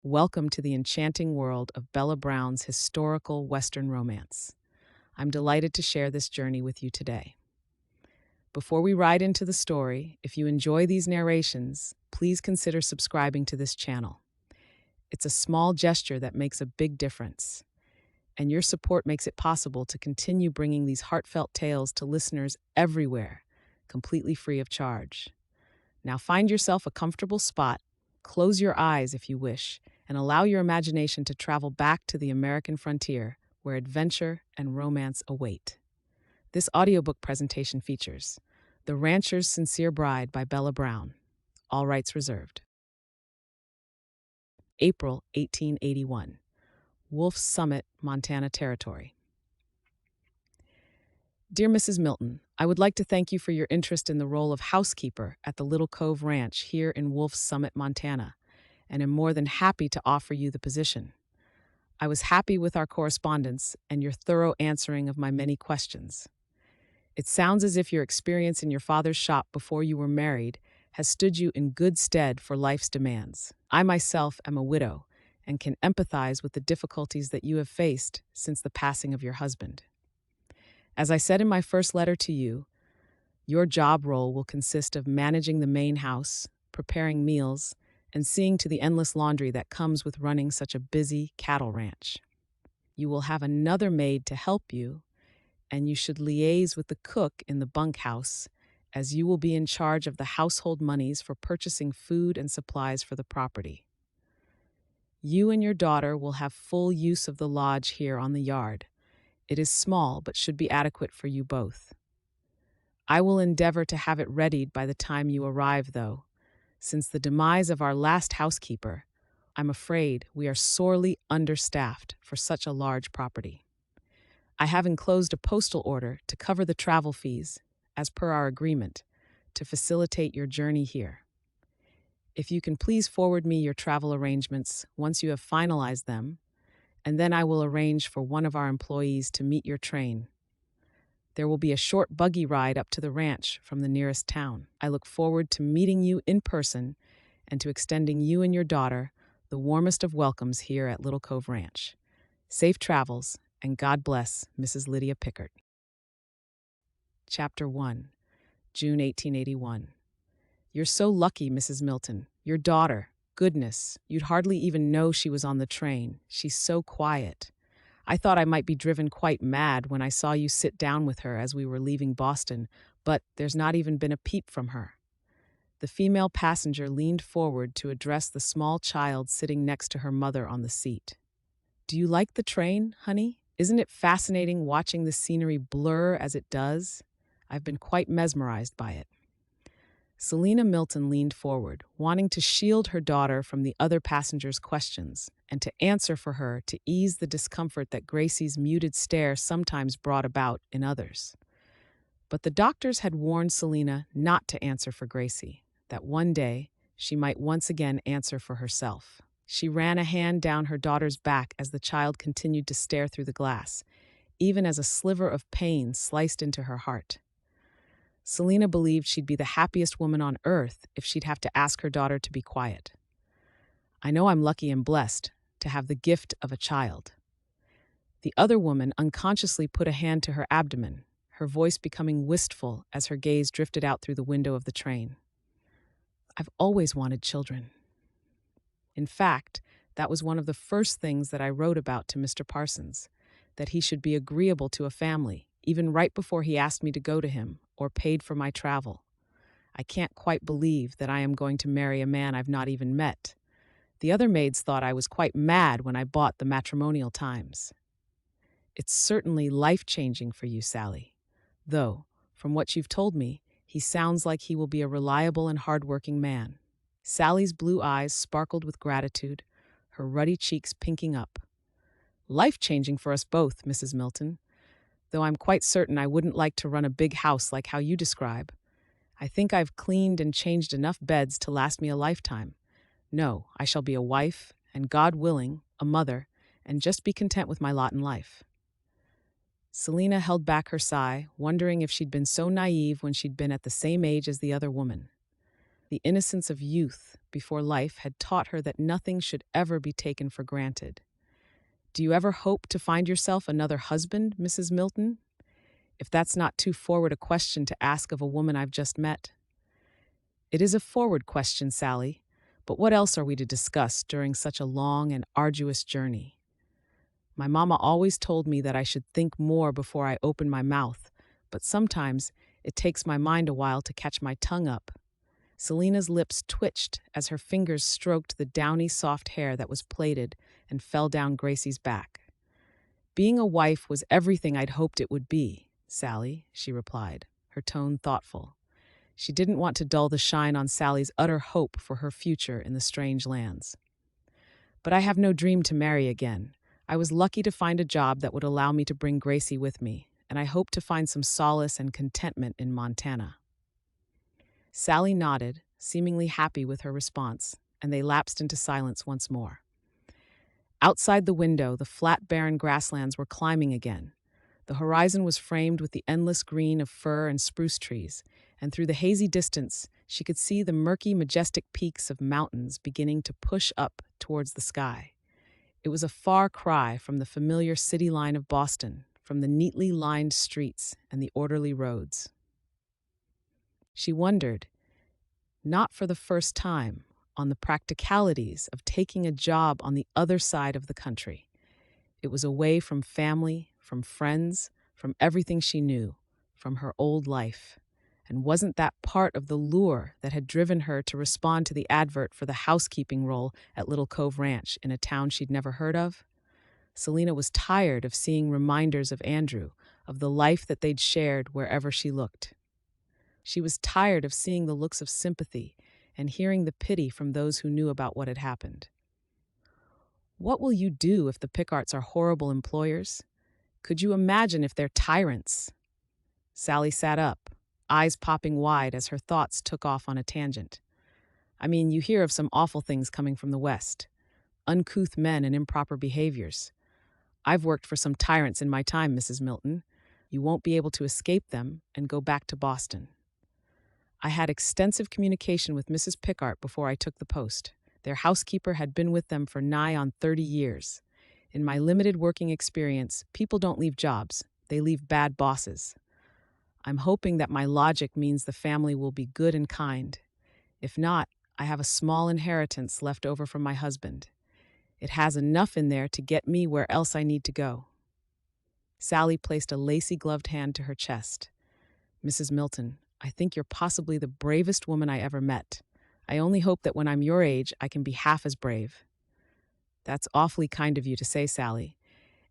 Welcome to the enchanting world of Bella Brown's historical Western romance. I'm delighted to share this journey with you today. Before we ride into the story, if you enjoy these narrations, please consider subscribing to this channel. It's a small gesture that makes a big difference, and your support makes it possible to continue bringing these heartfelt tales to listeners everywhere, completely free of charge. Now find yourself a comfortable spot, close your eyes if you wish, and allow your imagination to travel back to the American frontier where adventure and romance await. This audiobook presentation features The Rancher's Sincere Bride by Bella Brown, all rights reserved. April 1881, Wolf's Summit, Montana Territory. Dear Mrs. Milton, I would like to thank you for your interest in the role of housekeeper at the Little Cove Ranch here in Wolf's Summit, Montana, and am more than happy to offer you the position. I was happy with our correspondence and your thorough answering of my many questions. It sounds as if your experience in your father's shop before you were married has stood you in good stead for life's demands. I myself am a widow and can empathize with the difficulties that you have faced since the passing of your husband. As I said in my first letter to you, your job role will consist of managing the main house, preparing meals, and seeing to the endless laundry that comes with running such a busy cattle ranch. You will have another maid to help you, and you should liaise with the cook in the bunkhouse, as you will be in charge of the household monies for purchasing food and supplies for the property. You and your daughter will have full use of the lodge here on the yard. It is small, but should be adequate for you both. I will endeavor to have it readied by the time you arrive, though. Since the demise of our last housekeeper, I'm afraid we are sorely understaffed for such a large property. I have enclosed a postal order to cover the travel fees, as per our agreement, to facilitate your journey here. If you can please forward me your travel arrangements once you have finalized them, and then I will arrange for one of our employees to meet your train. There will be a short buggy ride up to the ranch from the nearest town. I look forward to meeting you in person and to extending you and your daughter the warmest of welcomes here at Little Cove Ranch. Safe travels, and God bless Mrs. Lydia Pickart. Chapter 1, June 1881. You're so lucky, Mrs. Milton. Your daughter. Goodness, you'd hardly even know she was on the train. She's so quiet. I thought I might be driven quite mad when I saw you sit down with her as we were leaving Boston, but there's not even been a peep from her. The female passenger leaned forward to address the small child sitting next to her mother on the seat. Do you like the train, honey? Isn't it fascinating watching the scenery blur as it does? I've been quite mesmerized by it. Selina Milton leaned forward, wanting to shield her daughter from the other passengers' questions and to answer for her to ease the discomfort that Gracie's muted stare sometimes brought about in others. But the doctors had warned Selina not to answer for Gracie, that one day she might once again answer for herself. She ran a hand down her daughter's back as the child continued to stare through the glass, even as a sliver of pain sliced into her heart. Selina believed she'd be the happiest woman on earth if she'd have to ask her daughter to be quiet. I know I'm lucky and blessed to have the gift of a child. The other woman unconsciously put a hand to her abdomen, her voice becoming wistful as her gaze drifted out through the window of the train. I've always wanted children. In fact, that was one of the first things that I wrote about to Mr. Parsons, that he should be agreeable to a family, even right before he asked me to go to him or paid for my travel. I can't quite believe that I am going to marry a man I've not even met. The other maids thought I was quite mad when I bought the Matrimonial Times. It's certainly life-changing for you, Sally. Though, from what you've told me, he sounds like he will be a reliable and hard-working man. Sally's blue eyes sparkled with gratitude, her ruddy cheeks pinking up. Life-changing for us both, Mrs. Milton. Though I'm quite certain I wouldn't like to run a big house like how you describe. I think I've cleaned and changed enough beds to last me a lifetime. No, I shall be a wife, and God willing, a mother, and just be content with my lot in life. Selina held back her sigh, wondering if she'd been so naive when she'd been at the same age as the other woman. the innocence of youth before life had taught her that nothing should ever be taken for granted. Do you ever hope to find yourself another husband, Mrs. Milton? If that's not too forward a question to ask of a woman I've just met. It is a forward question, Sally, but what else are we to discuss during such a long and arduous journey? My mama always told me that I should think more before I open my mouth, but sometimes it takes my mind a while to catch my tongue up. Selina's lips twitched as her fingers stroked the downy soft hair that was plaited and fell down Gracie's back. Being a wife was everything I'd hoped it would be, Sally, she replied, her tone thoughtful. She didn't want to dull the shine on Sally's utter hope for her future in the strange lands. But I have no dream to marry again. I was lucky to find a job that would allow me to bring Gracie with me, and I hope to find some solace and contentment in Montana. Sally nodded, seemingly happy with her response, and they lapsed into silence once more. Outside the window, the flat, barren grasslands were climbing again. The horizon was framed with the endless green of fir and spruce trees, and through the hazy distance, she could see the murky, majestic peaks of mountains beginning to push up towards the sky. It was a far cry from the familiar city line of Boston, from the neatly lined streets and the orderly roads. She wondered, not for the first time, on the practicalities of taking a job on the other side of the country. It was away from family, from friends, from everything she knew, from her old life. And wasn't that part of the lure that had driven her to respond to the advert for the housekeeping role at Little Cove Ranch in a town she'd never heard of? Selina was tired of seeing reminders of Andrew, of the life that they'd shared wherever she looked. She was tired of seeing the looks of sympathy and hearing the pity from those who knew about what had happened. What will you do if the Pickarts are horrible employers? Could you imagine if they're tyrants? Sally sat up, eyes popping wide as her thoughts took off on a tangent. I mean, you hear of some awful things coming from the West. Uncouth men and improper behaviors. I've worked for some tyrants in my time, Mrs. Milton. You won't be able to escape them and go back to Boston. I had extensive communication with Mrs. Pickart before I took the post. Their housekeeper had been with them for nigh on 30 years. In my limited working experience, people don't leave jobs. They leave bad bosses. I'm hoping that my logic means the family will be good and kind. If not, I have a small inheritance left over from my husband. It has enough in there to get me where else I need to go. Sally placed a lacy-gloved hand to her chest. Mrs. Milton, I think you're possibly the bravest woman I ever met. I only hope that when I'm your age, I can be half as brave. That's awfully kind of you to say, Sally.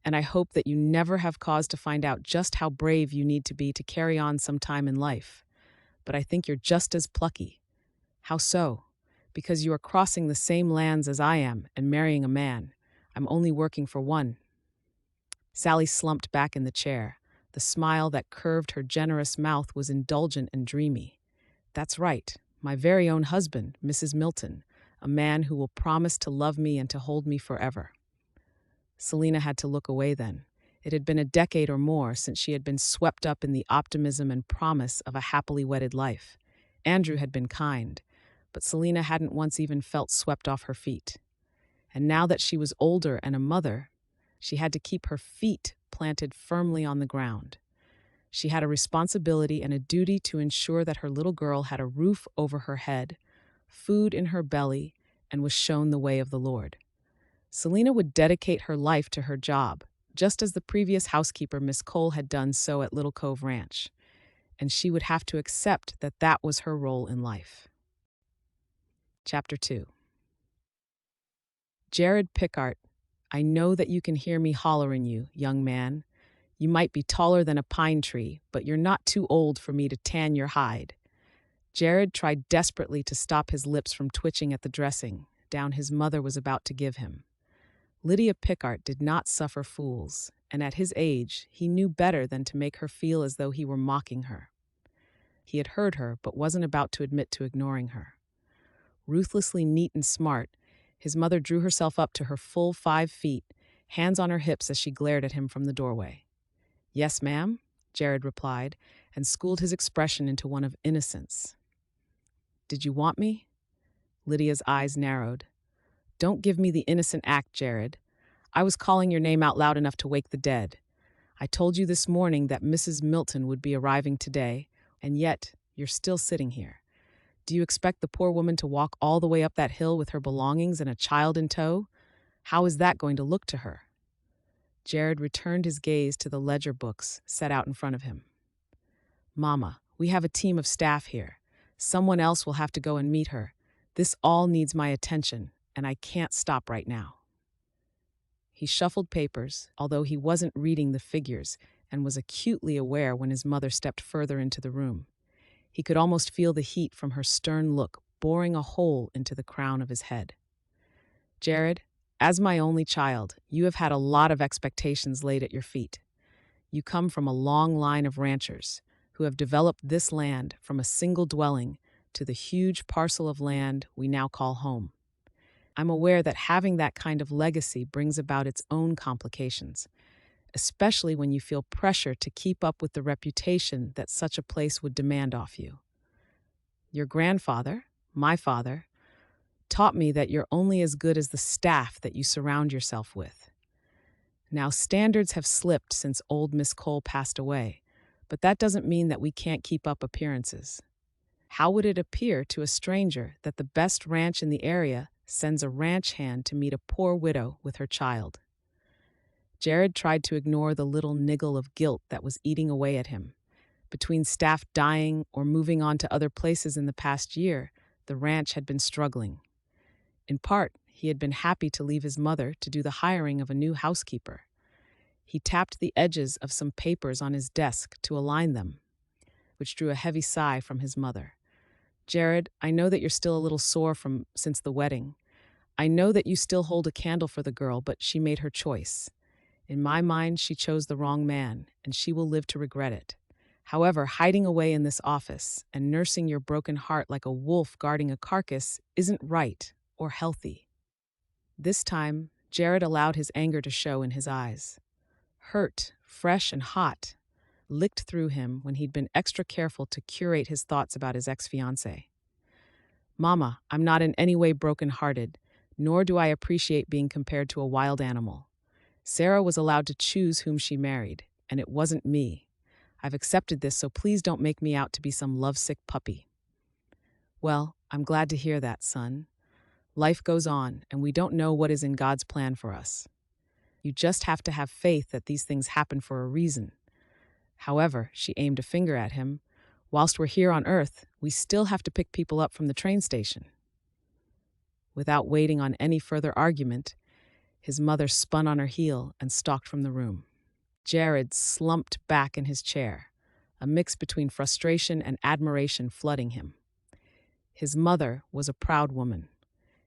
And I hope that you never have cause to find out just how brave you need to be to carry on some time in life. But I think you're just as plucky. How so? Because you are crossing the same lands as I am and marrying a man. I'm only working for one. Sally slumped back in the chair. The smile that curved her generous mouth was indulgent and dreamy. That's right, my very own husband, Mrs. Milton, a man who will promise to love me and to hold me forever. Selina had to look away then. It had been a decade or more since she had been swept up in the optimism and promise of a happily wedded life. Andrew had been kind, but Selina hadn't once even felt swept off her feet. And now that she was older and a mother, she had to keep her feet planted firmly on the ground. She had a responsibility and a duty to ensure that her little girl had a roof over her head, food in her belly, and was shown the way of the Lord. Selina would dedicate her life to her job, just as the previous housekeeper, Miss Cole, had done so at Little Cove Ranch, and she would have to accept that that was her role in life. Chapter 2. Jared Pickart, I know that you can hear me hollering you, young man. You might be taller than a pine tree, but you're not too old for me to tan your hide. Jared tried desperately to stop his lips from twitching at the dressing down his mother was about to give him. Lydia Pickart did not suffer fools, and at his age, he knew better than to make her feel as though he were mocking her. He had heard her, but wasn't about to admit to ignoring her. Ruthlessly neat and smart, his mother drew herself up to her full 5 feet, hands on her hips as she glared at him from the doorway. Yes, ma'am, Jared replied, and schooled his expression into one of innocence. Did you want me? Lydia's eyes narrowed. Don't give me the innocent act, Jared. I was calling your name out loud enough to wake the dead. I told you this morning that Mrs. Milton would be arriving today, and yet you're still sitting here. Do you expect the poor woman to walk all the way up that hill with her belongings and a child in tow? How is that going to look to her? Jared returned his gaze to the ledger books set out in front of him. Mama, we have a team of staff here. Someone else will have to go and meet her. This all needs my attention, and I can't stop right now. He shuffled papers, although he wasn't reading the figures, and was acutely aware when his mother stepped further into the room. He could almost feel the heat from her stern look boring a hole into the crown of his head. Jared, as my only child, you have had a lot of expectations laid at your feet. You come from a long line of ranchers who have developed this land from a single dwelling to the huge parcel of land we now call home. I'm aware that having that kind of legacy brings about its own complications, especially when you feel pressure to keep up with the reputation that such a place would demand off you. Your grandfather, my father, taught me that you're only as good as the staff that you surround yourself with. Now, standards have slipped since old Miss Cole passed away, but that doesn't mean that we can't keep up appearances. How would it appear to a stranger that the best ranch in the area sends a ranch hand to meet a poor widow with her child? Jared tried to ignore the little niggle of guilt that was eating away at him. Between staff dying or moving on to other places in the past year, the ranch had been struggling. In part, he had been happy to leave his mother to do the hiring of a new housekeeper. He tapped the edges of some papers on his desk to align them, which drew a heavy sigh from his mother. Jared, I know that you're still a little sore since the wedding. I know that you still hold a candle for the girl, but she made her choice. In my mind, she chose the wrong man, and she will live to regret it. However, hiding away in this office and nursing your broken heart like a wolf guarding a carcass isn't right or healthy. This time, Jared allowed his anger to show in his eyes. Hurt, fresh and hot, licked through him when he'd been extra careful to curate his thoughts about his ex-fiancée. Mama, I'm not in any way broken-hearted, nor do I appreciate being compared to a wild animal. Sarah was allowed to choose whom she married, and it wasn't me. I've accepted this, so please don't make me out to be some lovesick puppy. Well, I'm glad to hear that, son. Life goes on, and we don't know what is in God's plan for us. You just have to have faith that these things happen for a reason. However, she aimed a finger at him, whilst we're here on Earth, we still have to pick people up from the train station. Without waiting on any further argument, his mother spun on her heel and stalked from the room. Jared slumped back in his chair, a mix between frustration and admiration flooding him. His mother was a proud woman.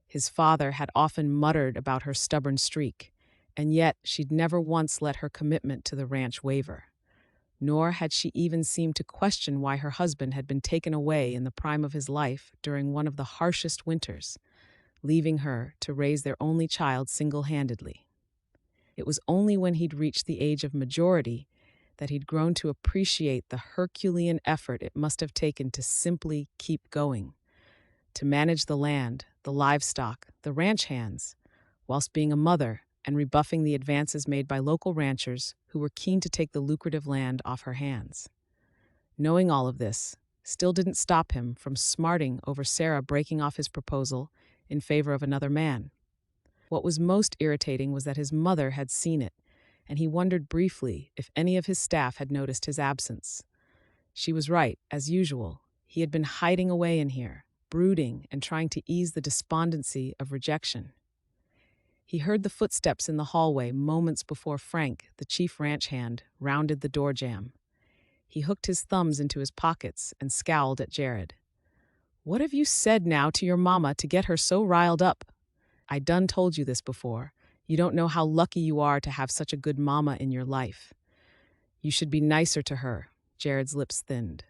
His father had often muttered about her stubborn streak, and yet she'd never once let her commitment to the ranch waver. Nor had she even seemed to question why her husband had been taken away in the prime of his life during one of the harshest winters, leaving her to raise their only child single-handedly. It was only when he'd reached the age of majority that he'd grown to appreciate the Herculean effort it must have taken to simply keep going, to manage the land, the livestock, the ranch hands, whilst being a mother and rebuffing the advances made by local ranchers who were keen to take the lucrative land off her hands. Knowing all of this still didn't stop him from smarting over Sarah breaking off his proposal in favor of another man. What was most irritating was that his mother had seen it, and he wondered briefly if any of his staff had noticed his absence. She was right, as usual. He had been hiding away in here, brooding and trying to ease the despondency of rejection. He heard the footsteps in the hallway moments before Frank, the chief ranch hand, rounded the door jamb. He hooked his thumbs into his pockets and scowled at Jared. "What have you said now to your mama to get her so riled up? I done told you this before. You don't know how lucky you are to have such a good mama in your life. You should be nicer to her." Jared's lips thinned.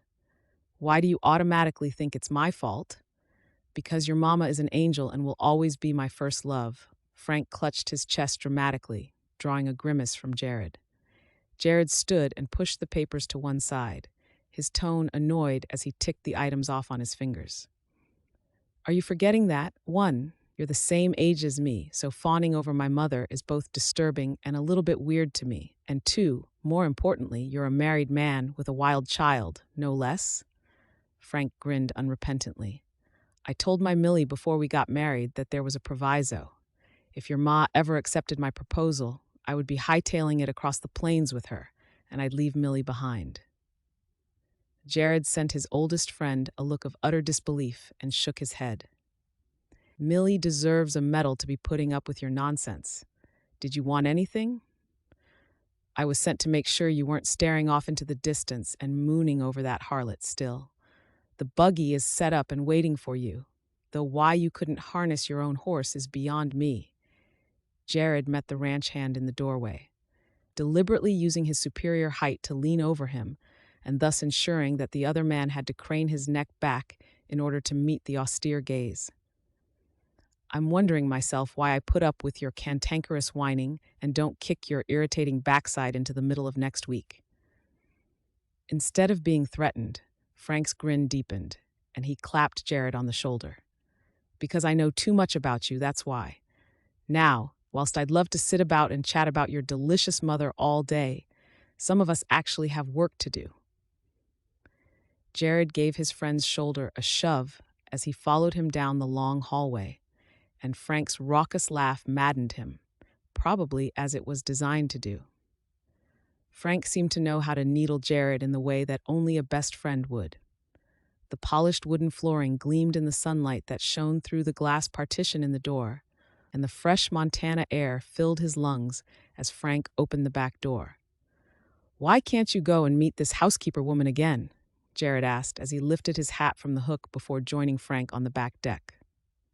"Why do you automatically think it's my fault?" "Because your mama is an angel and will always be my first love." Frank clutched his chest dramatically, drawing a grimace from Jared. Jared stood and pushed the papers to one side, his tone annoyed as he ticked the items off on his fingers. Are you forgetting that? One, you're the same age as me, so fawning over my mother is both disturbing and a little bit weird to me. And two, more importantly, you're a married man with a wild child, no less? Frank grinned unrepentantly. I told my Millie before we got married that there was a proviso. If your ma ever accepted my proposal, I would be hightailing it across the plains with her, and I'd leave Millie behind. Jared sent his oldest friend a look of utter disbelief and shook his head. Millie deserves a medal to be putting up with your nonsense. Did you want anything? I was sent to make sure you weren't staring off into the distance and mooning over that harlot still. The buggy is set up and waiting for you, though why you couldn't harness your own horse is beyond me. Jared met the ranch hand in the doorway, deliberately using his superior height to lean over him, and thus ensuring that the other man had to crane his neck back in order to meet the austere gaze. I'm wondering myself why I put up with your cantankerous whining and don't kick your irritating backside into the middle of next week. Instead of being threatened, Frank's grin deepened, and he clapped Jared on the shoulder. Because I know too much about you, that's why. Now, whilst I'd love to sit about and chat about your delicious mother all day, some of us actually have work to do. Jared gave his friend's shoulder a shove as he followed him down the long hallway, and Frank's raucous laugh maddened him, probably as it was designed to do. Frank seemed to know how to needle Jared in the way that only a best friend would. The polished wooden flooring gleamed in the sunlight that shone through the glass partition in the door, and the fresh Montana air filled his lungs as Frank opened the back door. "Why can't you go and meet this housekeeper woman again?" Jared asked as he lifted his hat from the hook before joining Frank on the back deck.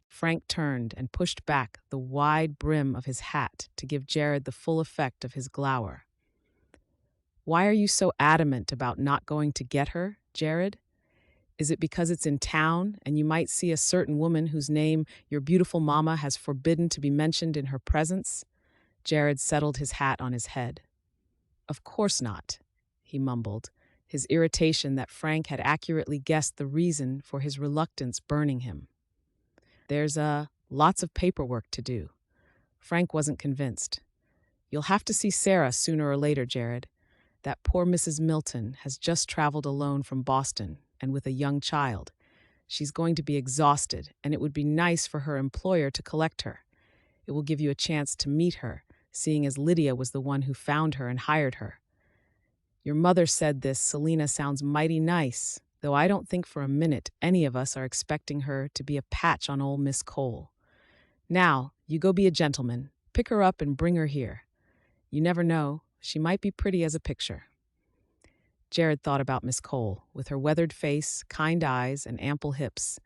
Frank turned and pushed back the wide brim of his hat to give Jared the full effect of his glower. "Why are you so adamant about not going to get her, Jared? Is it because it's in town and you might see a certain woman whose name your beautiful mama has forbidden to be mentioned in her presence?" Jared settled his hat on his head. "Of course not," he mumbled, his irritation that Frank had accurately guessed the reason for his reluctance burning him. "There's lots of paperwork to do." Frank wasn't convinced. "You'll have to see Sarah sooner or later, Jared. That poor Mrs. Milton has just traveled alone from Boston and with a young child. She's going to be exhausted, and it would be nice for her employer to collect her. It will give you a chance to meet her, seeing as Lydia was the one who found her and hired her. Your mother said this Selina sounds mighty nice, though I don't think for a minute any of us are expecting her to be a patch on old Miss Cole. Now, you go be a gentleman, pick her up and bring her here. You never know, she might be pretty as a picture." Jared thought about Miss Cole, with her weathered face, kind eyes, and ample hips,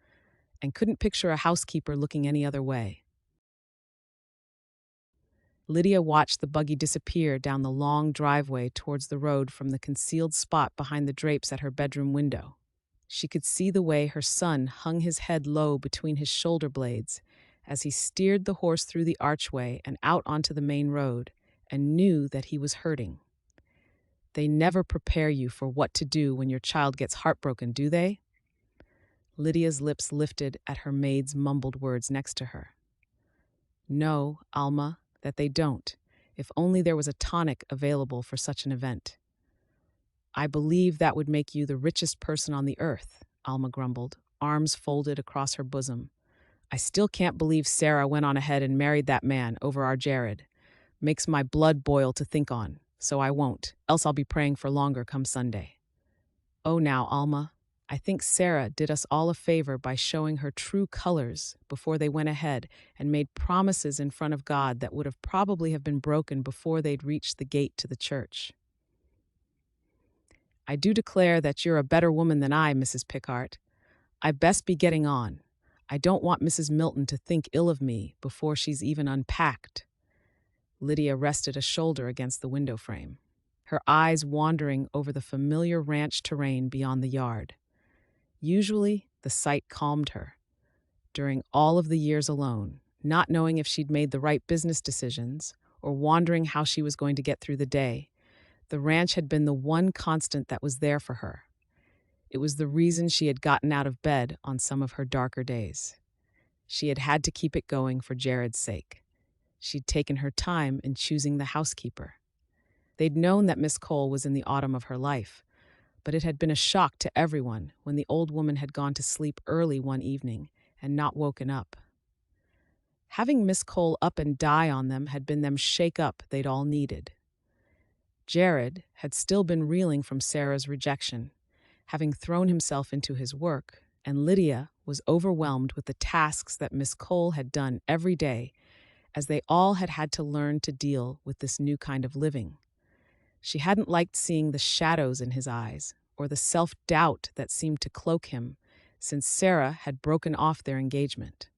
and couldn't picture a housekeeper looking any other way. Lydia watched the buggy disappear down the long driveway towards the road from the concealed spot behind the drapes at her bedroom window. She could see the way her son hung his head low between his shoulder blades as he steered the horse through the archway and out onto the main road, and knew that he was hurting. They never prepare you for what to do when your child gets heartbroken, do they? Lydia's lips lifted at her maid's mumbled words next to her. "No, Alma, that they don't, if only there was a tonic available for such an event." "I believe that would make you the richest person on the earth," Alma grumbled, arms folded across her bosom. "I still can't believe Sarah went on ahead and married that man over our Jared. Makes my blood boil to think on, so I won't, else I'll be praying for longer come Sunday." "Oh, now, Alma, I think Sarah did us all a favor by showing her true colors before they went ahead and made promises in front of God that would have probably have been broken before they'd reached the gate to the church." "I do declare that you're a better woman than I, Mrs. Pickart. I best be getting on. I don't want Mrs. Milton to think ill of me before she's even unpacked." Lydia rested a shoulder against the window frame, her eyes wandering over the familiar ranch terrain beyond the yard. Usually, the sight calmed her. During all of the years alone, not knowing if she'd made the right business decisions or wondering how she was going to get through the day, the ranch had been the one constant that was there for her. It was the reason she had gotten out of bed on some of her darker days. She had had to keep it going for Jared's sake. She'd taken her time in choosing the housekeeper. They'd known that Miss Cole was in the autumn of her life, but it had been a shock to everyone when the old woman had gone to sleep early one evening and not woken up. Having Miss Cole up and die on them had been them shake-up they'd all needed. Jared had still been reeling from Sarah's rejection, having thrown himself into his work, and Lydia was overwhelmed with the tasks that Miss Cole had done every day, as they all had had to learn to deal with this new kind of living. She hadn't liked seeing the shadows in his eyes, or the self-doubt that seemed to cloak him, since Sarah had broken off their engagement.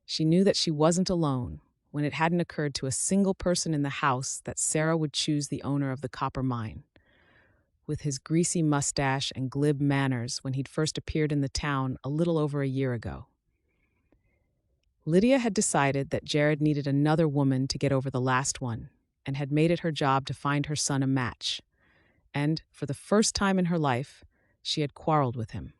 She knew that she wasn't alone when it hadn't occurred to a single person in the house that Sarah would choose the owner of the copper mine. With his greasy mustache and glib manners when he'd first appeared in the town a little over a year ago. Lydia had decided that Jared needed another woman to get over the last one, and had made it her job to find her son a match. And, for the first time in her life, she had quarreled with him.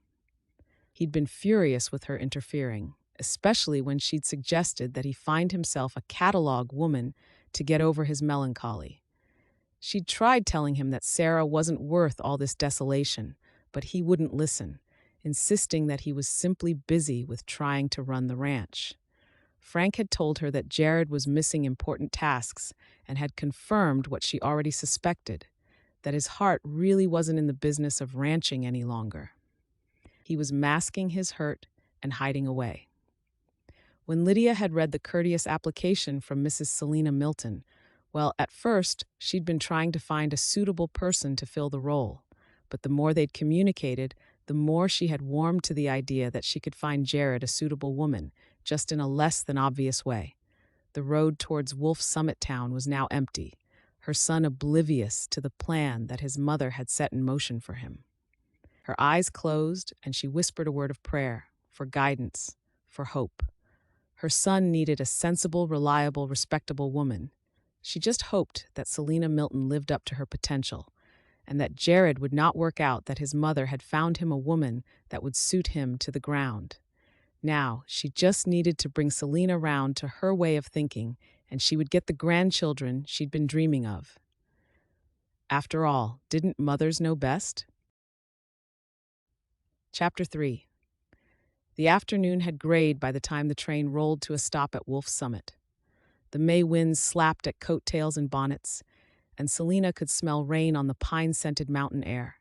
He'd been furious with her interfering, especially when she'd suggested that he find himself a catalog woman to get over his melancholy. She'd tried telling him that Sarah wasn't worth all this desolation, but he wouldn't listen, insisting that he was simply busy with trying to run the ranch. Frank had told her that Jared was missing important tasks and had confirmed what she already suspected, that his heart really wasn't in the business of ranching any longer. He was masking his hurt and hiding away. When Lydia had read the courteous application from Mrs. Selina Milton, well, at first, she'd been trying to find a suitable person to fill the role, but the more they'd communicated, the more she had warmed to the idea that she could find Jared a suitable woman, just in a less than obvious way. The road towards Wolf Summit Town was now empty, her son oblivious to the plan that his mother had set in motion for him. Her eyes closed, and she whispered a word of prayer, for guidance, for hope. Her son needed a sensible, reliable, respectable woman. She just hoped that Selina Milton lived up to her potential, and that Jared would not work out that his mother had found him a woman that would suit him to the ground. Now, she just needed to bring Selina round to her way of thinking, and she would get the grandchildren she'd been dreaming of. After all, didn't mothers know best? Chapter 3. The afternoon had grayed by the time the train rolled to a stop at Wolf Summit. The May winds slapped at coattails and bonnets, and Selina could smell rain on the pine-scented mountain air.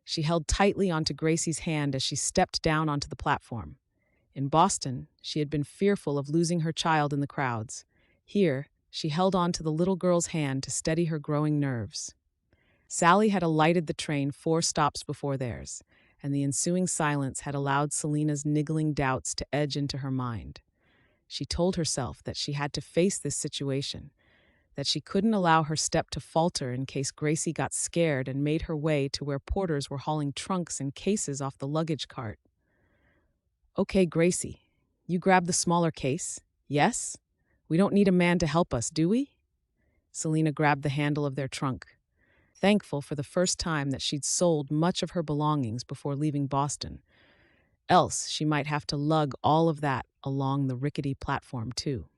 She held tightly onto Gracie's hand as she stepped down onto the platform. In Boston, she had been fearful of losing her child in the crowds. Here, she held on to the little girl's hand to steady her growing nerves. Sally had alighted the train 4 stops before theirs, and the ensuing silence had allowed Selina's niggling doubts to edge into her mind. She told herself that she had to face this situation, that she couldn't allow her step to falter in case Gracie got scared and made her way to where porters were hauling trunks and cases off the luggage cart. "Okay, Gracie, you grab the smaller case, yes? We don't need a man to help us, do we?" Selina grabbed the handle of their trunk, thankful for the first time that she'd sold much of her belongings before leaving Boston. Else she might have to lug all of that along the rickety platform, too.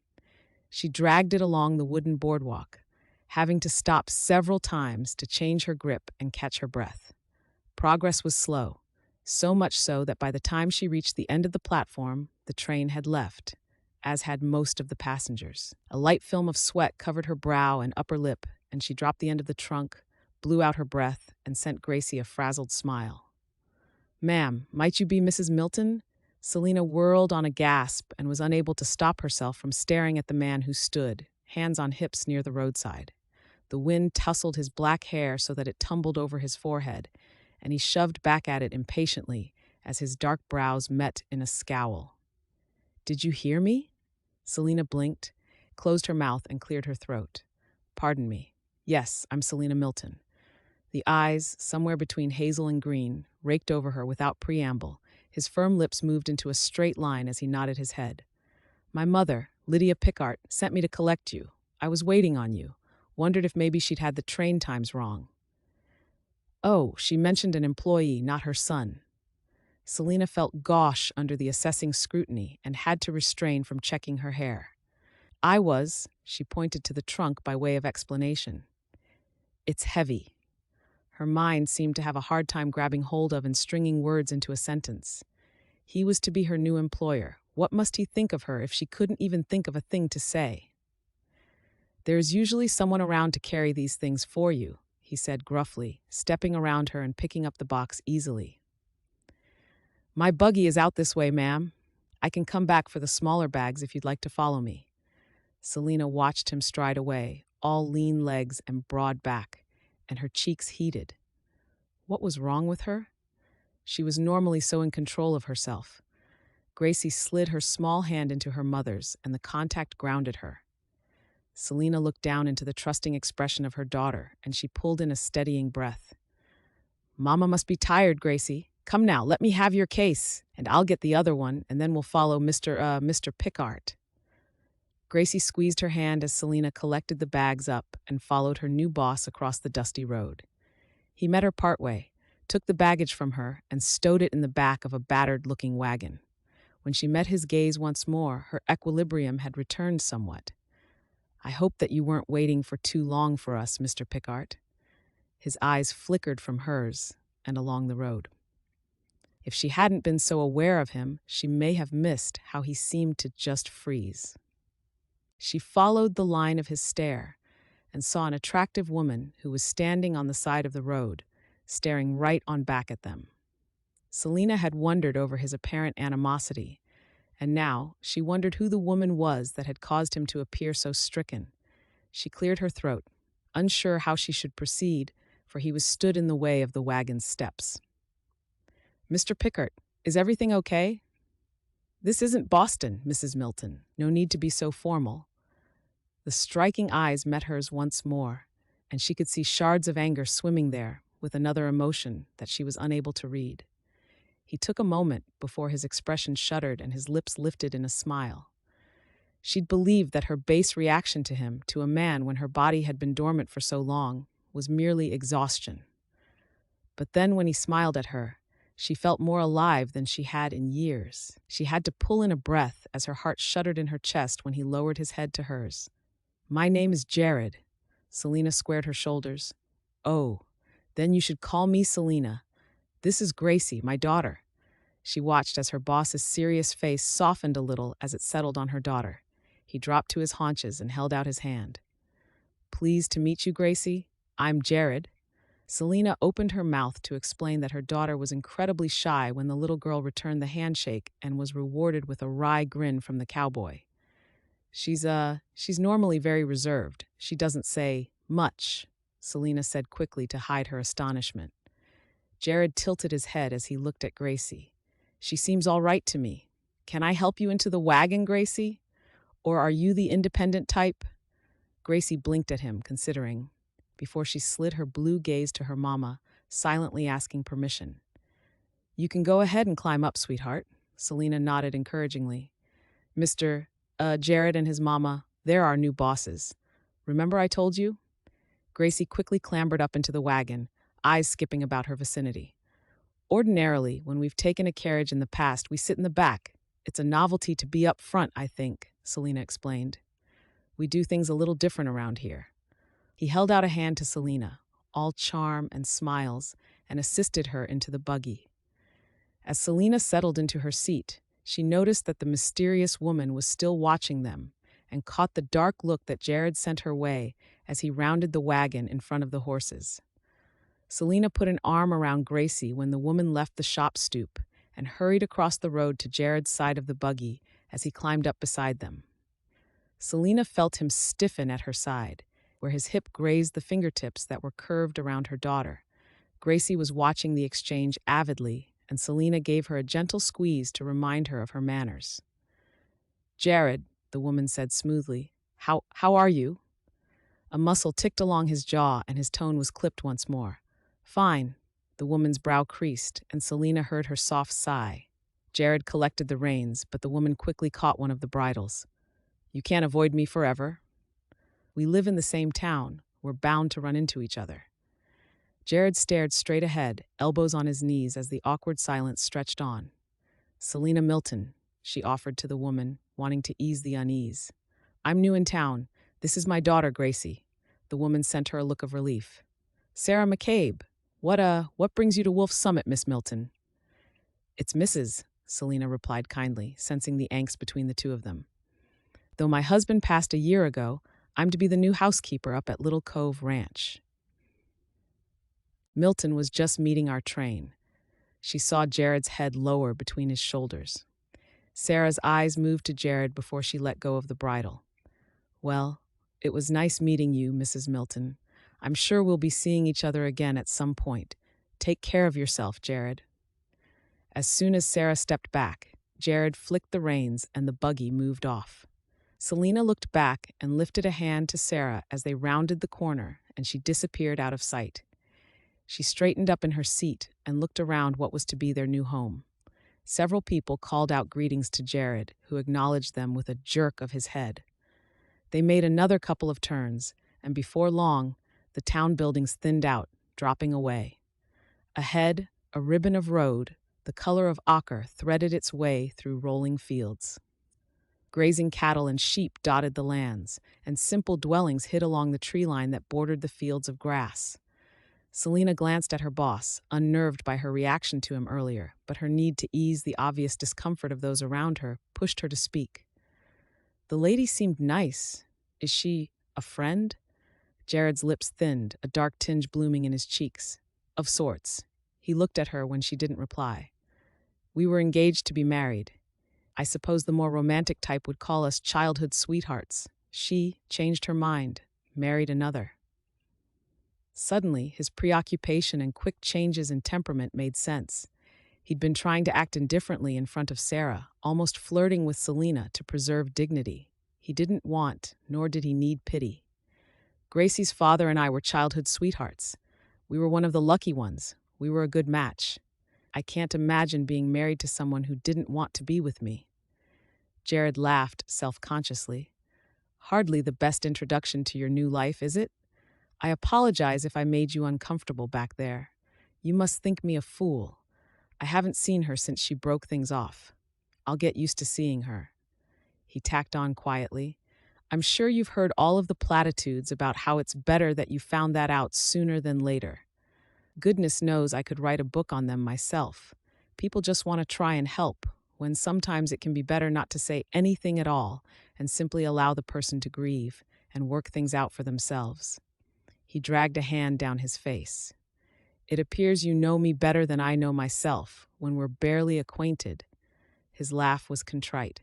She dragged it along the wooden boardwalk, having to stop several times to change her grip and catch her breath. Progress was slow, so much so that by the time she reached the end of the platform, the train had left, as had most of the passengers. A light film of sweat covered her brow and upper lip, and she dropped the end of the trunk, blew out her breath, and sent Gracie a frazzled smile. "Ma'am, might you be Mrs. Milton?" Selina whirled on a gasp and was unable to stop herself from staring at the man who stood, hands on hips near the roadside. The wind tousled his black hair so that it tumbled over his forehead, and he shoved back at it impatiently as his dark brows met in a scowl. "Did you hear me?" Selina blinked, closed her mouth, and cleared her throat. "Pardon me. Yes, I'm Selina Milton." The eyes, somewhere between hazel and green, raked over her without preamble. His firm lips moved into a straight line as he nodded his head. "My mother, Lydia Pickart, sent me to collect you. I was waiting on you. Wondered if maybe she'd had the train times wrong." "Oh, she mentioned an employee, not her son." Selina felt gauche under the assessing scrutiny and had to restrain from checking her hair. She pointed to the trunk by way of explanation. It's heavy. Her mind seemed to have a hard time grabbing hold of and stringing words into a sentence. He was to be her new employer. What must he think of her if she couldn't even think of a thing to say? There is usually someone around to carry these things for you, he said gruffly, stepping around her and picking up the box easily. My buggy is out this way, ma'am. I can come back for the smaller bags if you'd like to follow me. Selina watched him stride away, all lean legs and broad back, and her cheeks heated. What was wrong with her? She was normally so in control of herself. Gracie slid her small hand into her mother's, and the contact grounded her. Selina looked down into the trusting expression of her daughter, and she pulled in a steadying breath. Mama must be tired, Gracie. Come now, let me have your case, and I'll get the other one, and then we'll follow Mr. Pickart. Gracie squeezed her hand as Selina collected the bags up and followed her new boss across the dusty road. He met her partway, took the baggage from her, and stowed it in the back of a battered-looking wagon. When she met his gaze once more, her equilibrium had returned somewhat. I hope that you weren't waiting for too long for us, Mr. Pickart. His eyes flickered from hers and along the road. If she hadn't been so aware of him, she may have missed how he seemed to just freeze. She followed the line of his stare and saw an attractive woman who was standing on the side of the road, staring right on back at them. Selina had wondered over his apparent animosity, and now she wondered who the woman was that had caused him to appear so stricken. She cleared her throat, unsure how she should proceed, for he was stood in the way of the wagon's steps. Mr. Pickart, is everything okay? This isn't Boston, Mrs. Milton. No need to be so formal. The striking eyes met hers once more, and she could see shards of anger swimming there with another emotion that she was unable to read. He took a moment before his expression shuddered and his lips lifted in a smile. She'd believed that her base reaction to him, to a man when her body had been dormant for so long, was merely exhaustion. But then when he smiled at her, she felt more alive than she had in years. She had to pull in a breath as her heart shuddered in her chest when he lowered his head to hers. My name is Jared. Selina squared her shoulders. Oh, then you should call me Selina. This is Gracie, my daughter. She watched as her boss's serious face softened a little as it settled on her daughter. He dropped to his haunches and held out his hand. Pleased to meet you, Gracie. I'm Jared. Selina opened her mouth to explain that her daughter was incredibly shy when the little girl returned the handshake and was rewarded with a wry grin from the cowboy. She's normally very reserved. She doesn't say much, Selina said quickly to hide her astonishment. Jared tilted his head as he looked at Gracie. She seems all right to me. Can I help you into the wagon, Gracie? Or are you the independent type? Gracie blinked at him, considering, before she slid her blue gaze to her mama, silently asking permission. You can go ahead and climb up, sweetheart. Selina nodded encouragingly. Jared and his mama, they're our new bosses. Remember I told you? Gracie quickly clambered up into the wagon, eyes skipping about her vicinity. Ordinarily, when we've taken a carriage in the past, we sit in the back. It's a novelty to be up front, I think, Selina explained. We do things a little different around here. He held out a hand to Selina, all charm and smiles, and assisted her into the buggy. As Selina settled into her seat, she noticed that the mysterious woman was still watching them and caught the dark look that Jared sent her way as he rounded the wagon in front of the horses. Selina put an arm around Gracie when the woman left the shop stoop and hurried across the road to Jared's side of the buggy as he climbed up beside them. Selina felt him stiffen at her side, where his hip grazed the fingertips that were curved around her daughter. Gracie was watching the exchange avidly, and Selina gave her a gentle squeeze to remind her of her manners. Jared, the woman said smoothly, How are you? A muscle ticked along his jaw, and his tone was clipped once more. Fine. The woman's brow creased, and Selina heard her soft sigh. Jared collected the reins, but the woman quickly caught one of the bridles. You can't avoid me forever. We live in the same town. We're bound to run into each other. Jared stared straight ahead, elbows on his knees as the awkward silence stretched on. Selina Milton, she offered to the woman, wanting to ease the unease. I'm new in town. This is my daughter, Gracie. The woman sent her a look of relief. Sarah McCabe. What brings you to Wolf's Summit, Miss Milton? It's Mrs., Selina replied kindly, sensing the angst between the two of them. Though my husband passed a year ago, I'm to be the new housekeeper up at Little Cove Ranch. Milton was just meeting our train. She saw Jared's head lower between his shoulders. Sarah's eyes moved to Jared before she let go of the bridle. Well, it was nice meeting you, Mrs. Milton. I'm sure we'll be seeing each other again at some point. Take care of yourself, Jared. As soon as Sarah stepped back, Jared flicked the reins and the buggy moved off. Selina looked back and lifted a hand to Sarah as they rounded the corner, and she disappeared out of sight. She straightened up in her seat and looked around what was to be their new home. Several people called out greetings to Jared, who acknowledged them with a jerk of his head. They made another couple of turns, and before long, the town buildings thinned out, dropping away. Ahead, a ribbon of road, the color of ochre, threaded its way through rolling fields. Grazing cattle and sheep dotted the lands, and simple dwellings hid along the tree line that bordered the fields of grass. Selina glanced at her boss, unnerved by her reaction to him earlier, but her need to ease the obvious discomfort of those around her pushed her to speak. The lady seemed nice. Is she a friend? Jared's lips thinned, a dark tinge blooming in his cheeks. Of sorts. He looked at her when she didn't reply. We were engaged to be married. I suppose the more romantic type would call us childhood sweethearts. She changed her mind, married another. Suddenly, his preoccupation and quick changes in temperament made sense. He'd been trying to act indifferently in front of Sarah, almost flirting with Selina to preserve dignity. He didn't want, nor did he need pity. Gracie's father and I were childhood sweethearts. We were one of the lucky ones. We were a good match. I can't imagine being married to someone who didn't want to be with me. Jared laughed self-consciously. Hardly the best introduction to your new life, is it? I apologize if I made you uncomfortable back there. You must think me a fool. I haven't seen her since she broke things off. I'll get used to seeing her. He tacked on quietly. I'm sure you've heard all of the platitudes about how it's better that you found that out sooner than later. Goodness knows I could write a book on them myself. People just want to try and help, when sometimes it can be better not to say anything at all and simply allow the person to grieve and work things out for themselves. He dragged a hand down his face. It appears you know me better than I know myself, when we're barely acquainted. His laugh was contrite.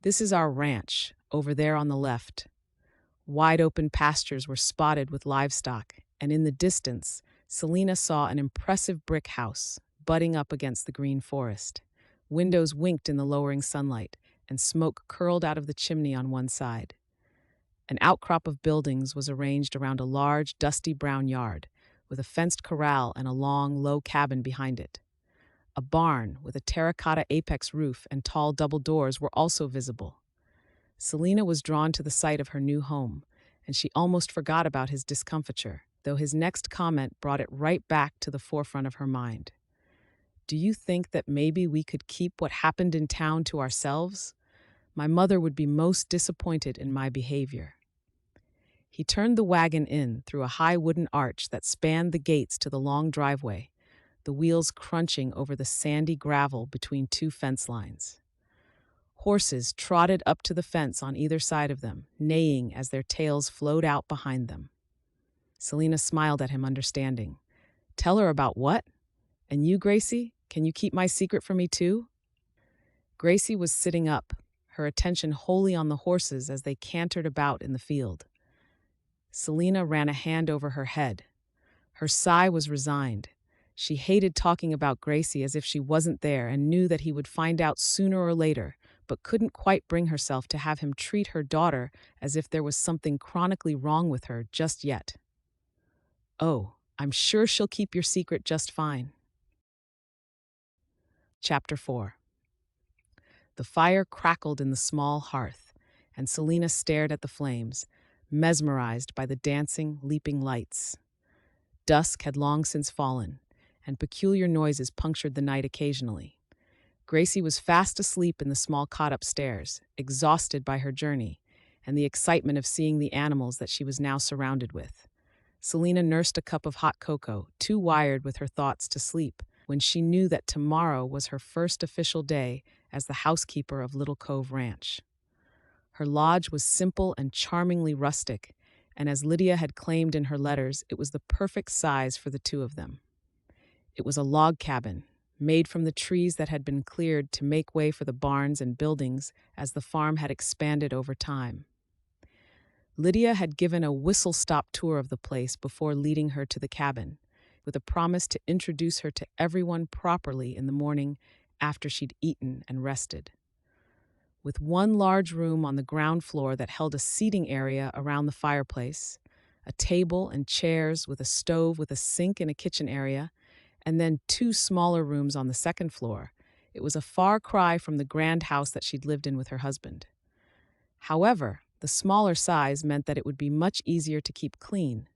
This is our ranch, over there on the left. Wide open pastures were spotted with livestock, and in the distance, Selina saw an impressive brick house, butting up against the green forest. Windows winked in the lowering sunlight, and smoke curled out of the chimney on one side. An outcrop of buildings was arranged around a large, dusty brown yard, with a fenced corral and a long, low cabin behind it. A barn with a terracotta apex roof and tall double doors were also visible. Selina was drawn to the sight of her new home, and she almost forgot about his discomfiture, though his next comment brought it right back to the forefront of her mind. Do you think that maybe we could keep what happened in town to ourselves? My mother would be most disappointed in my behavior. He turned the wagon in through a high wooden arch that spanned the gates to the long driveway, the wheels crunching over the sandy gravel between two fence lines. Horses trotted up to the fence on either side of them, neighing as their tails flowed out behind them. Selina smiled at him, understanding. Tell her about what? And you, Gracie? Can you keep my secret from me too? Gracie was sitting up, her attention wholly on the horses as they cantered about in the field. Selina ran a hand over her head. Her sigh was resigned. She hated talking about Gracie as if she wasn't there and knew that he would find out sooner or later, but couldn't quite bring herself to have him treat her daughter as if there was something chronically wrong with her just yet. Oh, I'm sure she'll keep your secret just fine. Chapter 4. The fire crackled in the small hearth, and Selina stared at the flames, mesmerized by the dancing, leaping lights. Dusk had long since fallen, and peculiar noises punctured the night occasionally. Gracie was fast asleep in the small cot upstairs, exhausted by her journey and the excitement of seeing the animals that she was now surrounded with. Selina nursed a cup of hot cocoa, too wired with her thoughts to sleep, when she knew that tomorrow was her first official day as the housekeeper of Little Cove Ranch. Her lodge was simple and charmingly rustic, and as Lydia had claimed in her letters, it was the perfect size for the two of them. It was a log cabin, made from the trees that had been cleared to make way for the barns and buildings as the farm had expanded over time. Lydia had given a whistle-stop tour of the place before leading her to the cabin, with a promise to introduce her to everyone properly in the morning after she'd eaten and rested. With one large room on the ground floor that held a seating area around the fireplace, a table and chairs with a stove with a sink in a kitchen area, and then two smaller rooms on the second floor, it was a far cry from the grand house that she'd lived in with her husband. However, the smaller size meant that it would be much easier to keep clean,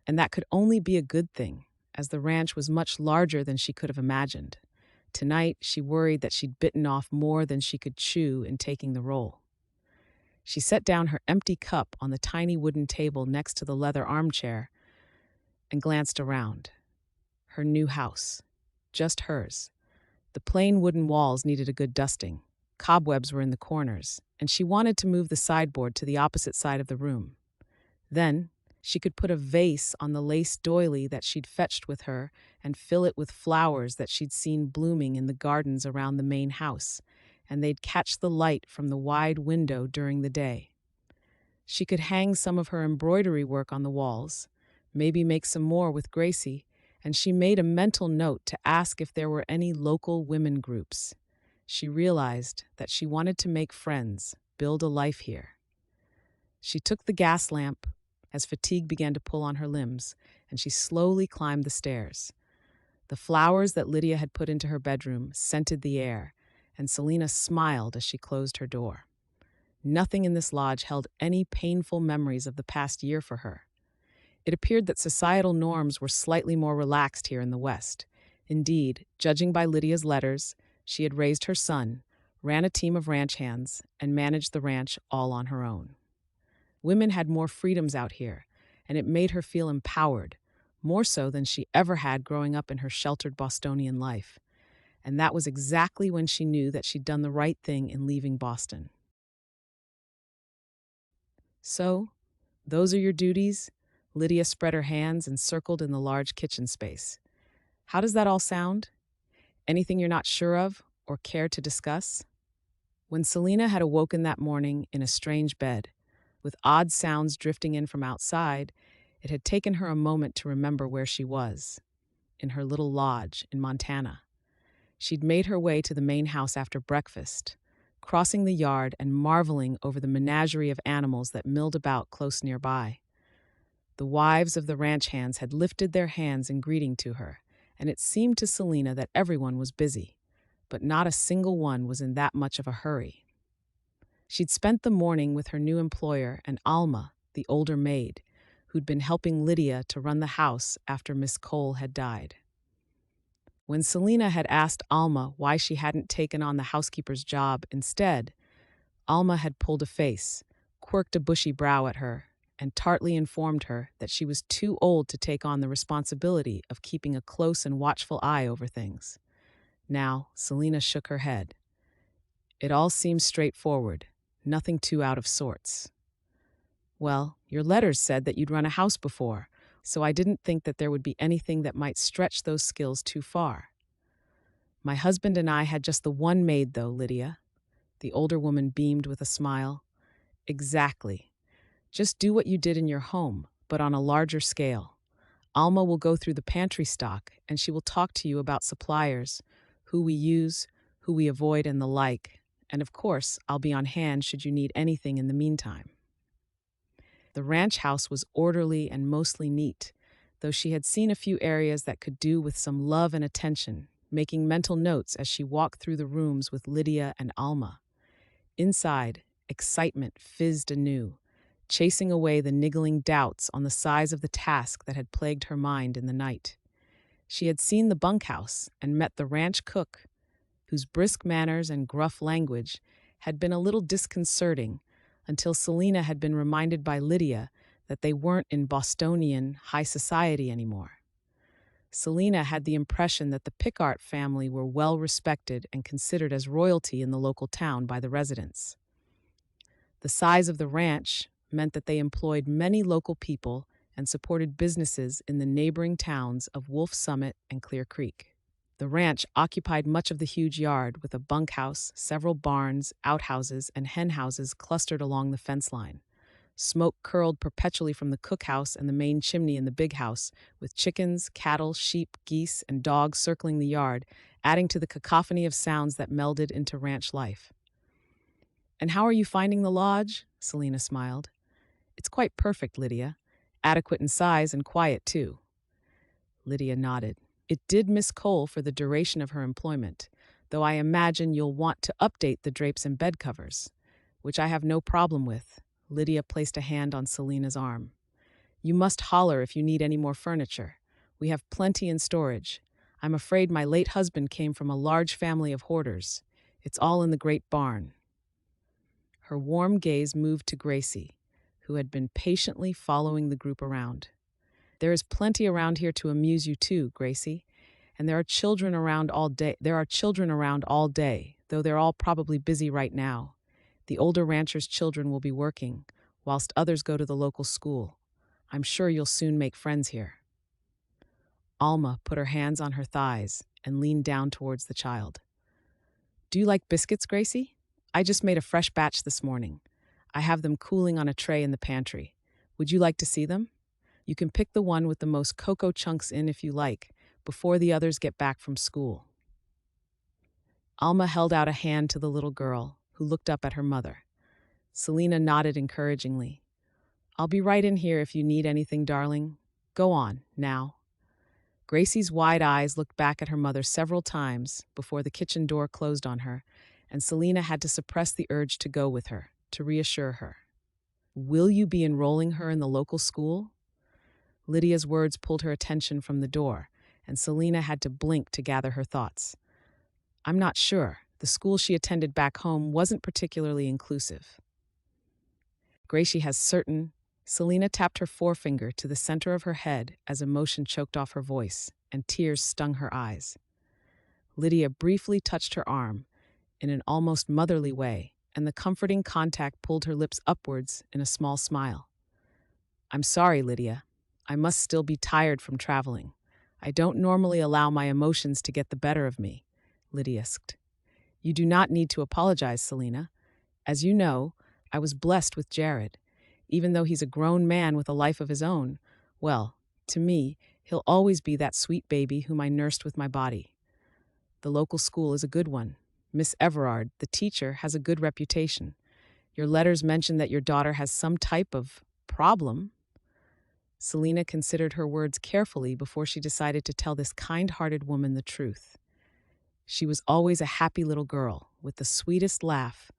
and that could only be a good thing, as the ranch was much larger than she could have imagined. Tonight, she worried that she'd bitten off more than she could chew in taking the role. She set down her empty cup on the tiny wooden table next to the leather armchair and glanced around. Her new house. Just hers. The plain wooden walls needed a good dusting. Cobwebs were in the corners, and she wanted to move the sideboard to the opposite side of the room. Then, she could put a vase on the lace doily that she'd fetched with her and fill it with flowers that she'd seen blooming in the gardens around the main house, and they'd catch the light from the wide window during the day. She could hang some of her embroidery work on the walls, maybe make some more with Gracie, and she made a mental note to ask if there were any local women groups. She realized that she wanted to make friends, build a life here. She took the gas lamp as fatigue began to pull on her limbs, and she slowly climbed the stairs. The flowers that Lydia had put into her bedroom scented the air, and Selina smiled as she closed her door. Nothing in this lodge held any painful memories of the past year for her. It appeared that societal norms were slightly more relaxed here in the West. Indeed, judging by Lydia's letters, she had raised her son, ran a team of ranch hands, and managed the ranch all on her own. Women had more freedoms out here, and it made her feel empowered, more so than she ever had growing up in her sheltered Bostonian life. And that was exactly when she knew that she'd done the right thing in leaving Boston. So, those are your duties? Lydia spread her hands and circled in the large kitchen space. How does that all sound? Anything you're not sure of or care to discuss? When Selina had awoken that morning in a strange bed, with odd sounds drifting in from outside, it had taken her a moment to remember where she was, in her little lodge in Montana. She'd made her way to the main house after breakfast, crossing the yard and marveling over the menagerie of animals that milled about close nearby. The wives of the ranch hands had lifted their hands in greeting to her, and it seemed to Selina that everyone was busy, but not a single one was in that much of a hurry. She'd spent the morning with her new employer and Alma, the older maid, who'd been helping Lydia to run the house after Miss Cole had died. When Selina had asked Alma why she hadn't taken on the housekeeper's job instead, Alma had pulled a face, quirked a bushy brow at her, and tartly informed her that she was too old to take on the responsibility of keeping a close and watchful eye over things. Now, Selina shook her head. It all seemed straightforward, nothing too out of sorts. Well, your letters said that you'd run a house before, so I didn't think that there would be anything that might stretch those skills too far. My husband and I had just the one maid, though, Lydia. The older woman beamed with a smile. Exactly. Just do what you did in your home, but on a larger scale. Alma will go through the pantry stock, and she will talk to you about suppliers, who we use, who we avoid, and the like. And of course, I'll be on hand should you need anything in the meantime. The ranch house was orderly and mostly neat, though she had seen a few areas that could do with some love and attention, making mental notes as she walked through the rooms with Lydia and Alma. Inside, excitement fizzed anew. chasing away the niggling doubts on the size of the task that had plagued her mind in the night. She had seen the bunkhouse and met the ranch cook, whose brisk manners and gruff language had been a little disconcerting until Selina had been reminded by Lydia that they weren't in Bostonian high society anymore. Selina had the impression that the Pickart family were well respected and considered as royalty in the local town by the residents. The size of the ranch meant that they employed many local people and supported businesses in the neighboring towns of Wolf Summit and Clear Creek. The ranch occupied much of the huge yard with a bunkhouse, several barns, outhouses, and hen houses clustered along the fence line. Smoke curled perpetually from the cookhouse and the main chimney in the big house, with chickens, cattle, sheep, geese, and dogs circling the yard, adding to the cacophony of sounds that melded into ranch life. "And how are you finding the lodge?" Selina smiled. "It's quite perfect, Lydia. Adequate in size and quiet, too." Lydia nodded. "It did miss Cole for the duration of her employment, though I imagine you'll want to update the drapes and bed covers, which I have no problem with." Lydia placed a hand on Selina's arm. "You must holler if you need any more furniture. We have plenty in storage. I'm afraid my late husband came from a large family of hoarders. It's all in the great barn." Her warm gaze moved to Gracie, who had been patiently following the group around. "There is plenty around here to amuse you too, Gracie. And there are children around all day, though they're all probably busy right now. The older ranchers' children will be working, whilst others go to the local school. I'm sure you'll soon make friends here." Alma put her hands on her thighs and leaned down towards the child. "Do you like biscuits, Gracie? I just made a fresh batch this morning. I have them cooling on a tray in the pantry. Would you like to see them? You can pick the one with the most cocoa chunks in if you like, before the others get back from school." Alma held out a hand to the little girl, who looked up at her mother. Selina nodded encouragingly. "I'll be right in here if you need anything, darling. Go on, now." Gracie's wide eyes looked back at her mother several times before the kitchen door closed on her, and Selina had to suppress the urge to go with her, to reassure her. "Will you be enrolling her in the local school?" Lydia's words pulled her attention from the door, and Selina had to blink to gather her thoughts. "I'm not sure. The school she attended back home wasn't particularly inclusive." Gracie has certain... Selina tapped her forefinger to the center of her head as emotion choked off her voice, and tears stung her eyes. Lydia briefly touched her arm, in an almost motherly way, and the comforting contact pulled her lips upwards in a small smile. "I'm sorry, Lydia. I must still be tired from traveling. I don't normally allow my emotions to get the better of me," Lydia said. "You do not need to apologize, Selina. As you know, I was blessed with Jared. Even though he's a grown man with a life of his own, well, to me, he'll always be that sweet baby whom I nursed with my body. The local school is a good one. Miss Everard, the teacher, has a good reputation. Your letters mention that your daughter has some type of problem." Selina considered her words carefully before she decided to tell this kind-hearted woman the truth. She was always a happy little girl, with the sweetest laugh.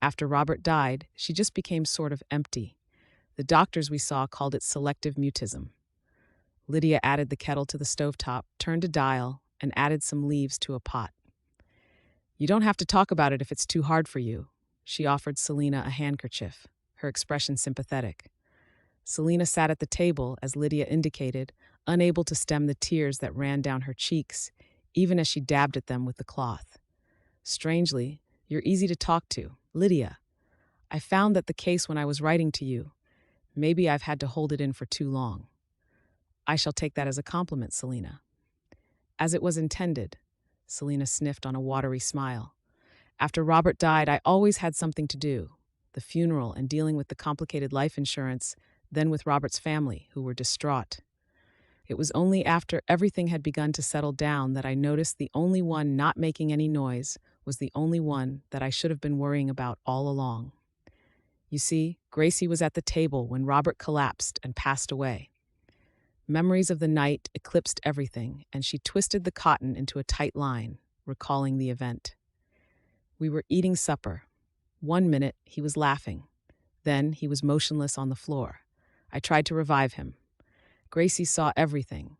After Robert died, she just became sort of empty. The doctors we saw called it selective mutism. Lydia added the kettle to the stovetop, turned a dial, and added some leaves to a pot. "You don't have to talk about it if it's too hard for you." She offered Selina a handkerchief, her expression sympathetic. Selina sat at the table, as Lydia indicated, unable to stem the tears that ran down her cheeks, even as she dabbed at them with the cloth. "Strangely, you're easy to talk to, Lydia. I found that the case when I was writing to you. Maybe I've had to hold it in for too long." "I shall take that as a compliment, Selina." "As it was intended." Selina sniffed on a watery smile. "After Robert died, I always had something to do. The funeral and dealing with the complicated life insurance, then with Robert's family, who were distraught. It was only after everything had begun to settle down that I noticed the only one not making any noise was the only one that I should have been worrying about all along. You see, Gracie was at the table when Robert collapsed and passed away. Memories of the night eclipsed everything, and she twisted the cotton into a tight line, recalling the event. We were eating supper. One minute, he was laughing. Then he was motionless on the floor. I tried to revive him. Gracie saw everything.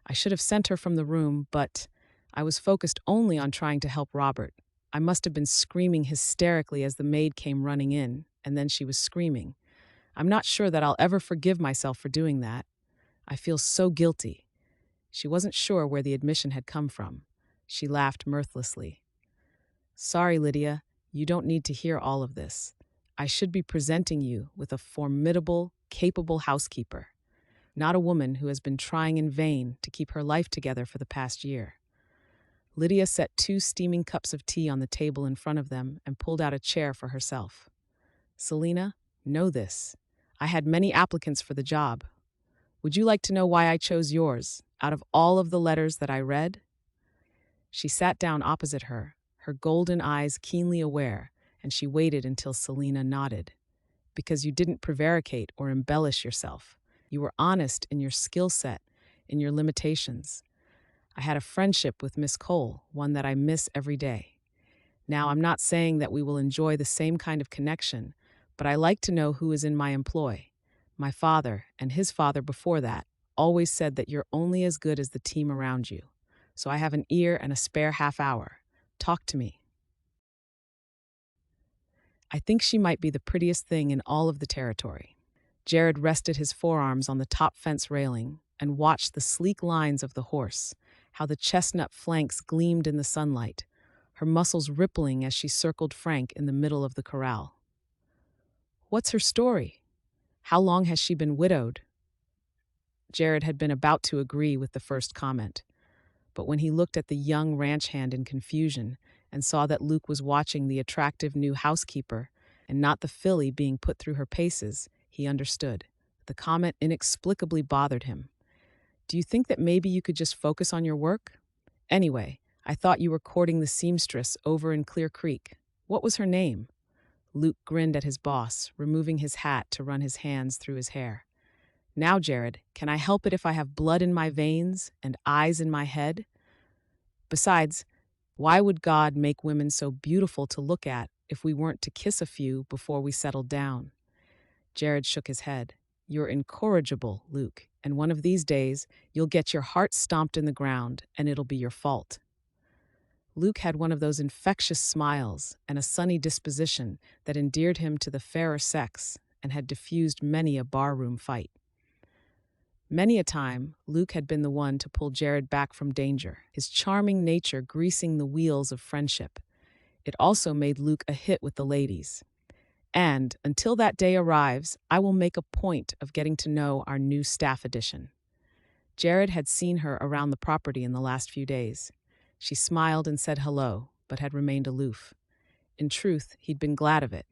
I should have sent her from the room, but I was focused only on trying to help Robert. I must have been screaming hysterically as the maid came running in, and then she was screaming. I'm not sure that I'll ever forgive myself for doing that. I feel so guilty. She wasn't sure where the admission had come from. She laughed mirthlessly. Sorry, Lydia, you don't need to hear all of this. I should be presenting you with a formidable, capable housekeeper, not a woman who has been trying in vain to keep her life together for the past year. Lydia set 2 steaming cups of tea on the table in front of them and pulled out a chair for herself. Selina, know this. I had many applicants for the job. Would you like to know why I chose yours, out of all of the letters that I read? She sat down opposite her golden eyes keenly aware, and she waited until Selina nodded. Because you didn't prevaricate or embellish yourself. You were honest in your skill set, in your limitations. I had a friendship with Miss Cole, one that I miss every day. Now, I'm not saying that we will enjoy the same kind of connection, but I like to know who is in my employ. My father, and his father before that, always said that you're only as good as the team around you. So I have an ear and a spare half hour. Talk to me. I think she might be the prettiest thing in all of the territory. Jared rested his forearms on the top fence railing and watched the sleek lines of the horse, how the chestnut flanks gleamed in the sunlight, her muscles rippling as she circled Frank in the middle of the corral. What's her story? How long has she been widowed? Jared had been about to agree with the first comment, but when he looked at the young ranch hand in confusion and saw that Luke was watching the attractive new housekeeper and not the filly being put through her paces, he understood. The comment inexplicably bothered him. Do you think that maybe you could just focus on your work? Anyway, I thought you were courting the seamstress over in Clear Creek. What was her name? Luke grinned at his boss, removing his hat to run his hands through his hair. Now, Jared, can I help it if I have blood in my veins and eyes in my head? Besides, why would God make women so beautiful to look at if we weren't to kiss a few before we settled down? Jared shook his head. You're incorrigible, Luke, and one of these days you'll get your heart stomped in the ground and it'll be your fault. Luke had one of those infectious smiles and a sunny disposition that endeared him to the fairer sex and had diffused many a barroom fight. Many a time, Luke had been the one to pull Jared back from danger, his charming nature greasing the wheels of friendship. It also made Luke a hit with the ladies. And, until that day arrives, I will make a point of getting to know our new staff addition. Jared had seen her around the property in the last few days. She smiled and said hello, but had remained aloof. In truth, he'd been glad of it.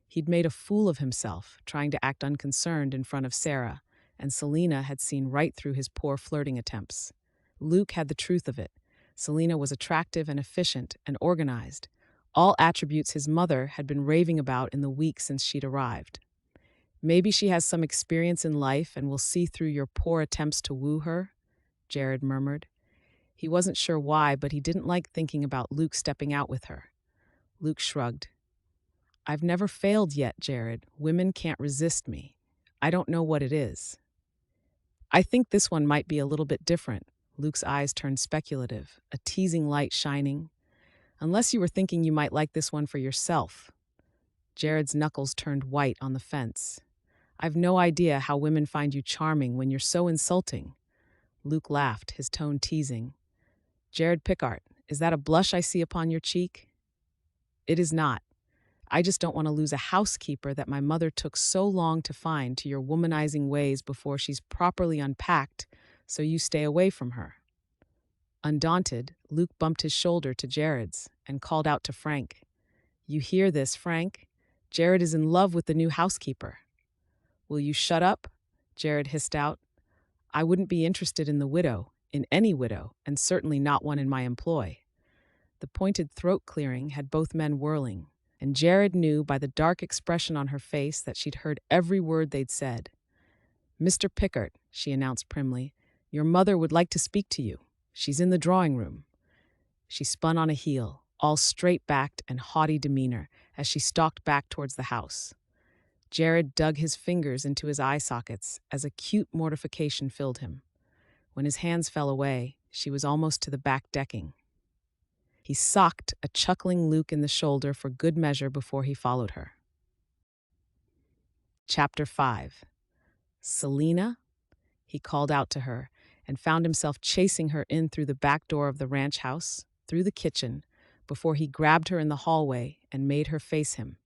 He'd made a fool of himself, trying to act unconcerned in front of Sarah, and Selina had seen right through his poor flirting attempts. Luke had the truth of it. Selina was attractive and efficient and organized, all attributes his mother had been raving about in the week since she'd arrived. Maybe she has some experience in life and will see through your poor attempts to woo her, Jared murmured. He wasn't sure why, but he didn't like thinking about Luke stepping out with her. Luke shrugged. I've never failed yet, Jared. Women can't resist me. I don't know what it is. I think this one might be a little bit different. Luke's eyes turned speculative, a teasing light shining. Unless you were thinking you might like this one for yourself. Jared's knuckles turned white on the fence. I've no idea how women find you charming when you're so insulting. Luke laughed, his tone teasing. Jared Pickart, is that a blush I see upon your cheek? It is not. I just don't want to lose a housekeeper that my mother took so long to find to your womanizing ways before she's properly unpacked, so you stay away from her. Undaunted, Luke bumped his shoulder to Jared's and called out to Frank. You hear this, Frank? Jared is in love with the new housekeeper. Will you shut up? Jared hissed out. I wouldn't be interested in the widow, in any widow, and certainly not one in my employ. The pointed throat clearing had both men whirling, and Jared knew by the dark expression on her face that she'd heard every word they'd said. Mr. Pickart, she announced primly, your mother would like to speak to you. She's in the drawing room. She spun on a heel, all straight-backed and haughty demeanor, as she stalked back towards the house. Jared dug his fingers into his eye sockets as acute mortification filled him. When his hands fell away, she was almost to the back decking. He socked a chuckling Luke in the shoulder for good measure before he followed her. Chapter 5. Selina? He called out to her and found himself chasing her in through the back door of the ranch house, through the kitchen, before he grabbed her in the hallway and made her face him.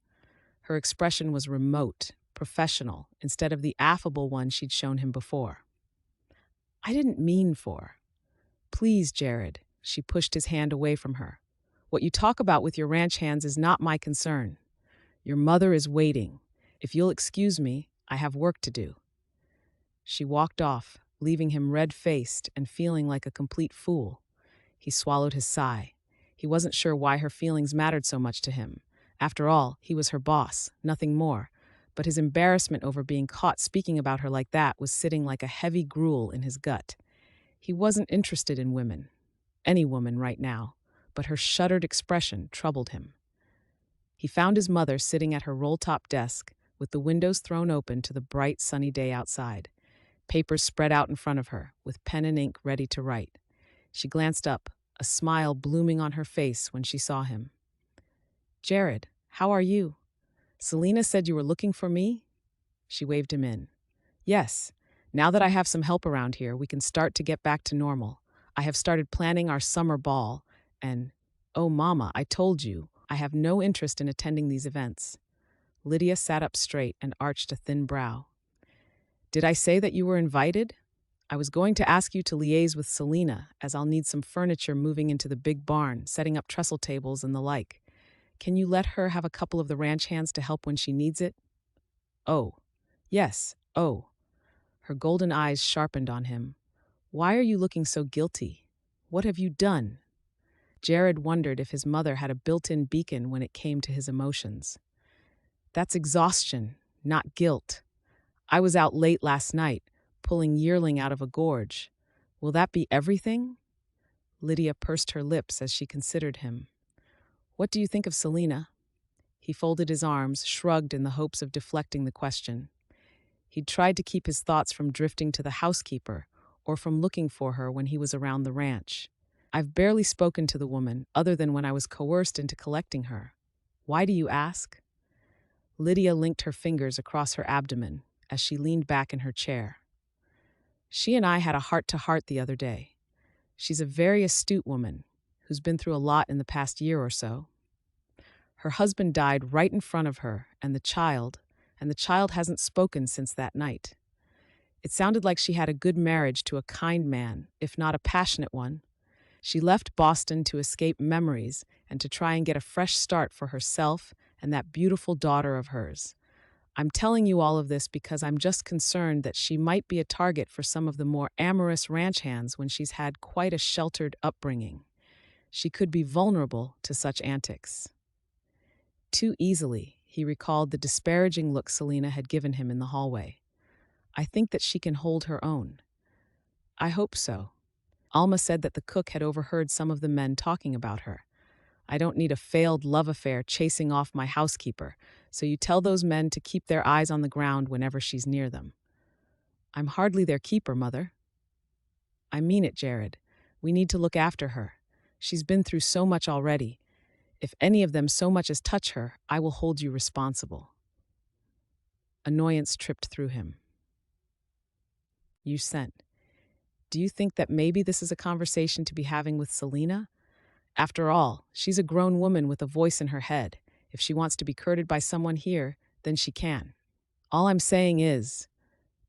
Her expression was remote, professional, instead of the affable one she'd shown him before. I didn't mean for. Please, Jared. She pushed his hand away from her. What you talk about with your ranch hands is not my concern. Your mother is waiting. If you'll excuse me, I have work to do. She walked off, leaving him red-faced and feeling like a complete fool. He swallowed his sigh. He wasn't sure why her feelings mattered so much to him. After all, he was her boss, nothing more. But his embarrassment over being caught speaking about her like that was sitting like a heavy gruel in his gut. He wasn't interested in women, any woman right now, but her shuttered expression troubled him. He found his mother sitting at her roll-top desk, with the windows thrown open to the bright, sunny day outside. Papers spread out in front of her, with pen and ink ready to write. She glanced up, a smile blooming on her face when she saw him. Jared, how are you? Selina said you were looking for me? She waved him in. Yes. Now that I have some help around here, we can start to get back to normal. I have started planning our summer ball, and, oh, Mama, I told you, I have no interest in attending these events. Lydia sat up straight and arched a thin brow. Did I say that you were invited? I was going to ask you to liaise with Selina, as I'll need some furniture moving into the big barn, setting up trestle tables and the like. Can you let her have a couple of the ranch hands to help when she needs it? Oh, yes, oh. Her golden eyes sharpened on him. Why are you looking so guilty? What have you done? Jared wondered if his mother had a built-in beacon when it came to his emotions. That's exhaustion, not guilt. I was out late last night, pulling yearling out of a gorge. Will that be everything? Lydia pursed her lips as she considered him. What do you think of Selina? He folded his arms, shrugged in the hopes of deflecting the question. He'd tried to keep his thoughts from drifting to the housekeeper or from looking for her when he was around the ranch. I've barely spoken to the woman, other than when I was coerced into collecting her. Why do you ask? Lydia linked her fingers across her abdomen as she leaned back in her chair. She and I had a heart-to-heart the other day. She's a very astute woman who's been through a lot in the past year or so. Her husband died right in front of her and the child hasn't spoken since that night. It sounded like she had a good marriage to a kind man, if not a passionate one. She left Boston to escape memories and to try and get a fresh start for herself and that beautiful daughter of hers. I'm telling you all of this because I'm just concerned that she might be a target for some of the more amorous ranch hands when she's had quite a sheltered upbringing. She could be vulnerable to such antics. Too easily, he recalled the disparaging look Selina had given him in the hallway. I think that she can hold her own. I hope so. Alma said that the cook had overheard some of the men talking about her. I don't need a failed love affair chasing off my housekeeper, so you tell those men to keep their eyes on the ground whenever she's near them. I'm hardly their keeper, Mother. I mean it, Jared. We need to look after her. She's been through so much already. If any of them so much as touch her, I will hold you responsible. Annoyance tripped through him. You sent. Do you think that maybe this is a conversation to be having with Selina? After all, she's a grown woman with a voice in her head. If she wants to be courted by someone here, then she can. All I'm saying is,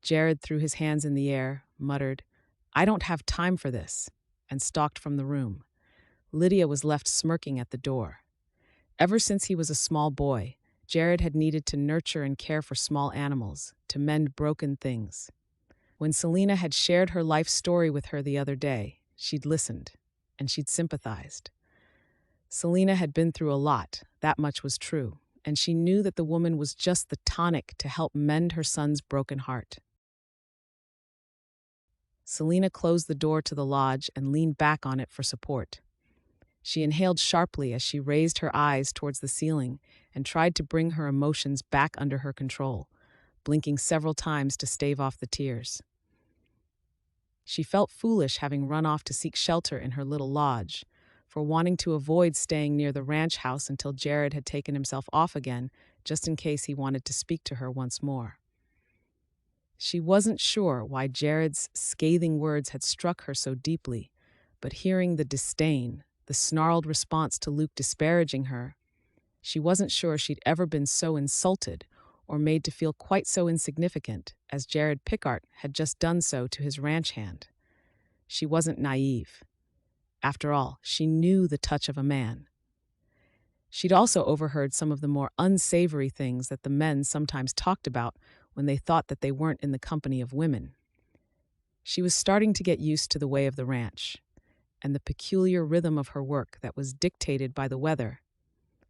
Jared threw his hands in the air, muttered, I don't have time for this, and stalked from the room. Lydia was left smirking at the door. Ever since he was a small boy, Jared had needed to nurture and care for small animals, to mend broken things. When Selina had shared her life story with her the other day, she'd listened, and she'd sympathized. Selina had been through a lot, that much was true, and she knew that the woman was just the tonic to help mend her son's broken heart. Selina closed the door to the lodge and leaned back on it for support. She inhaled sharply as she raised her eyes towards the ceiling and tried to bring her emotions back under her control, blinking several times to stave off the tears. She felt foolish having run off to seek shelter in her little lodge, for wanting to avoid staying near the ranch house until Jared had taken himself off again, just in case he wanted to speak to her once more. She wasn't sure why Jared's scathing words had struck her so deeply, but hearing the disdain, the snarled response to Luke disparaging her, she wasn't sure she'd ever been so insulted or made to feel quite so insignificant as Jared Pickart had just done so to his ranch hand. She wasn't naive. After all, she knew the touch of a man. She'd also overheard some of the more unsavory things that the men sometimes talked about when they thought that they weren't in the company of women. She was starting to get used to the way of the ranch and the peculiar rhythm of her work that was dictated by the weather,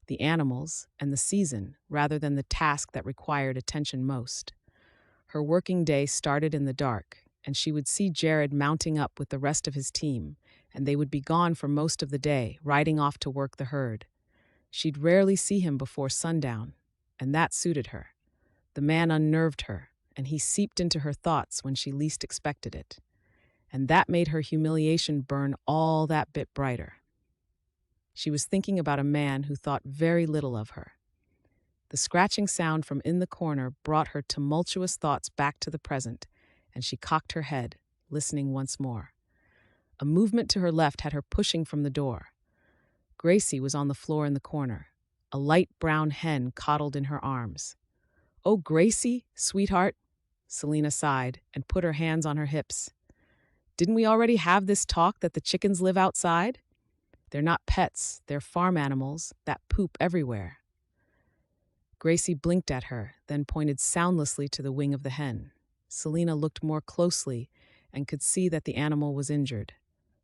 the animals, and the season, rather than the task that required attention most. Her working day started in the dark, and she would see Jared mounting up with the rest of his team, and they would be gone for most of the day, riding off to work the herd. She'd rarely see him before sundown, and that suited her. The man unnerved her, and he seeped into her thoughts when she least expected it. And that made her humiliation burn all that bit brighter. She was thinking about a man who thought very little of her. The scratching sound from in the corner brought her tumultuous thoughts back to the present, and she cocked her head, listening once more. A movement to her left had her pushing from the door. Gracie was on the floor in the corner, a light brown hen coddled in her arms. "Oh, Gracie, sweetheart," Selina sighed and put her hands on her hips. "Didn't we already have this talk that the chickens live outside? They're not pets, they're farm animals that poop everywhere." Gracie blinked at her, then pointed soundlessly to the wing of the hen. Selina looked more closely and could see that the animal was injured.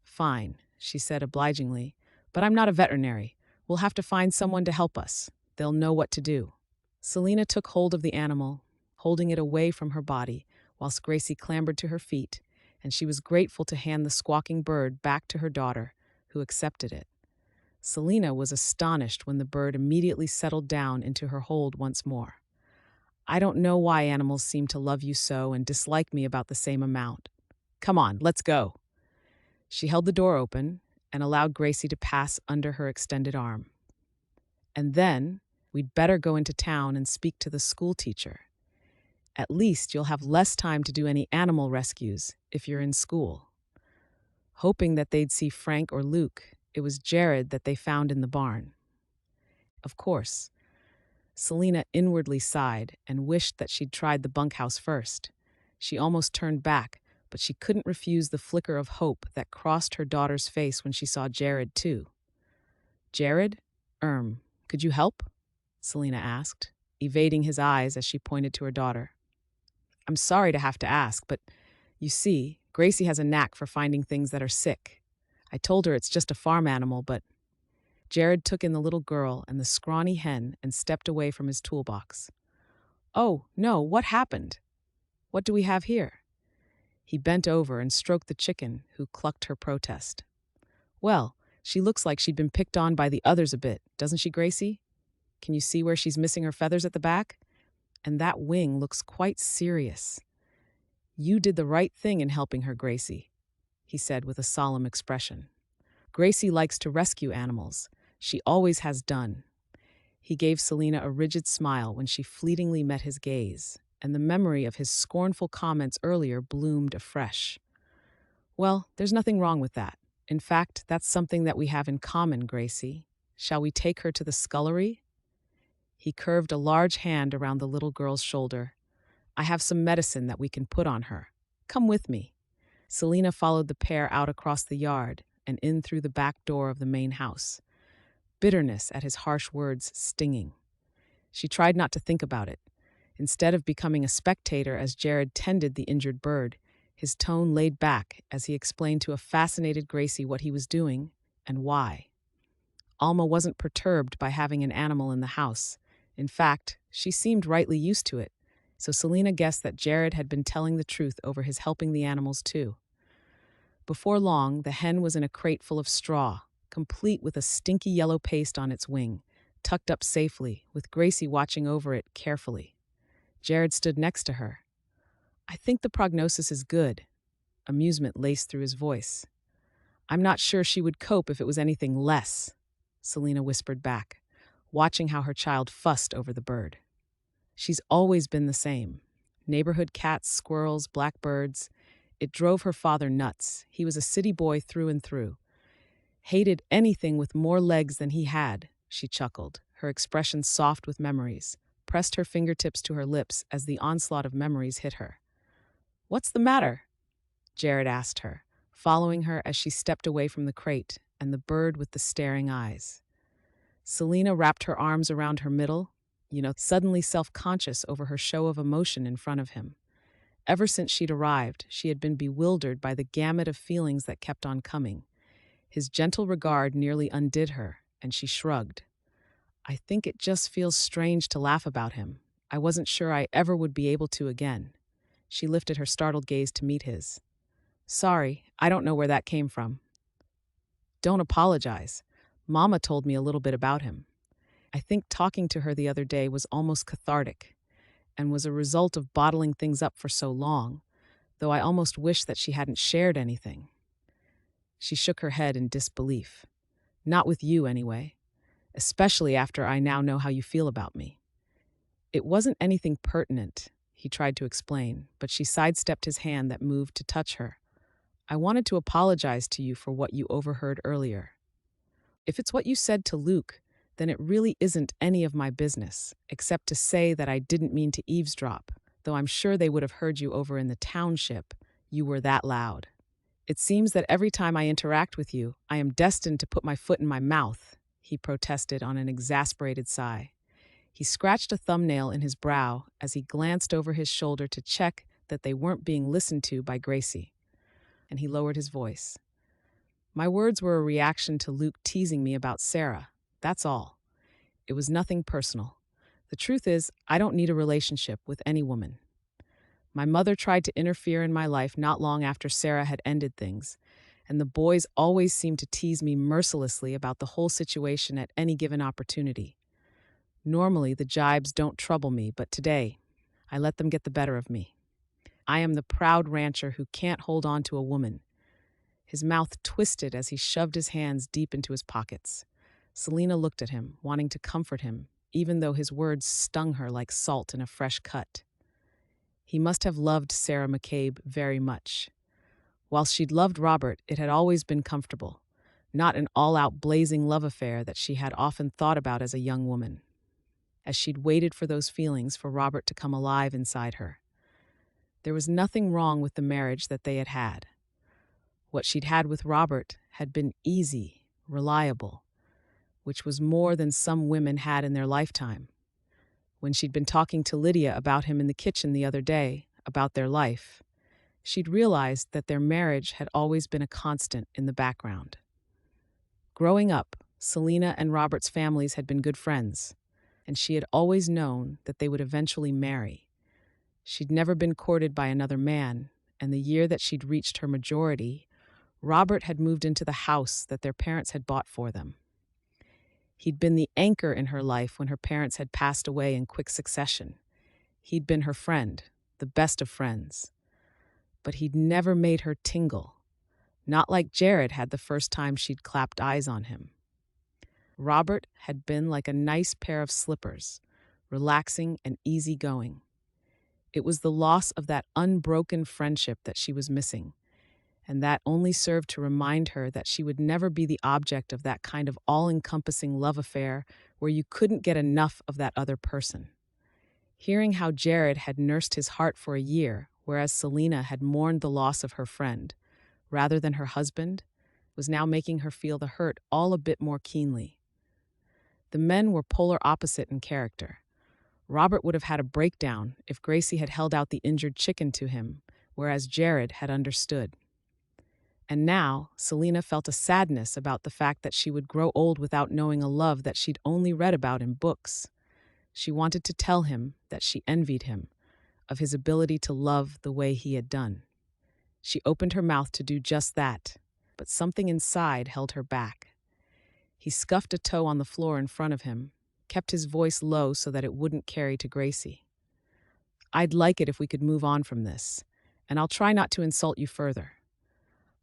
"Fine," she said obligingly, "but I'm not a veterinary. We'll have to find someone to help us. They'll know what to do." Selina took hold of the animal, holding it away from her body, whilst Gracie clambered to her feet, and she was grateful to hand the squawking bird back to her daughter, who accepted it. Selina was astonished when the bird immediately settled down into her hold once more. "I don't know why animals seem to love you so and dislike me about the same amount. Come on, let's go." She held the door open and allowed Gracie to pass under her extended arm. "And then, we'd better go into town and speak to the school teacher. At least you'll have less time to do any animal rescues if you're in school." Hoping that they'd see Frank or Luke, it was Jared that they found in the barn. Of course, Selina inwardly sighed and wished that she'd tried the bunkhouse first. She almost turned back, but she couldn't refuse the flicker of hope that crossed her daughter's face when she saw Jared, too. "Jared? Could you help?" Selina asked, evading his eyes as she pointed to her daughter. "I'm sorry to have to ask, but you see, Gracie has a knack for finding things that are sick. I told her it's just a farm animal, but..." Jared took in the little girl and the scrawny hen and stepped away from his toolbox. "Oh, no, what happened? What do we have here?" He bent over and stroked the chicken, who clucked her protest. "Well, she looks like she'd been picked on by the others a bit, doesn't she, Gracie? Can you see where she's missing her feathers at the back? And that wing looks quite serious. You did the right thing in helping her, Gracie," he said with a solemn expression. "Gracie likes to rescue animals. She always has done." He gave Selina a rigid smile when she fleetingly met his gaze, and the memory of his scornful comments earlier bloomed afresh. "Well, there's nothing wrong with that. In fact, that's something that we have in common, Gracie. Shall we take her to the scullery?" He curved a large hand around the little girl's shoulder. "I have some medicine that we can put on her. Come with me." Selina followed the pair out across the yard and in through the back door of the main house, bitterness at his harsh words stinging. She tried not to think about it. Instead of becoming a spectator as Jared tended the injured bird, his tone laid back as he explained to a fascinated Gracie what he was doing and why. Alma wasn't perturbed by having an animal in the house. In fact, she seemed rightly used to it, so Selina guessed that Jared had been telling the truth over his helping the animals too. Before long, the hen was in a crate full of straw, complete with a stinky yellow paste on its wing, tucked up safely, with Gracie watching over it carefully. Jared stood next to her. "I think the prognosis is good." Amusement laced through his voice. "I'm not sure she would cope if it was anything less," Selina whispered back, watching how her child fussed over the bird. "She's always been the same. Neighborhood cats, squirrels, blackbirds. It drove her father nuts. He was a city boy through and through. Hated anything with more legs than he had," she chuckled, her expression soft with memories, pressed her fingertips to her lips as the onslaught of memories hit her. "What's the matter?" Jared asked her, following her as she stepped away from the crate and the bird with the staring eyes. Selina wrapped her arms around her middle, suddenly self-conscious over her show of emotion in front of him. Ever since she'd arrived, she had been bewildered by the gamut of feelings that kept on coming. His gentle regard nearly undid her, and she shrugged. "I think it just feels strange to laugh about him. I wasn't sure I ever would be able to again." She lifted her startled gaze to meet his. "Sorry, I don't know where that came from." "Don't apologize. Mama told me a little bit about him. I think talking to her the other day was almost cathartic, and was a result of bottling things up for so long, though I almost wish that she hadn't shared anything." She shook her head in disbelief. "Not with you, anyway. Especially after I now know how you feel about me." "It wasn't anything pertinent," he tried to explain, but she sidestepped his hand that moved to touch her. "I wanted to apologize to you for what you overheard earlier. If it's what you said to Luke, then it really isn't any of my business, except to say that I didn't mean to eavesdrop, though I'm sure they would have heard you over in the township. You were that loud. It seems that every time I interact with you, I am destined to put my foot in my mouth," he protested on an exasperated sigh. He scratched a thumbnail in his brow as he glanced over his shoulder to check that they weren't being listened to by Gracie, and he lowered his voice. "My words were a reaction to Luke teasing me about Sarah. That's all. It was nothing personal. The truth is, I don't need a relationship with any woman. My mother tried to interfere in my life not long after Sarah had ended things, and the boys always seemed to tease me mercilessly about the whole situation at any given opportunity. Normally, the jibes don't trouble me, but today, I let them get the better of me. I am the proud rancher who can't hold on to a woman." His mouth twisted as he shoved his hands deep into his pockets. Selina looked at him, wanting to comfort him, even though his words stung her like salt in a fresh cut. He must have loved Sarah McCabe very much. While she'd loved Robert, it had always been comfortable, not an all-out blazing love affair that she had often thought about as a young woman. As she'd waited for those feelings for Robert to come alive inside her. There was nothing wrong with the marriage that they had had. What she'd had with Robert had been easy, reliable, which was more than some women had in their lifetime. When she'd been talking to Lydia about him in the kitchen the other day, about their life, she'd realized that their marriage had always been a constant in the background. Growing up, Selina and Robert's families had been good friends, and she had always known that they would eventually marry. She'd never been courted by another man, and the year that she'd reached her majority, Robert had moved into the house that their parents had bought for them. He'd been the anchor in her life when her parents had passed away in quick succession. He'd been her friend, the best of friends. But he'd never made her tingle, not like Jared had the first time she'd clapped eyes on him. Robert had been like a nice pair of slippers, relaxing and easygoing. It was the loss of that unbroken friendship that she was missing, and that only served to remind her that she would never be the object of that kind of all-encompassing love affair where you couldn't get enough of that other person. Hearing how Jared had nursed his heart for a year, whereas Selina had mourned the loss of her friend, rather than her husband, was now making her feel the hurt all a bit more keenly. The men were polar opposite in character. Robert would have had a breakdown if Gracie had held out the injured chicken to him, whereas Jared had understood. And now, Selina felt a sadness about the fact that she would grow old without knowing a love that she'd only read about in books. She wanted to tell him that she envied him, of his ability to love the way he had done. She opened her mouth to do just that, but something inside held her back. He scuffed a toe on the floor in front of him, kept his voice low so that it wouldn't carry to Gracie. "I'd like it if we could move on from this, and I'll try not to insult you further.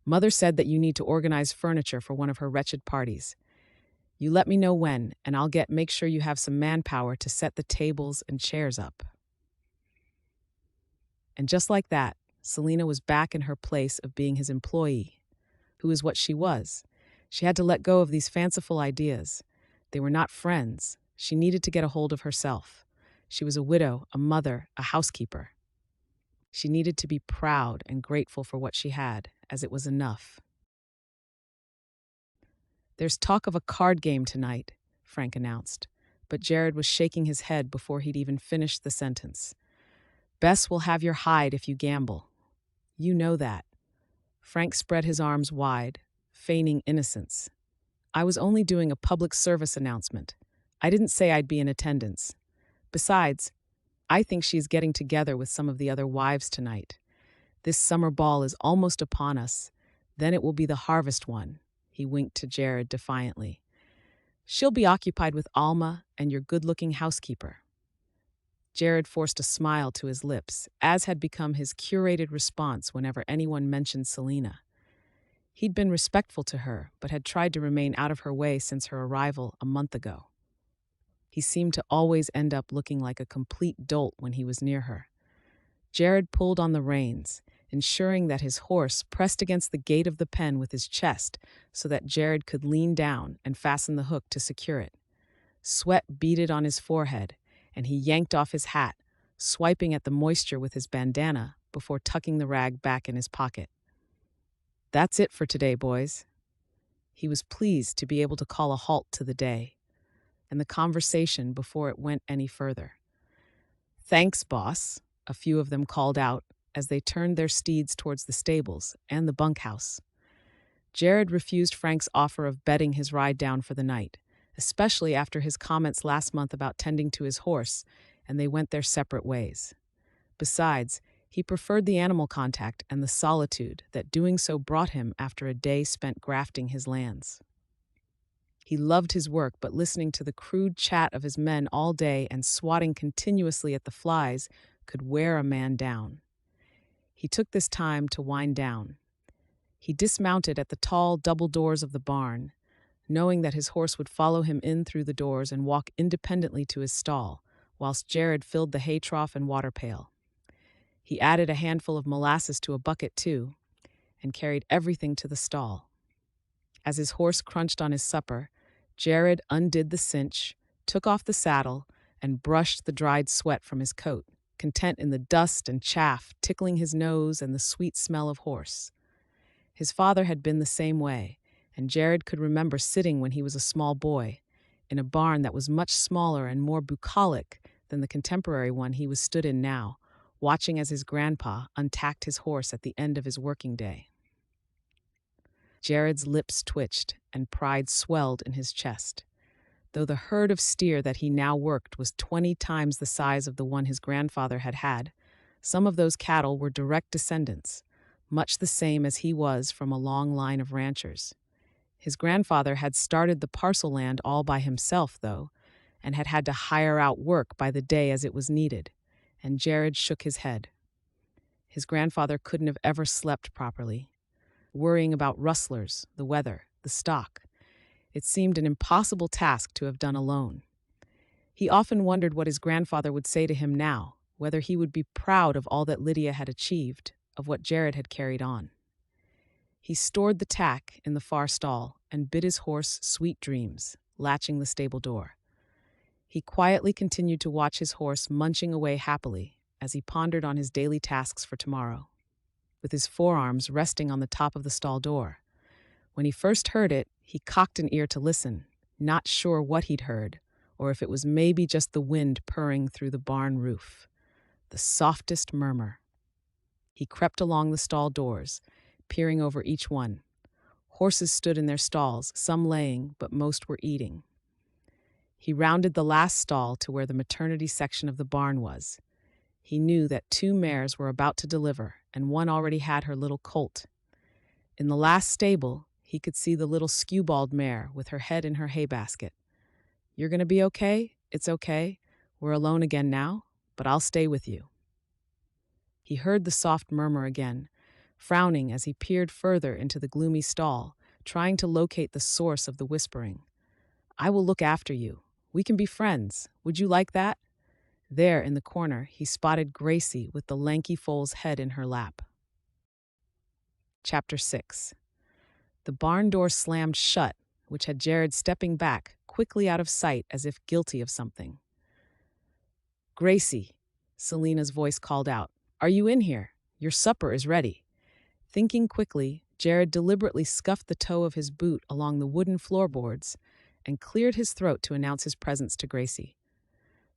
Mother said that you need to organize furniture for one of her wretched parties. You let me know when, and I'll make sure you have some manpower to set the tables and chairs up." And just like that, Selina was back in her place of being his employee, who is what she was. She had to let go of these fanciful ideas. They were not friends. She needed to get a hold of herself. She was a widow, a mother, a housekeeper. She needed to be proud and grateful for what she had, as it was enough. "There's talk of a card game tonight," Frank announced, but Jared was shaking his head before he'd even finished the sentence. "Bess will have your hide if you gamble. You know that." Frank spread his arms wide, feigning innocence. "I was only doing a public service announcement. I didn't say I'd be in attendance. Besides, I think she's getting together with some of the other wives tonight. This summer ball is almost upon us. Then it will be the harvest one." He winked to Jared defiantly. "She'll be occupied with Alma and your good-looking housekeeper." Jared forced a smile to his lips, as had become his curated response whenever anyone mentioned Selina. He'd been respectful to her, but had tried to remain out of her way since her arrival a month ago. He seemed to always end up looking like a complete dolt when he was near her. Jared pulled on the reins, ensuring that his horse pressed against the gate of the pen with his chest so that Jared could lean down and fasten the hook to secure it. Sweat beaded on his forehead, and he yanked off his hat, swiping at the moisture with his bandana before tucking the rag back in his pocket. "That's it for today, boys." He was pleased to be able to call a halt to the day and the conversation before it went any further. "Thanks, boss," a few of them called out as they turned their steeds towards the stables and the bunkhouse. Jared refused Frank's offer of betting his ride down for the night, especially after his comments last month about tending to his horse, and they went their separate ways. Besides, he preferred the animal contact and the solitude that doing so brought him after a day spent grafting his lands. He loved his work, but listening to the crude chat of his men all day and swatting continuously at the flies could wear a man down. He took this time to wind down. He dismounted at the tall double doors of the barn, knowing that his horse would follow him in through the doors and walk independently to his stall, whilst Jared filled the hay trough and water pail. He added a handful of molasses to a bucket too, and carried everything to the stall. As his horse crunched on his supper, Jared undid the cinch, took off the saddle, and brushed the dried sweat from his coat, content in the dust and chaff tickling his nose and the sweet smell of horse. His father had been the same way, and Jared could remember sitting when he was a small boy, in a barn that was much smaller and more bucolic than the contemporary one he was stood in now, watching as his grandpa untacked his horse at the end of his working day. Jared's lips twitched, and pride swelled in his chest. Though the herd of steer that he now worked was 20 times the size of the one his grandfather had had, some of those cattle were direct descendants, much the same as he was from a long line of ranchers. His grandfather had started the parcel land all by himself, though, and had had to hire out work by the day as it was needed, and Jared shook his head. His grandfather couldn't have ever slept properly, worrying about rustlers, the weather, the stock. It seemed an impossible task to have done alone. He often wondered what his grandfather would say to him now, whether he would be proud of all that Lydia had achieved, of what Jared had carried on. He stored the tack in the far stall and bid his horse sweet dreams, latching the stable door. He quietly continued to watch his horse munching away happily as he pondered on his daily tasks for tomorrow, with his forearms resting on the top of the stall door. When he first heard it, he cocked an ear to listen, not sure what he'd heard, or if it was maybe just the wind purring through the barn roof. The softest murmur. He crept along the stall doors, peering over each one. Horses stood in their stalls, some laying, but most were eating. He rounded the last stall to where the maternity section of the barn was. He knew that 2 mares were about to deliver, and one already had her little colt. In the last stable, he could see the little skewbald mare with her head in her hay basket. "You're going to be okay?" It's okay. We're alone again now, but I'll stay with you." He heard the soft murmur again, frowning as he peered further into the gloomy stall, trying to locate the source of the whispering. "I will look after you. We can be friends. Would you like that?" There, in the corner, he spotted Gracie with the lanky foal's head in her lap. Chapter 6. The barn door slammed shut, which had Jared stepping back, quickly out of sight as if guilty of something. "Gracie," Selina's voice called out, "are you in here? Your supper is ready." Thinking quickly, Jared deliberately scuffed the toe of his boot along the wooden floorboards and cleared his throat to announce his presence to Gracie.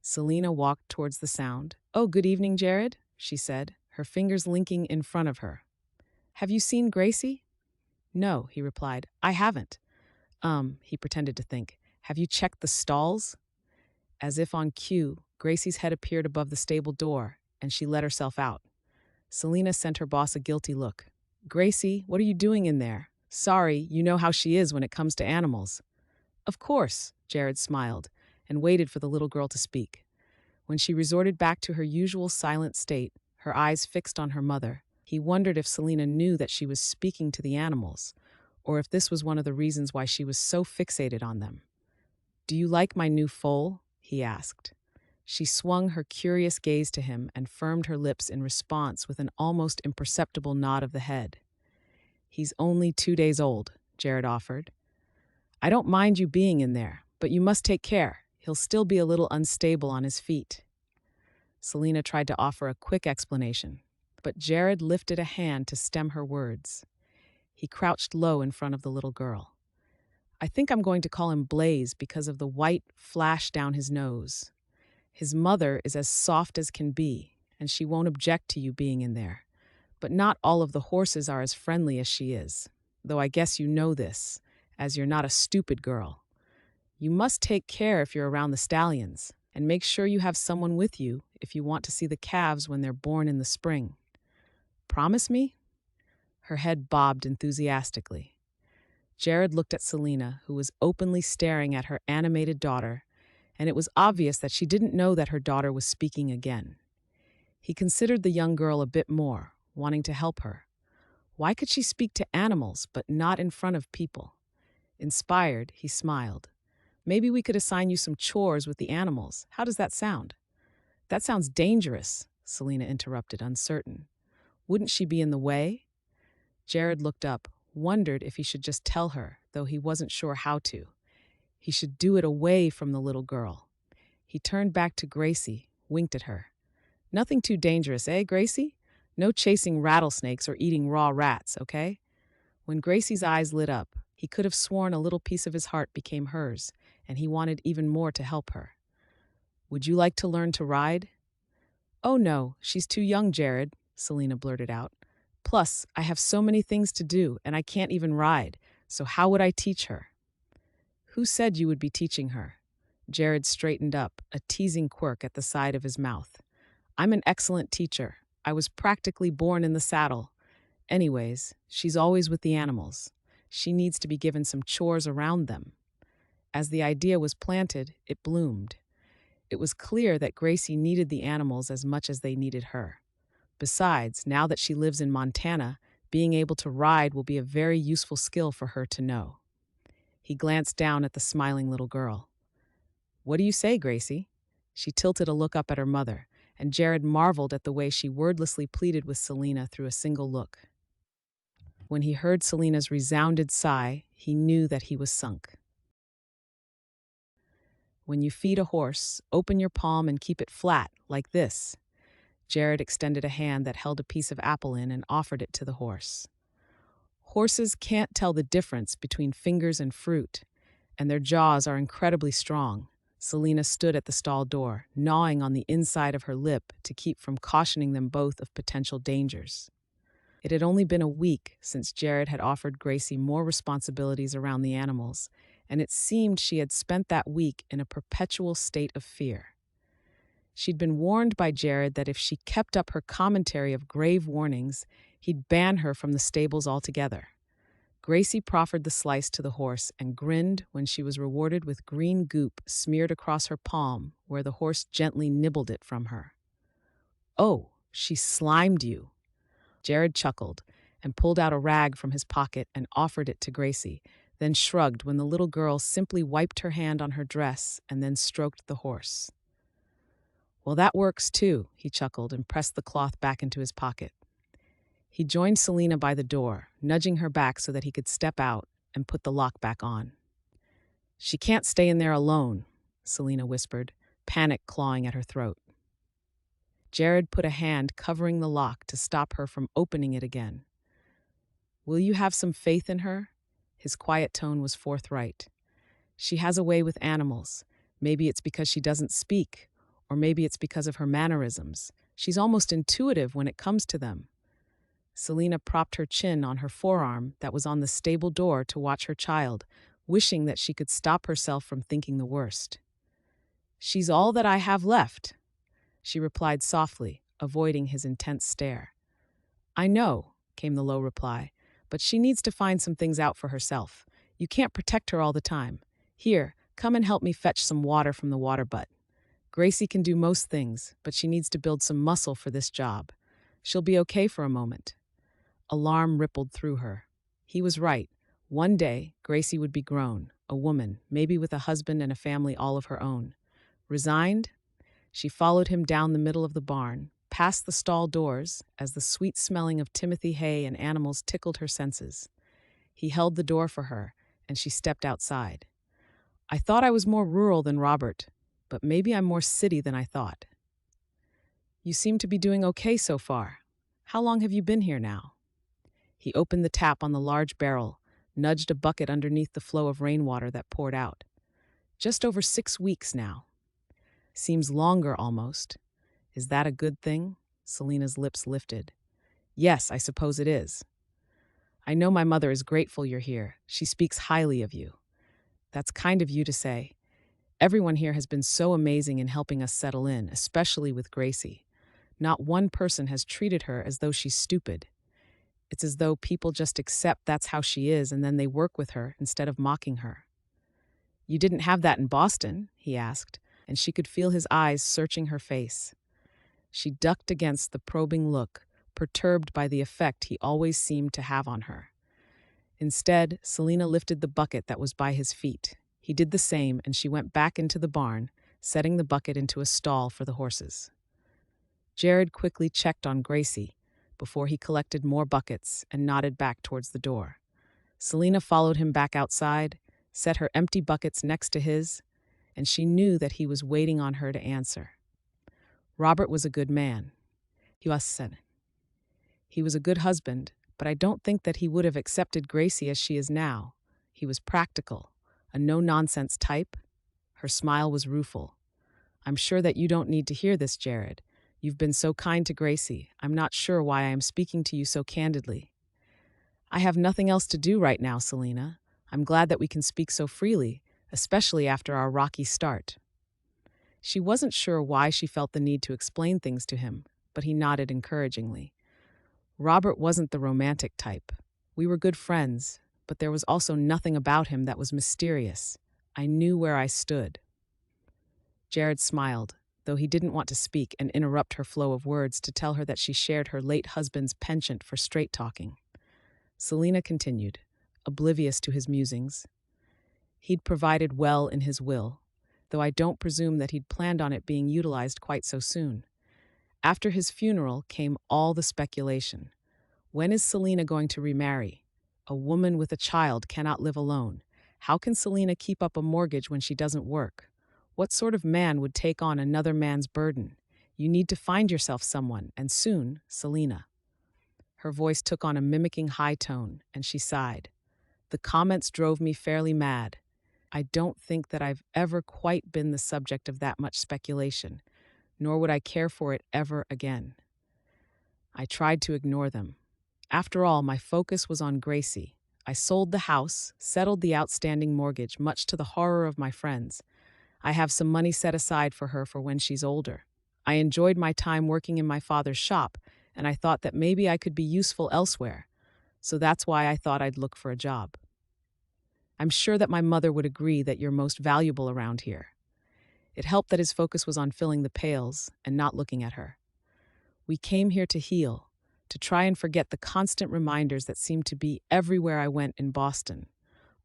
Selina walked towards the sound. "Oh, good evening, Jared," she said, her fingers linking in front of her. "Have you seen Gracie?" "No," he replied. "I haven't." He pretended to think. "Have you checked the stalls?" As if on cue, Gracie's head appeared above the stable door, and she let herself out. Selina sent her boss a guilty look. "Gracie, what are you doing in there? Sorry, you know how she is when it comes to animals." "Of course," Jared smiled, and waited for the little girl to speak. When she resorted back to her usual silent state, her eyes fixed on her mother, he wondered if Selina knew that she was speaking to the animals, or if this was one of the reasons why she was so fixated on them. "Do you like my new foal?" he asked. She swung her curious gaze to him and firmed her lips in response with an almost imperceptible nod of the head. "He's only 2 days old," Jared offered. "I don't mind you being in there, but you must take care. He'll still be a little unstable on his feet." Selina tried to offer a quick explanation, but Jared lifted a hand to stem her words. He crouched low in front of the little girl. "I think I'm going to call him Blaze because of the white flash down his nose. His mother is as soft as can be, and she won't object to you being in there. But not all of the horses are as friendly as she is, though I guess you know this, as you're not a stupid girl. You must take care if you're around the stallions, and make sure you have someone with you if you want to see the calves when they're born in the spring. Promise me?" Her head bobbed enthusiastically. Jared looked at Selina, who was openly staring at her animated daughter, and it was obvious that she didn't know that her daughter was speaking again. He considered the young girl a bit more, wanting to help her. Why could she speak to animals, but not in front of people? Inspired, he smiled. "Maybe we could assign you some chores with the animals. How does that sound?" "That sounds dangerous," Selina interrupted, uncertain. "Wouldn't she be in the way?" Jared looked up, wondered if he should just tell her, though he wasn't sure how to. He should do it away from the little girl. He turned back to Gracie, winked at her. "Nothing too dangerous, eh, Gracie? No chasing rattlesnakes or eating raw rats, okay?" When Gracie's eyes lit up, he could have sworn a little piece of his heart became hers, and he wanted even more to help her. "Would you like to learn to ride?" "Oh no, she's too young, Jared," Selina blurted out. "Plus, I have so many things to do, and I can't even ride, so how would I teach her?" "Who said you would be teaching her?" Jared straightened up, a teasing quirk at the side of his mouth. "I'm an excellent teacher. I was practically born in the saddle. Anyways, she's always with the animals. She needs to be given some chores around them." As the idea was planted, it bloomed. It was clear that Gracie needed the animals as much as they needed her. Besides, now that she lives in Montana, being able to ride will be a very useful skill for her to know. He glanced down at the smiling little girl. "What do you say, Gracie?" She tilted a look up at her mother, and Jared marveled at the way she wordlessly pleaded with Selina through a single look. When he heard Selina's resounded sigh, he knew that he was sunk. "When you feed a horse, open your palm and keep it flat, like this." Jared extended a hand that held a piece of apple in and offered it to the horse. "Horses can't tell the difference between fingers and fruit, and their jaws are incredibly strong." Selina stood at the stall door, gnawing on the inside of her lip to keep from cautioning them both of potential dangers. It had only been a week since Jared had offered Gracie more responsibilities around the animals, and it seemed she had spent that week in a perpetual state of fear. She'd been warned by Jared that if she kept up her commentary of grave warnings, he'd ban her from the stables altogether. Gracie proffered the slice to the horse and grinned when she was rewarded with green goop smeared across her palm, where the horse gently nibbled it from her. "Oh, she slimed you." Jared chuckled and pulled out a rag from his pocket and offered it to Gracie, then shrugged when the little girl simply wiped her hand on her dress and then stroked the horse. "Well, that works too," he chuckled and pressed the cloth back into his pocket. He joined Selina by the door, nudging her back so that he could step out and put the lock back on. "She can't stay in there alone," Selina whispered, panic clawing at her throat. Jared put a hand covering the lock to stop her from opening it again. "Will you have some faith in her?" His quiet tone was forthright. "She has a way with animals. Maybe it's because she doesn't speak, or maybe it's because of her mannerisms. She's almost intuitive when it comes to them." Selina propped her chin on her forearm that was on the stable door to watch her child, wishing that she could stop herself from thinking the worst. "She's all that I have left," she replied softly, avoiding his intense stare. "I know," came the low reply, "but she needs to find some things out for herself. You can't protect her all the time. Here, come and help me fetch some water from the water butt. Gracie can do most things, but she needs to build some muscle for this job. She'll be okay for a moment." Alarm rippled through her. He was right. One day, Gracie would be grown, a woman, maybe with a husband and a family all of her own. Resigned? She followed him down the middle of the barn, past the stall doors, as the sweet smelling of Timothy hay and animals tickled her senses. He held the door for her, and she stepped outside. "I thought I was more rural than Robert, but maybe I'm more city than I thought." "You seem to be doing okay so far. How long have you been here now?" He opened the tap on the large barrel, nudged a bucket underneath the flow of rainwater that poured out. "Just over 6 weeks now." "Seems longer almost. Is that a good thing?" Selina's lips lifted. "Yes, I suppose it is. I know my mother is grateful you're here. She speaks highly of you." "That's kind of you to say. Everyone here has been so amazing in helping us settle in, especially with Gracie. Not one person has treated her as though she's stupid. It's as though people just accept that's how she is and then they work with her instead of mocking her." "You didn't have that in Boston?" he asked, and she could feel his eyes searching her face. She ducked against the probing look, perturbed by the effect he always seemed to have on her. Instead, Selina lifted the bucket that was by his feet. He did the same, and she went back into the barn, setting the bucket into a stall for the horses. Jared quickly checked on Gracie before he collected more buckets and nodded back towards the door. Selina followed him back outside, set her empty buckets next to his, and she knew that he was waiting on her to answer. Robert was a good man. He was a good husband, but I don't think that he would have accepted Gracie as she is now. He was practical, a no-nonsense type. Her smile was rueful. "I'm sure that you don't need to hear this, Jared. You've been so kind to Gracie. I'm not sure why I am speaking to you so candidly." "I have nothing else to do right now, Selina. I'm glad that we can speak so freely, especially after our rocky start." She wasn't sure why she felt the need to explain things to him, but he nodded encouragingly. "Robert wasn't the romantic type. We were good friends, but there was also nothing about him that was mysterious. I knew where I stood." Jared smiled, though he didn't want to speak and interrupt her flow of words to tell her that she shared her late husband's penchant for straight-talking. Selina continued, oblivious to his musings. "He'd provided well in his will, though I don't presume that he'd planned on it being utilized quite so soon. After his funeral came all the speculation. When is Selina going to remarry? A woman with a child cannot live alone. How can Selina keep up a mortgage when she doesn't work? What sort of man would take on another man's burden? You need to find yourself someone, and soon, Selina." Her voice took on a mimicking high tone, and she sighed. "The comments drove me fairly mad. I don't think that I've ever quite been the subject of that much speculation, nor would I care for it ever again." I tried to ignore them. After all, my focus was on Gracie. I sold the house, settled the outstanding mortgage, much to the horror of my friends. I have some money set aside for her for when she's older. I enjoyed my time working in my father's shop, and I thought that maybe I could be useful elsewhere. so that's why I thought I'd look for a job. I'm sure that my mother would agree that you're most valuable around here. It helped that his focus was on filling the pails and not looking at her. We came here to heal, to try and forget the constant reminders that seemed to be everywhere I went in Boston.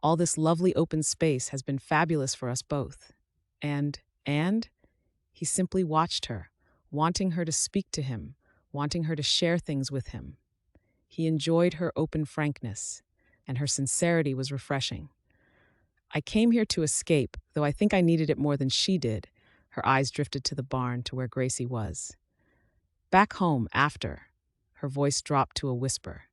All this lovely open space has been fabulous for us both. And he simply watched her, wanting her to speak to him, wanting her to share things with him. He enjoyed her open frankness, and her sincerity was refreshing. I came here to escape, though I think I needed it more than she did. Her eyes drifted to the barn, to where Gracie was. Back home, after, her voice dropped to a whisper.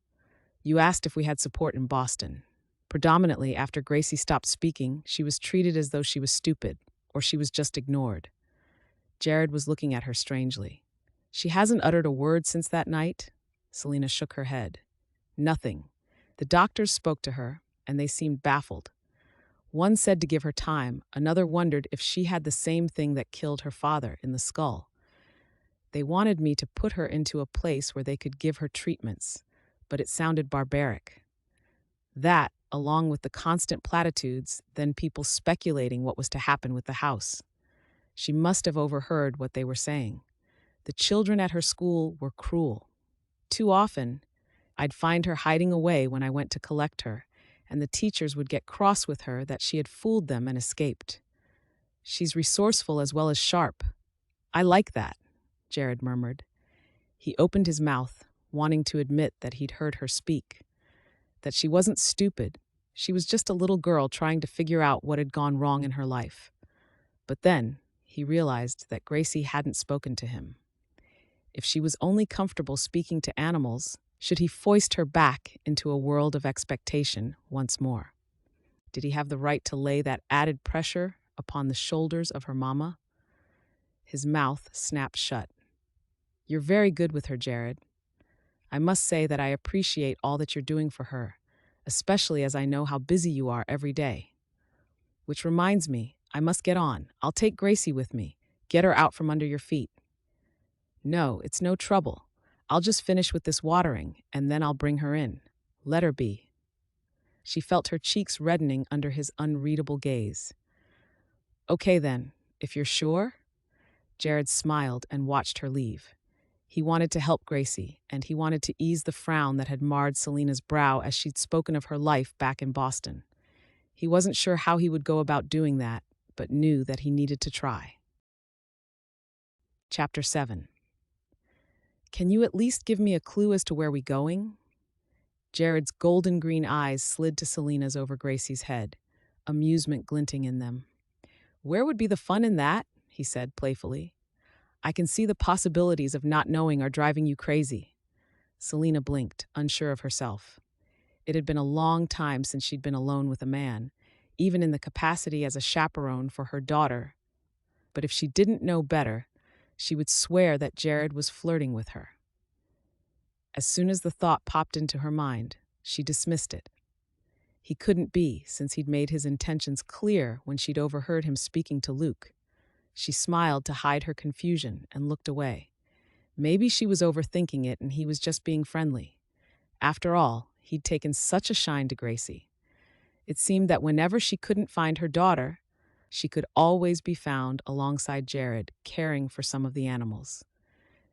You asked if we had support in Boston. Predominantly, after Gracie stopped speaking, she was treated as though she was stupid, or she was just ignored. Jared was looking at her strangely. She hasn't uttered a word since that night? Selina shook her head. Nothing. The doctors spoke to her, and they seemed baffled. One said to give her time, another wondered if she had the same thing that killed her father in the skull. They wanted me to put her into a place where they could give her treatments, but it sounded barbaric. That, along with the constant platitudes, then people speculating what was to happen with the house. She must have overheard what they were saying. The children at her school were cruel. Too often, I'd find her hiding away when I went to collect her, and the teachers would get cross with her that she had fooled them and escaped. She's resourceful as well as sharp. I like that, Jared murmured. He opened his mouth, wanting to admit that he'd heard her speak. That she wasn't stupid. She was just a little girl trying to figure out what had gone wrong in her life. But then, he realized that Gracie hadn't spoken to him. If she was only comfortable speaking to animals, should he foist her back into a world of expectation once more? Did he have the right to lay that added pressure upon the shoulders of her mama? His mouth snapped shut. You're very good with her, Jared. I must say that I appreciate all that you're doing for her, especially as I know how busy you are every day. Which reminds me, I must get on. I'll take Gracie with me. Get her out from under your feet. No, it's no trouble. I'll just finish with this watering, and then I'll bring her in. Let her be. She felt her cheeks reddening under his unreadable gaze. Okay then, if you're sure? Jared smiled and watched her leave. He wanted to help Gracie, and he wanted to ease the frown that had marred Selina's brow as she'd spoken of her life back in Boston. He wasn't sure how he would go about doing that, but knew that he needed to try. Chapter 7. Can you at least give me a clue as to where we're going? Jared's golden green eyes slid to Selina's over Gracie's head, amusement glinting in them. Where would be the fun in that? He said playfully. I can see the possibilities of not knowing are driving you crazy. Selina blinked, unsure of herself. It had been a long time since she'd been alone with a man, even in the capacity as a chaperone for her daughter. But if she didn't know better, she would swear that Jared was flirting with her. As soon as the thought popped into her mind, she dismissed it. He couldn't be, since he'd made his intentions clear when she'd overheard him speaking to Luke. She smiled to hide her confusion and looked away. Maybe she was overthinking it and he was just being friendly. After all, he'd taken such a shine to Gracie. It seemed that whenever she couldn't find her daughter, she could always be found alongside Jared, caring for some of the animals.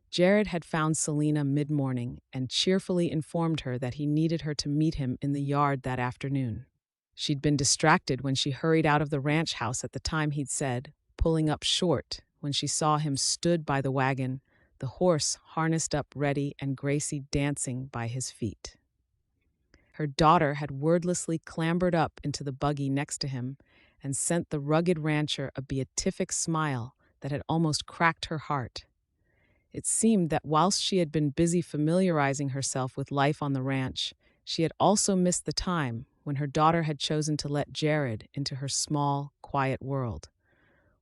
Jared had found Selina mid-morning and cheerfully informed her that he needed her to meet him in the yard that afternoon. She'd been distracted when she hurried out of the ranch house at the time he'd said, pulling up short when she saw him stood by the wagon, the horse harnessed up ready and Gracie dancing by his feet. Her daughter had wordlessly clambered up into the buggy next to him and sent the rugged rancher a beatific smile that had almost cracked her heart. It seemed that whilst she had been busy familiarizing herself with life on the ranch, she had also missed the time when her daughter had chosen to let Jared into her small, quiet world.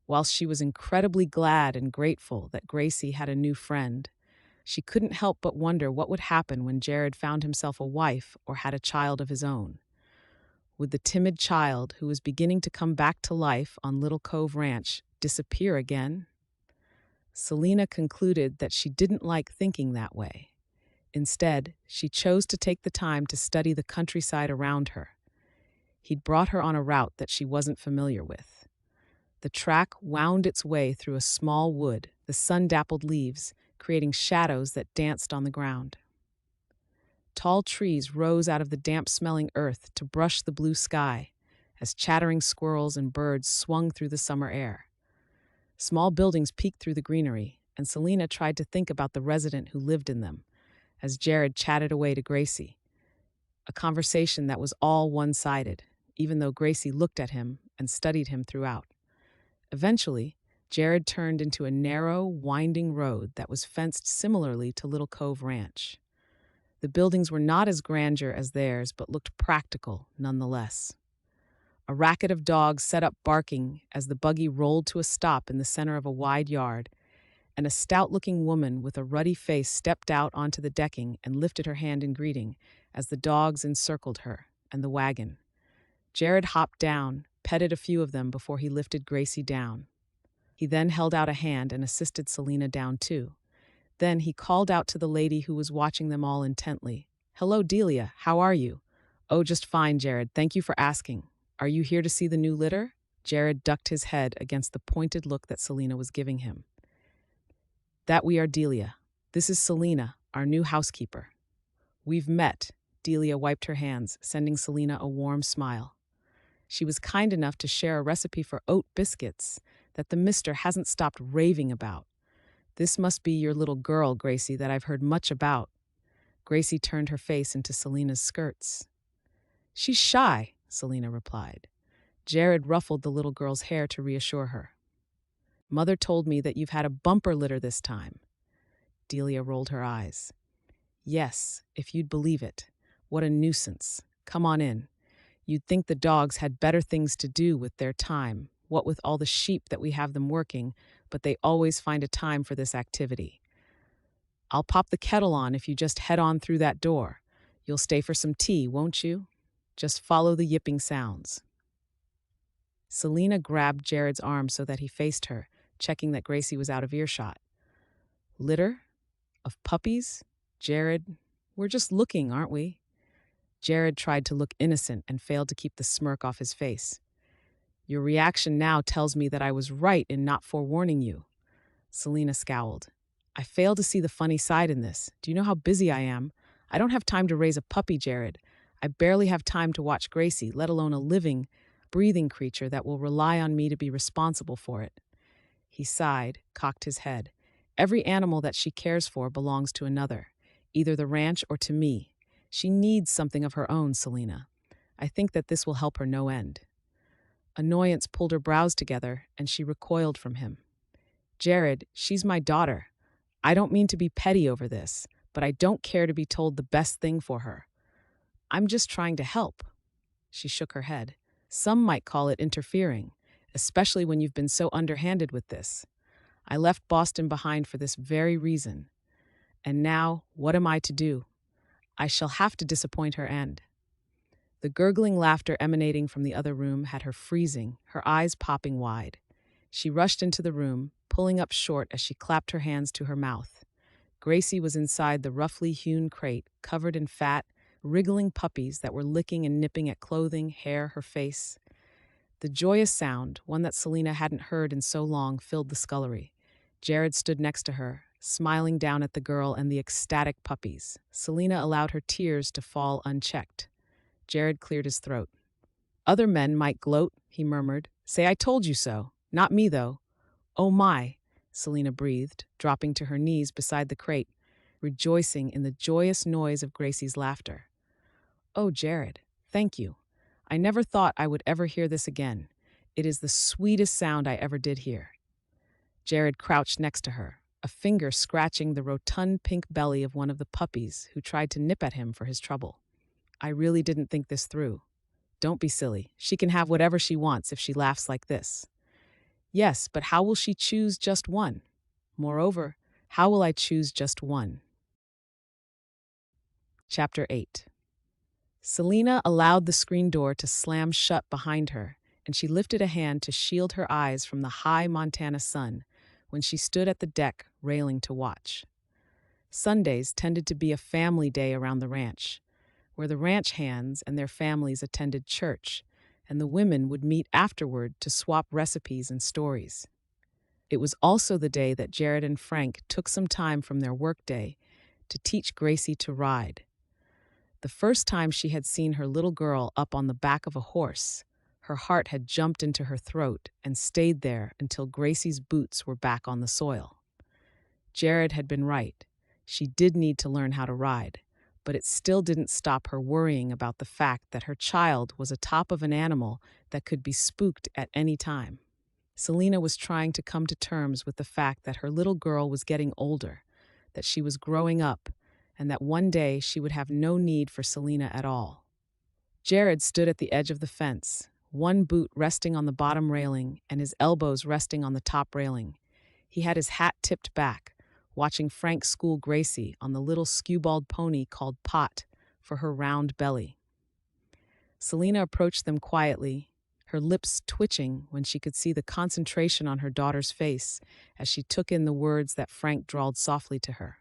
Whilst she was incredibly glad and grateful that Gracie had a new friend, she couldn't help but wonder what would happen when Jared found himself a wife or had a child of his own. Would the timid child who was beginning to come back to life on Little Cove Ranch disappear again? Selina concluded that she didn't like thinking that way. Instead, she chose to take the time to study the countryside around her. He'd brought her on a route that she wasn't familiar with. The track wound its way through a small wood, the sun-dappled leaves creating shadows that danced on the ground. Tall trees rose out of the damp-smelling earth to brush the blue sky as chattering squirrels and birds swung through the summer air. Small buildings peeked through the greenery, and Selina tried to think about the resident who lived in them as Jared chatted away to Gracie. A conversation that was all one-sided, even though Gracie looked at him and studied him throughout. Eventually, Jared turned into a narrow, winding road that was fenced similarly to Little Cove Ranch. The buildings were not as grandeur as theirs, but looked practical nonetheless. A racket of dogs set up barking as the buggy rolled to a stop in the center of a wide yard, and a stout-looking woman with a ruddy face stepped out onto the decking and lifted her hand in greeting as the dogs encircled her and the wagon. Jared hopped down, petted a few of them before he lifted Gracie down. He then held out a hand and assisted Selina down too. Then he called out to the lady who was watching them all intently. "Hello, Delia. How are you?" "Oh, just fine, Jared. Thank you for asking. Are you here to see the new litter?" Jared ducked his head against the pointed look that Selina was giving him. "That we are Delia. This is Selina, our new housekeeper." "We've met." Delia wiped her hands, sending Selina a warm smile. She was kind enough to share a recipe for oat biscuits that the mister hasn't stopped raving about. "This must be your little girl, Gracie, that I've heard much about." Gracie turned her face into Selina's skirts. "She's shy," Selina replied. Jared ruffled the little girl's hair to reassure her. "Mother told me that you've had a bumper litter this time." Delia rolled her eyes. "Yes, if you'd believe it. What a nuisance. Come on in. You'd think the dogs had better things to do with their time, what with all the sheep that we have them working, but they always find a time for this activity. I'll pop the kettle on if you just head on through that door. You'll stay for some tea, won't you? Just follow the yipping sounds." Selina grabbed Jared's arm so that he faced her, checking that Gracie was out of earshot. "Litter? Of puppies? Jared, we're just looking, aren't we?" Jared tried to look innocent and failed to keep the smirk off his face. "Your reaction now tells me that I was right in not forewarning you." Selina scowled. "I fail to see the funny side in this. Do you know how busy I am? I don't have time to raise a puppy, Jared. I barely have time to watch Gracie, let alone a living, breathing creature that will rely on me to be responsible for it." He sighed, cocked his head. "Every animal that she cares for belongs to another, either the ranch or to me. She needs something of her own, Selina. I think that this will help her no end." Annoyance pulled her brows together, and she recoiled from him. "Jared, she's my daughter. I don't mean to be petty over this, but I don't care to be told the best thing for her. I'm just trying to help." She shook her head. "Some might call it interfering, especially when you've been so underhanded with this. I left Boston behind for this very reason. And now, what am I to do? I shall have to disappoint her and—" The gurgling laughter emanating from the other room had her freezing, her eyes popping wide. She rushed into the room, pulling up short as she clapped her hands to her mouth. Gracie was inside the roughly hewn crate, covered in fat, wriggling puppies that were licking and nipping at clothing, hair, her face. The joyous sound, one that Selina hadn't heard in so long, filled the scullery. Jared stood next to her, smiling down at the girl and the ecstatic puppies. Selina allowed her tears to fall unchecked. Jared cleared his throat. "Other men might gloat," he murmured. "Say I told you so. Not me, though." "Oh my," Selina breathed, dropping to her knees beside the crate, rejoicing in the joyous noise of Gracie's laughter. "Oh, Jared, thank you. I never thought I would ever hear this again. It is the sweetest sound I ever did hear." Jared crouched next to her, a finger scratching the rotund pink belly of one of the puppies who tried to nip at him for his trouble. "I really didn't think this through." "Don't be silly. She can have whatever she wants if she laughs like this." "Yes, but how will she choose just one? Moreover, how will I choose just one?" Chapter 8. Selina allowed the screen door to slam shut behind her, and she lifted a hand to shield her eyes from the high Montana sun when she stood at the deck railing to watch. Sundays tended to be a family day around the ranch, where the ranch hands and their families attended church, and the women would meet afterward to swap recipes and stories. It was also the day that Jared and Frank took some time from their workday to teach Gracie to ride. The first time she had seen her little girl up on the back of a horse, her heart had jumped into her throat and stayed there until Gracie's boots were back on the soil. Jared had been right. She did need to learn how to ride, but it still didn't stop her worrying about the fact that her child was atop of an animal that could be spooked at any time. Selina was trying to come to terms with the fact that her little girl was getting older, that she was growing up, and that one day she would have no need for Selina at all. Jared stood at the edge of the fence, one boot resting on the bottom railing and his elbows resting on the top railing. He had his hat tipped back, watching Frank school Gracie on the little skewbald pony called Pot for her round belly. Selina approached them quietly, her lips twitching when she could see the concentration on her daughter's face as she took in the words that Frank drawled softly to her.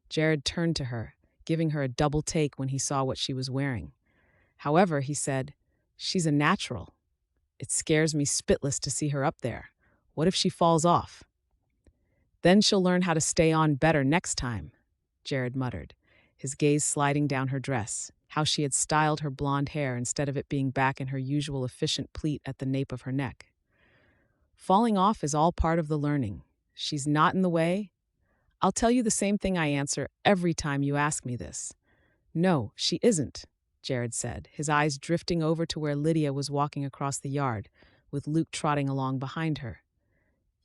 Jared turned to her, giving her a double take when he saw what she was wearing. However, he said, "She's a natural. It scares me spitless to see her up there. What if she falls off?" "Then she'll learn how to stay on better next time," Jared muttered, his gaze sliding down her dress, how she had styled her blonde hair instead of it being back in her usual efficient pleat at the nape of her neck. "Falling off is all part of the learning. She's not in the way. I'll tell you the same thing I answer every time you ask me this. No, she isn't," Jared said, his eyes drifting over to where Lydia was walking across the yard, with Luke trotting along behind her.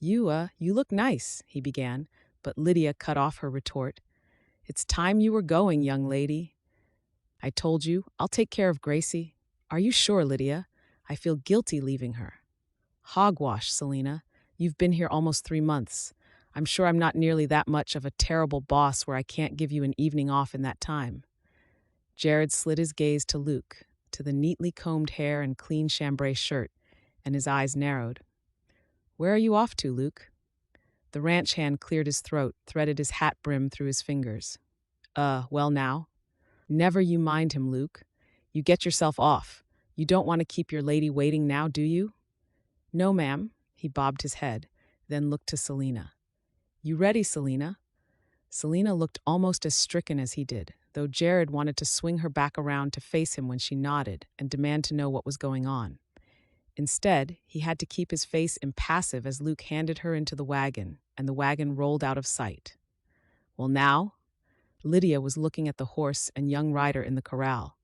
You look nice," he began, but Lydia cut off her retort. "It's time you were going, young lady. I told you, I'll take care of Gracie. Are you sure, Lydia? I feel guilty leaving her." "Hogwash, Selina. You've been here almost 3 months. I'm sure I'm not nearly that much of a terrible boss where I can't give you an evening off in that time." Jared slid his gaze to Luke, to the neatly combed hair and clean chambray shirt, and his eyes narrowed. "Where are you off to, Luke?" The ranch hand cleared his throat, threaded his hat brim through his fingers. Well now." "Never you mind him, Luke. You get yourself off. You don't want to keep your lady waiting now, do you?" "No, ma'am." He bobbed his head, then looked to Selina. "You ready, Selina?" Selina looked almost as stricken as he did, though Jared wanted to swing her back around to face him when she nodded and demand to know what was going on. Instead, he had to keep his face impassive as Luke handed her into the wagon, and the wagon rolled out of sight. "Well now?" Lydia was looking at the horse and young rider in the corral.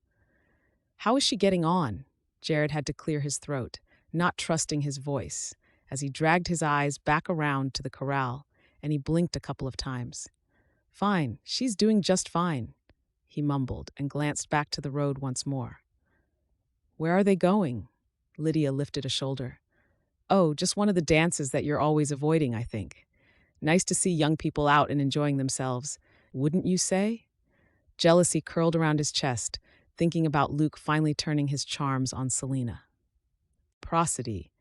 "How is she getting on?" Jared had to clear his throat, not trusting his voice, as he dragged his eyes back around to the corral, and he blinked a couple of times. "Fine, she's doing just fine," he mumbled and glanced back to the road once more. "Where are they going?" Lydia lifted a shoulder. "Oh, just one of the dances that you're always avoiding, I think. Nice to see young people out and enjoying themselves, wouldn't you say?" Jealousy curled around his chest, thinking about Luke finally turning his charms on Selina. Prosody.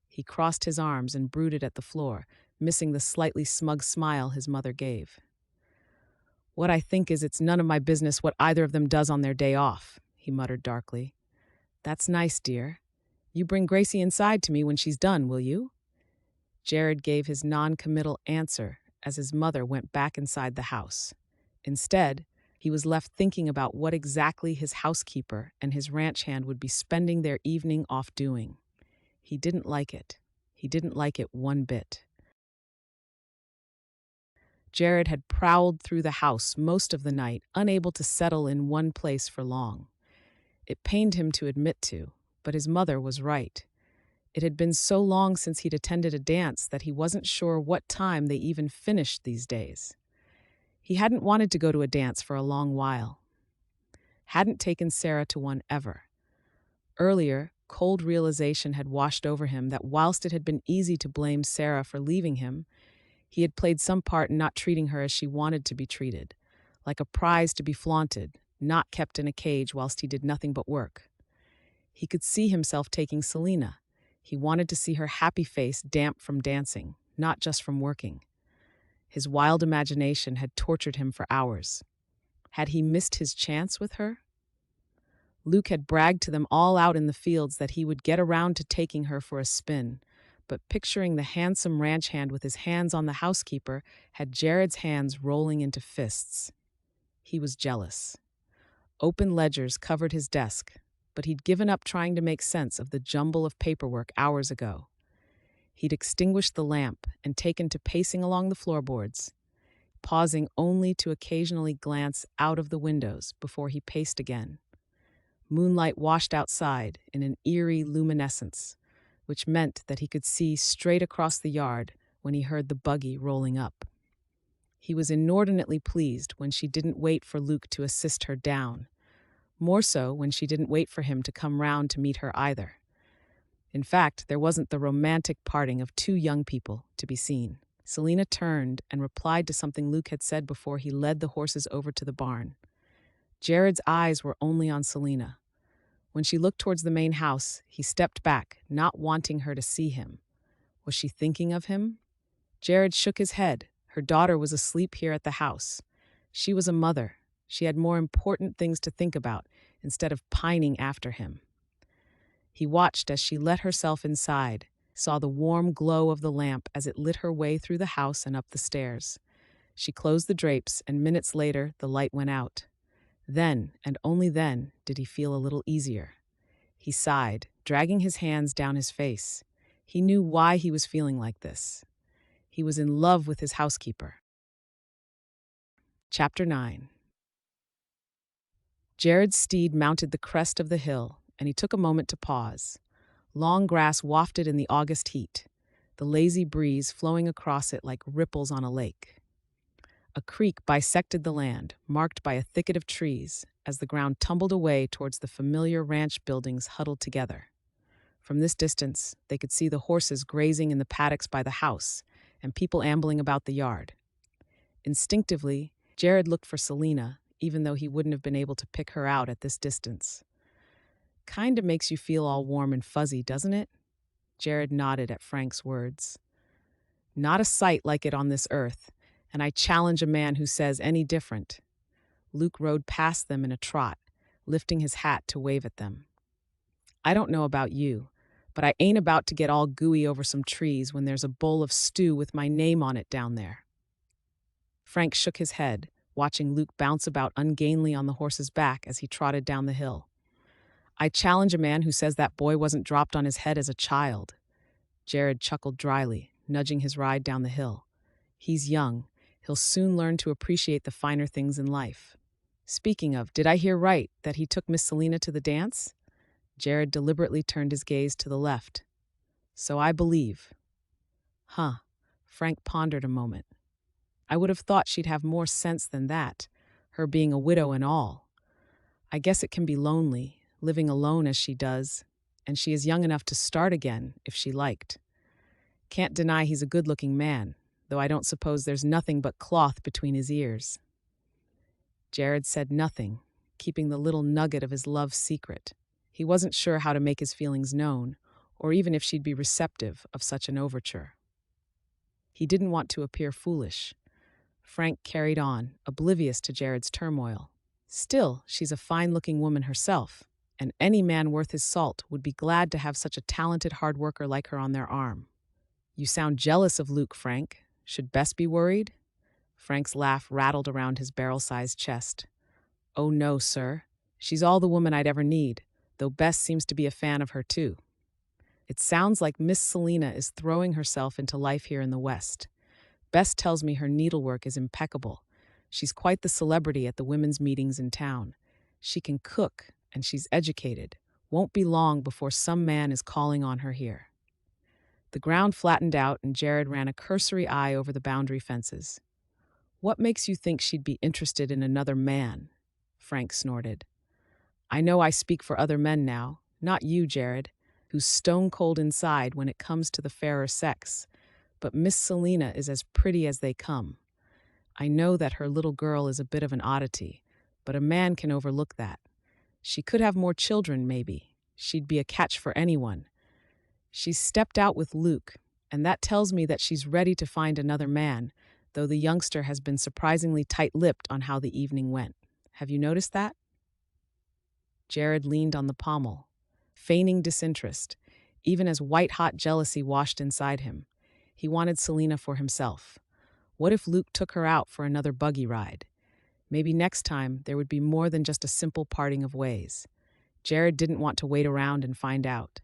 He crossed his arms and brooded at the floor, missing the slightly smug smile his mother gave. "What I think is it's none of my business what either of them does on their day off," he muttered darkly. "That's nice, dear. You bring Gracie inside to me when she's done, will you?" Jared gave his non-committal answer as his mother went back inside the house. Instead, he was left thinking about what exactly his housekeeper and his ranch hand would be spending their evening off doing. He didn't like it. He didn't like it one bit. Jared had prowled through the house most of the night, unable to settle in one place for long. It pained him to admit to, but his mother was right. It had been so long since he'd attended a dance that he wasn't sure what time they even finished these days. He hadn't wanted to go to a dance for a long while. Hadn't taken Sarah to one ever. Earlier, cold realization had washed over him that whilst it had been easy to blame Sarah for leaving him, he had played some part in not treating her as she wanted to be treated, like a prize to be flaunted, not kept in a cage whilst he did nothing but work. He could see himself taking Selina. He wanted to see her happy face damp from dancing, not just from working. His wild imagination had tortured him for hours. Had he missed his chance with her? Luke had bragged to them all out in the fields that he would get around to taking her for a spin, but picturing the handsome ranch hand with his hands on the housekeeper had Jared's hands rolling into fists. He was jealous. Open ledgers covered his desk, but he'd given up trying to make sense of the jumble of paperwork hours ago. He'd extinguished the lamp and taken to pacing along the floorboards, pausing only to occasionally glance out of the windows before he paced again. Moonlight washed outside in an eerie luminescence, which meant that he could see straight across the yard when he heard the buggy rolling up. He was inordinately pleased when she didn't wait for Luke to assist her down, more so when she didn't wait for him to come round to meet her either. In fact, there wasn't the romantic parting of two young people to be seen. Selina turned and replied to something Luke had said before he led the horses over to the barn. Jared's eyes were only on Selina. When she looked towards the main house, he stepped back, not wanting her to see him. Was she thinking of him? Jared shook his head. Her daughter was asleep here at the house. She was a mother. She had more important things to think about instead of pining after him. He watched as she let herself inside, saw the warm glow of the lamp as it lit her way through the house and up the stairs. She closed the drapes, and minutes later the light went out. Then, and only then, did he feel a little easier. He sighed, dragging his hands down his face. He knew why he was feeling like this. He was in love with his housekeeper. Chapter 9. Jared's steed mounted the crest of the hill, and he took a moment to pause. Long grass wafted in the August heat, the lazy breeze flowing across it like ripples on a lake. A creek bisected the land, marked by a thicket of trees, as the ground tumbled away towards the familiar ranch buildings huddled together. From this distance, they could see the horses grazing in the paddocks by the house, and people ambling about the yard. Instinctively, Jared looked for Selina, even though he wouldn't have been able to pick her out at this distance. Kinda makes you feel all warm and fuzzy, doesn't it? Jared nodded at Frank's words. Not a sight like it on this earth, and I challenge a man who says any different. Luke rode past them in a trot, lifting his hat to wave at them. I don't know about you, but I ain't about to get all gooey over some trees when there's a bowl of stew with my name on it down there. Frank shook his head, watching Luke bounce about ungainly on the horse's back as he trotted down the hill. I challenge a man who says that boy wasn't dropped on his head as a child. Jared chuckled dryly, nudging his ride down the hill. He's young. He'll soon learn to appreciate the finer things in life. Speaking of, did I hear right that he took Miss Selina to the dance? Jared deliberately turned his gaze to the left. So I believe. Huh. Frank pondered a moment. I would have thought she'd have more sense than that, her being a widow and all. I guess it can be lonely, living alone as she does, and she is young enough to start again if she liked. Can't deny he's a good-looking man, though I don't suppose there's nothing but cloth between his ears. Jared said nothing, keeping the little nugget of his love secret. He wasn't sure how to make his feelings known, or even if she'd be receptive of such an overture. He didn't want to appear foolish. Frank carried on, oblivious to Jared's turmoil. Still, she's a fine-looking woman herself, and any man worth his salt would be glad to have such a talented hard worker like her on their arm. You sound jealous of Luke, Frank. Should Bess be worried? Frank's laugh rattled around his barrel-sized chest. Oh no, sir. She's all the woman I'd ever need, though Bess seems to be a fan of her too. It sounds like Miss Selina is throwing herself into life here in the West. Bess tells me her needlework is impeccable. She's quite the celebrity at the women's meetings in town. She can cook, and she's educated. Won't be long before some man is calling on her here. The ground flattened out, and Jared ran a cursory eye over the boundary fences. What makes you think she'd be interested in another man? Frank snorted. I know I speak for other men now, not you, Jared, who's stone-cold inside when it comes to the fairer sex. But Miss Selina is as pretty as they come. I know that her little girl is a bit of an oddity, but a man can overlook that. She could have more children, maybe. She'd be a catch for anyone. She's stepped out with Luke, and that tells me that she's ready to find another man, though the youngster has been surprisingly tight-lipped on how the evening went. Have you noticed that? Jared leaned on the pommel, feigning disinterest, even as white-hot jealousy washed inside him. He wanted Selina for himself. What if Luke took her out for another buggy ride? Maybe next time there would be more than just a simple parting of ways. Jared didn't want to wait around and find out.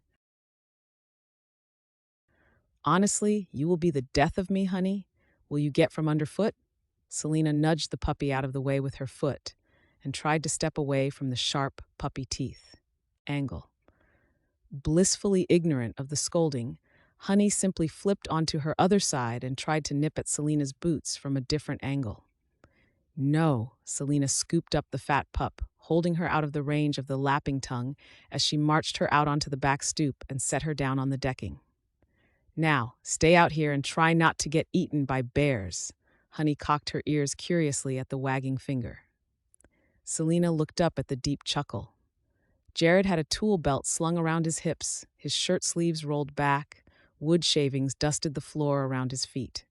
Honestly, you will be the death of me, honey. Will you get from underfoot? Selina nudged the puppy out of the way with her foot and tried to step away from the sharp puppy teeth. Angle. Blissfully ignorant of the scolding, Honey simply flipped onto her other side and tried to nip at Selina's boots from a different angle. No, Selina scooped up the fat pup, holding her out of the range of the lapping tongue as she marched her out onto the back stoop and set her down on the decking. Now, stay out here and try not to get eaten by bears. Honey cocked her ears curiously at the wagging finger. Selina looked up at the deep chuckle. Jared had a tool belt slung around his hips, his shirt sleeves rolled back, wood shavings dusted the floor around his feet.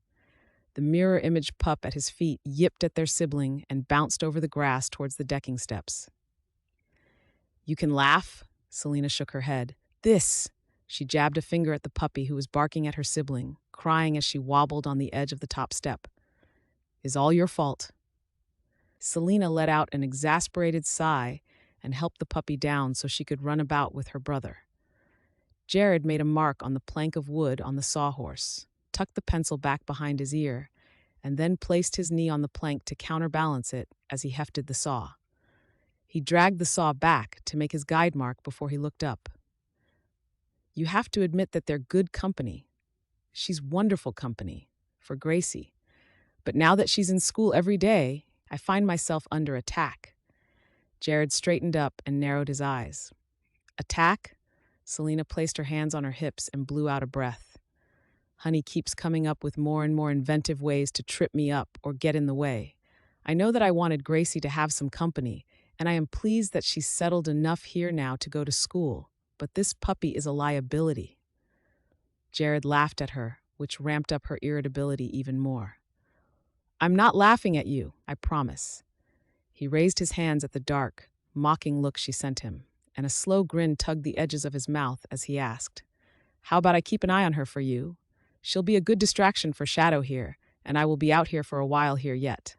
The mirror image pup at his feet yipped at their sibling and bounced over the grass towards the decking steps. You can laugh, Selina shook her head. This, she jabbed a finger at the puppy who was barking at her sibling, crying as she wobbled on the edge of the top step, is all your fault. Selina let out an exasperated sigh and helped the puppy down so she could run about with her brother. Jared made a mark on the plank of wood on the sawhorse, tucked the pencil back behind his ear, and then placed his knee on the plank to counterbalance it as he hefted the saw. He dragged the saw back to make his guide mark before he looked up. You have to admit that they're good company. She's wonderful company, for Gracie. But now that she's in school every day, I find myself under attack. Jared straightened up and narrowed his eyes. Attack? Selina placed her hands on her hips and blew out a breath. Honey keeps coming up with more and more inventive ways to trip me up or get in the way. I know that I wanted Gracie to have some company, and I am pleased that she's settled enough here now to go to school, but this puppy is a liability. Jared laughed at her, which ramped up her irritability even more. I'm not laughing at you, I promise. He raised his hands at the dark, mocking look she sent him, and a slow grin tugged the edges of his mouth as he asked, How about I keep an eye on her for you? She'll be a good distraction for Shadow here, and I will be out here for a while here yet.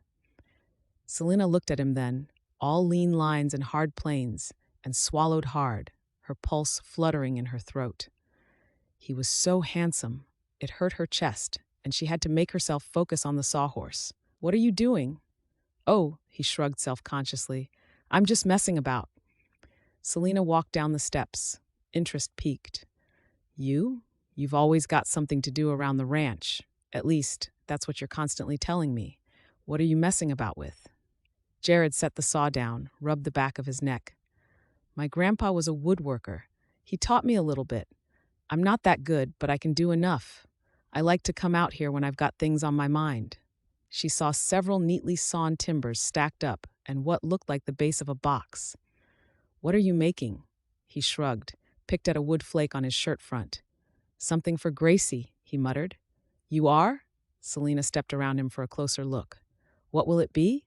Selina looked at him then, all lean lines and hard planes, and swallowed hard, her pulse fluttering in her throat. He was so handsome, it hurt her chest, and she had to make herself focus on the sawhorse. What are you doing? Oh, he shrugged self-consciously. I'm just messing about. Selina walked down the steps, interest piqued. You? You've always got something to do around the ranch. At least, that's what you're constantly telling me. What are you messing about with? Jared set the saw down, rubbed the back of his neck. My grandpa was a woodworker. He taught me a little bit. I'm not that good, but I can do enough. I like to come out here when I've got things on my mind. She saw several neatly sawn timbers stacked up and what looked like the base of a box. What are you making? He shrugged, picked at a wood flake on his shirt front. Something for Gracie, he muttered. You are? Selina stepped around him for a closer look. What will it be?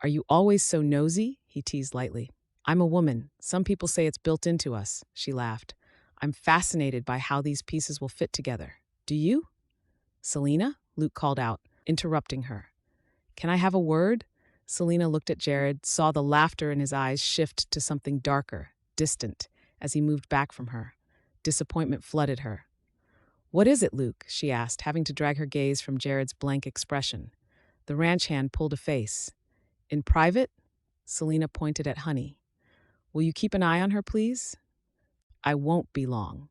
Are you always so nosy? He teased lightly. I'm a woman. Some people say it's built into us, she laughed. I'm fascinated by how these pieces will fit together. Do you? Selina? Luke called out, interrupting her. Can I have a word? Selina looked at Jared, saw the laughter in his eyes shift to something darker, distant, as he moved back from her. Disappointment flooded her. What is it, Luke? She asked, having to drag her gaze from Jared's blank expression. The ranch hand pulled a face. In private? Selina pointed at Honey. Will you keep an eye on her, please? I won't be long.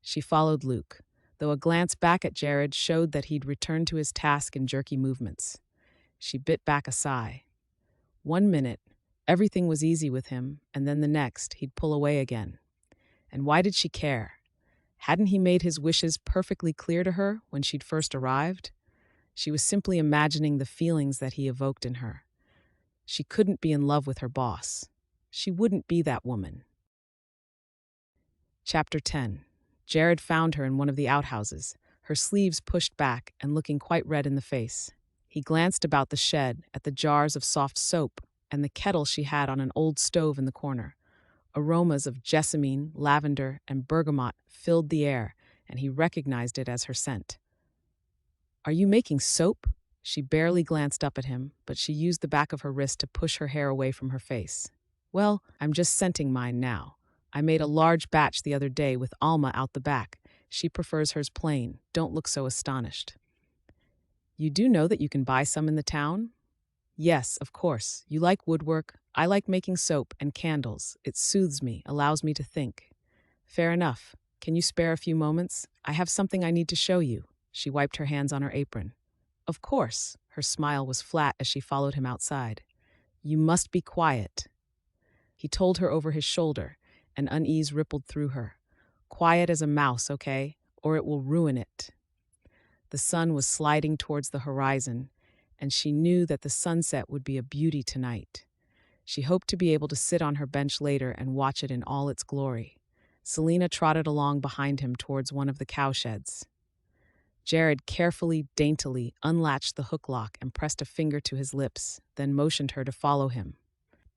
She followed Luke, though a glance back at Jared showed that he'd returned to his task in jerky movements. She bit back a sigh. 1 minute, everything was easy with him, and then the next, he'd pull away again. And why did she care? Hadn't he made his wishes perfectly clear to her when she'd first arrived? She was simply imagining the feelings that he evoked in her. She couldn't be in love with her boss. She wouldn't be that woman. Chapter 10. Jared found her in one of the outhouses, her sleeves pushed back and looking quite red in the face. He glanced about the shed at the jars of soft soap and the kettle she had on an old stove in the corner. Aromas of jessamine, lavender, and bergamot filled the air, and he recognized it as her scent. "Are you making soap?" She barely glanced up at him, but she used the back of her wrist to push her hair away from her face. "Well, I'm just scenting mine now. I made a large batch the other day with Alma out the back. She prefers hers plain. Don't look so astonished." "You do know that you can buy some in the town?" "Yes, of course. You like woodwork. I like making soap and candles. It soothes me, allows me to think." "Fair enough. Can you spare a few moments? I have something I need to show you." She wiped her hands on her apron. "Of course." Her smile was flat as she followed him outside. "You must be quiet." He told her over his shoulder, and unease rippled through her. "Quiet as a mouse, okay? Or it will ruin it." The sun was sliding towards the horizon, and she knew that the sunset would be a beauty tonight. She hoped to be able to sit on her bench later and watch it in all its glory. Selina trotted along behind him towards one of the cowsheds. Jared carefully, daintily unlatched the hook lock and pressed a finger to his lips, then motioned her to follow him.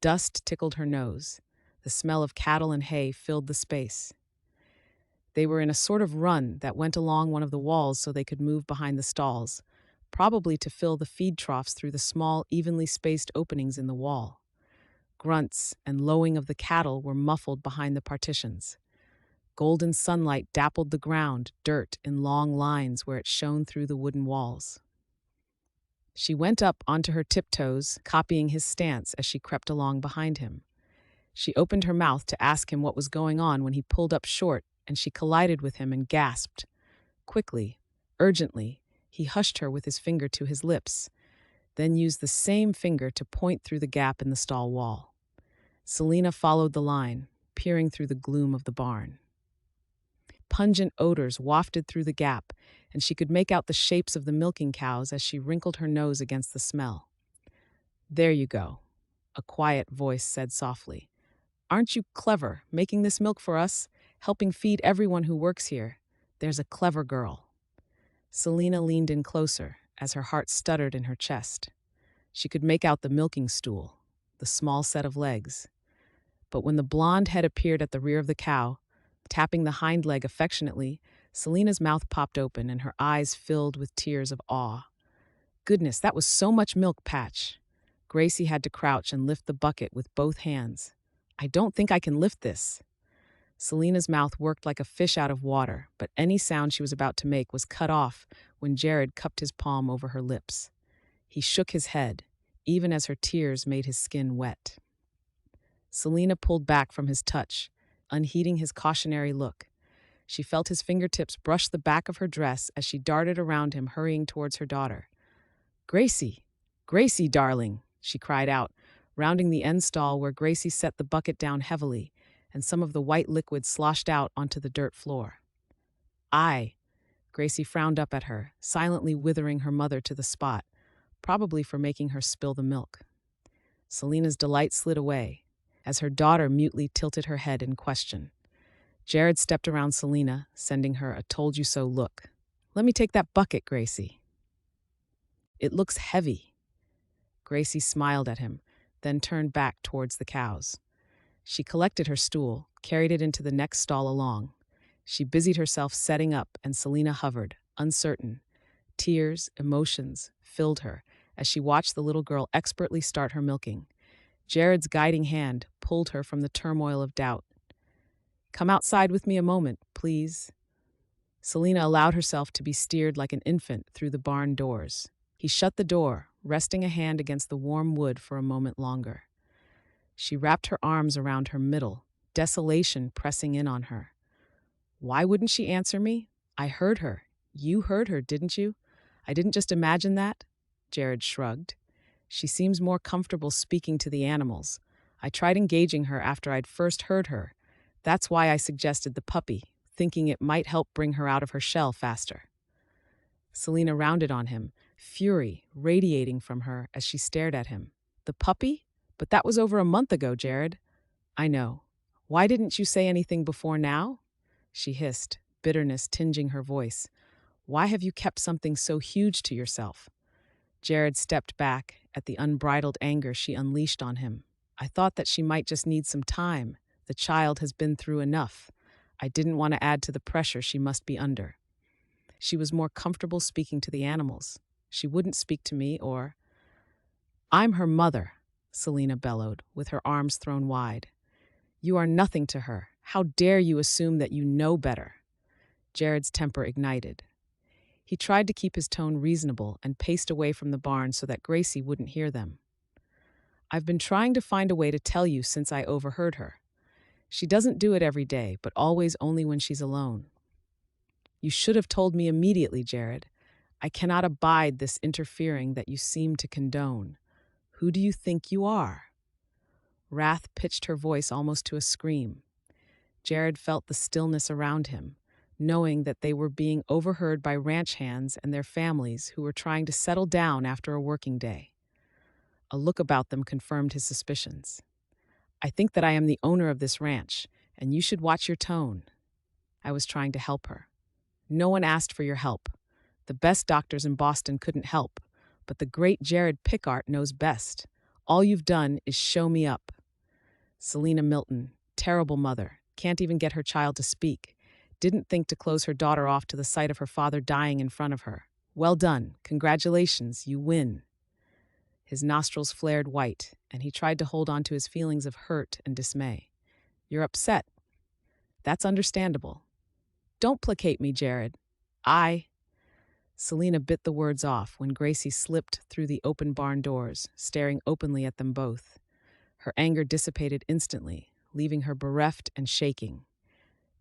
Dust tickled her nose. The smell of cattle and hay filled the space. They were in a sort of run that went along one of the walls so they could move behind the stalls, probably to fill the feed troughs through the small, evenly spaced openings in the wall. Grunts and lowing of the cattle were muffled behind the partitions. Golden sunlight dappled the ground, dirt in long lines where it shone through the wooden walls. She went up onto her tiptoes, copying his stance as she crept along behind him. She opened her mouth to ask him what was going on when he pulled up short, and she collided with him and gasped. Quickly, urgently, he hushed her with his finger to his lips, then used the same finger to point through the gap in the stall wall. Selina followed the line, peering through the gloom of the barn. Pungent odors wafted through the gap, and she could make out the shapes of the milking cows as she wrinkled her nose against the smell. "There you go," a quiet voice said softly. "Aren't you clever, making this milk for us, helping feed everyone who works here? There's a clever girl." Selina leaned in closer, as her heart stuttered in her chest. She could make out the milking stool, the small set of legs. But when the blonde head appeared at the rear of the cow, tapping the hind leg affectionately, Selina's mouth popped open and her eyes filled with tears of awe. Goodness, that was so much milk, Patch. Gracie had to crouch and lift the bucket with both hands. "I don't think I can lift this." Selina's mouth worked like a fish out of water, but any sound she was about to make was cut off when Jared cupped his palm over her lips. He shook his head, even as her tears made his skin wet. Selina pulled back from his touch, unheeding his cautionary look. She felt his fingertips brush the back of her dress as she darted around him, hurrying towards her daughter. "Gracie! Gracie, darling!" she cried out, rounding the end stall where Gracie set the bucket down heavily, and some of the white liquid sloshed out onto the dirt floor. "I." Gracie frowned up at her, silently withering her mother to the spot, probably for making her spill the milk. Selina's delight slid away, as her daughter mutely tilted her head in question. Jared stepped around Selina, sending her a told-you-so look. "Let me take that bucket, Gracie." "It looks heavy." Gracie smiled at him, then turned back towards the cows. She collected her stool, carried it into the next stall along. She busied herself setting up, and Selina hovered, uncertain. Tears, emotions, filled her as she watched the little girl expertly start her milking. Jared's guiding hand pulled her from the turmoil of doubt. "Come outside with me a moment, please." Selina allowed herself to be steered like an infant through the barn doors. He shut the door, resting a hand against the warm wood for a moment longer. She wrapped her arms around her middle, desolation pressing in on her. "Why wouldn't she answer me? I heard her. You heard her, didn't you? I didn't just imagine that?" Jared shrugged. "She seems more comfortable speaking to the animals. I tried engaging her after I'd first heard her. That's why I suggested the puppy, thinking it might help bring her out of her shell faster." Selina rounded on him, fury radiating from her as she stared at him. "The puppy? But that was over a month ago, Jared." "I know. Why didn't you say anything before now?" she hissed, bitterness tinging her voice. "Why have you kept something so huge to yourself?" Jared stepped back at the unbridled anger she unleashed on him. I thought that she might just need some time. The child has been through enough. I didn't want to add to the pressure she must be under. She was more comfortable speaking to the animals. She wouldn't speak to me or... I'm her mother, Selina bellowed, with her arms thrown wide. You are nothing to her. How dare you assume that you know better? Jared's temper ignited. He tried to keep his tone reasonable and paced away from the barn so that Gracie wouldn't hear them. I've been trying to find a way to tell you since I overheard her. She doesn't do it every day, but always only when she's alone. You should have told me immediately, Jared. I cannot abide this interfering that you seem to condone. Who do you think you are? Wrath pitched her voice almost to a scream. Jared felt the stillness around him, knowing that they were being overheard by ranch hands and their families who were trying to settle down after a working day. A look about them confirmed his suspicions. I think that I am the owner of this ranch, and you should watch your tone. I was trying to help her. No one asked for your help. The best doctors in Boston couldn't help, but the great Jared Pickart knows best. All you've done is show me up. Selina Milton, terrible mother, can't even get her child to speak. Didn't think to close her daughter off to the sight of her father dying in front of her. Well done. Congratulations, you win. His nostrils flared white, and he tried to hold on to his feelings of hurt and dismay. You're upset. That's understandable. Don't placate me, Jared. Selina bit the words off when Gracie slipped through the open barn doors, staring openly at them both. Her anger dissipated instantly, leaving her bereft and shaking.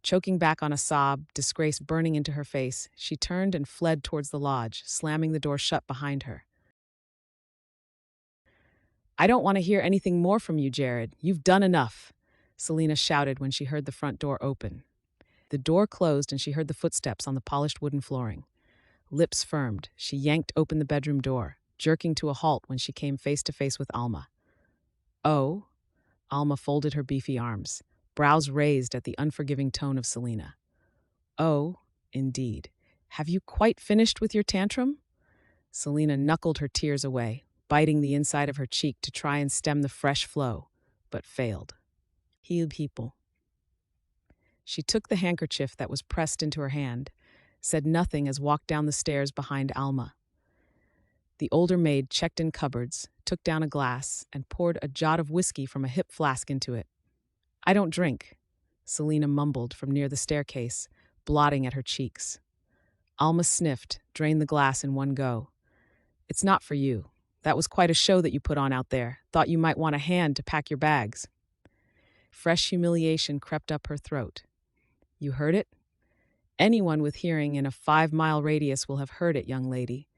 Choking back on a sob, disgrace burning into her face, she turned and fled towards the lodge, slamming the door shut behind her. I don't want to hear anything more from you, Jared. You've done enough, Selina shouted when she heard the front door open. The door closed and she heard the footsteps on the polished wooden flooring. Lips firmed, she yanked open the bedroom door, jerking to a halt when she came face to face with Alma. Oh? Alma folded her beefy arms, brows raised at the unforgiving tone of Selina. Oh, indeed. Have you quite finished with your tantrum? Selina knuckled her tears away, biting the inside of her cheek to try and stem the fresh flow, but failed. People. She took the handkerchief that was pressed into her hand, said nothing as walked down the stairs behind Alma. The older maid checked in cupboards, took down a glass, and poured a jot of whiskey from a hip flask into it. I don't drink, Selina mumbled from near the staircase, blotting at her cheeks. Alma sniffed, drained the glass in one go. It's not for you. That was quite a show that you put on out there. Thought you might want a hand to pack your bags. Fresh humiliation crept up her throat. You heard it? Anyone with hearing in a 5-mile radius will have heard it, young lady.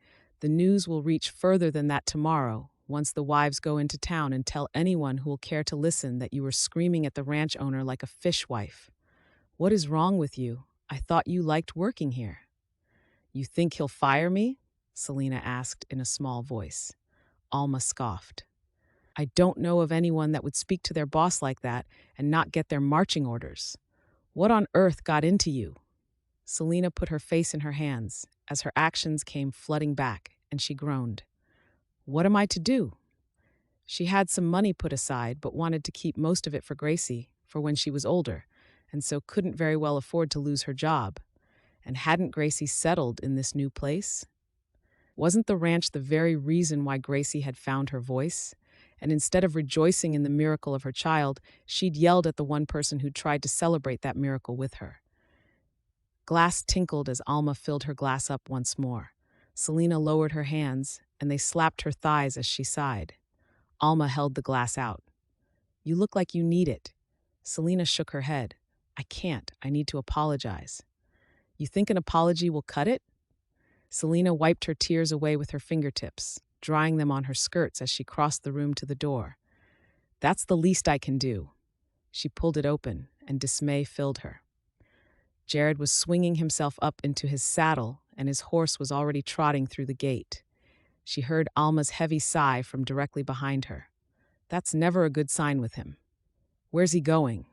The news will reach further than that tomorrow, once the wives go into town and tell anyone who will care to listen that you were screaming at the ranch owner like a fishwife. What is wrong with you? I thought you liked working here. You think he'll fire me? Selina asked in a small voice. Alma scoffed. I don't know of anyone that would speak to their boss like that and not get their marching orders. What on earth got into you? Selina put her face in her hands as her actions came flooding back, and she groaned. What am I to do? She had some money put aside, but wanted to keep most of it for Gracie, for when she was older, and so couldn't very well afford to lose her job. And hadn't Gracie settled in this new place? Wasn't the ranch the very reason why Gracie had found her voice? And instead of rejoicing in the miracle of her child, she'd yelled at the one person who'd tried to celebrate that miracle with her. Glass tinkled as Alma filled her glass up once more. Selina lowered her hands, and they slapped her thighs as she sighed. Alma held the glass out. You look like you need it. Selina shook her head. I can't. I need to apologize. You think an apology will cut it? Selina wiped her tears away with her fingertips, drying them on her skirts as she crossed the room to the door. That's the least I can do. She pulled it open, and dismay filled her. Jared was swinging himself up into his saddle, and his horse was already trotting through the gate. She heard Alma's heavy sigh from directly behind her. That's never a good sign with him. Where's he going?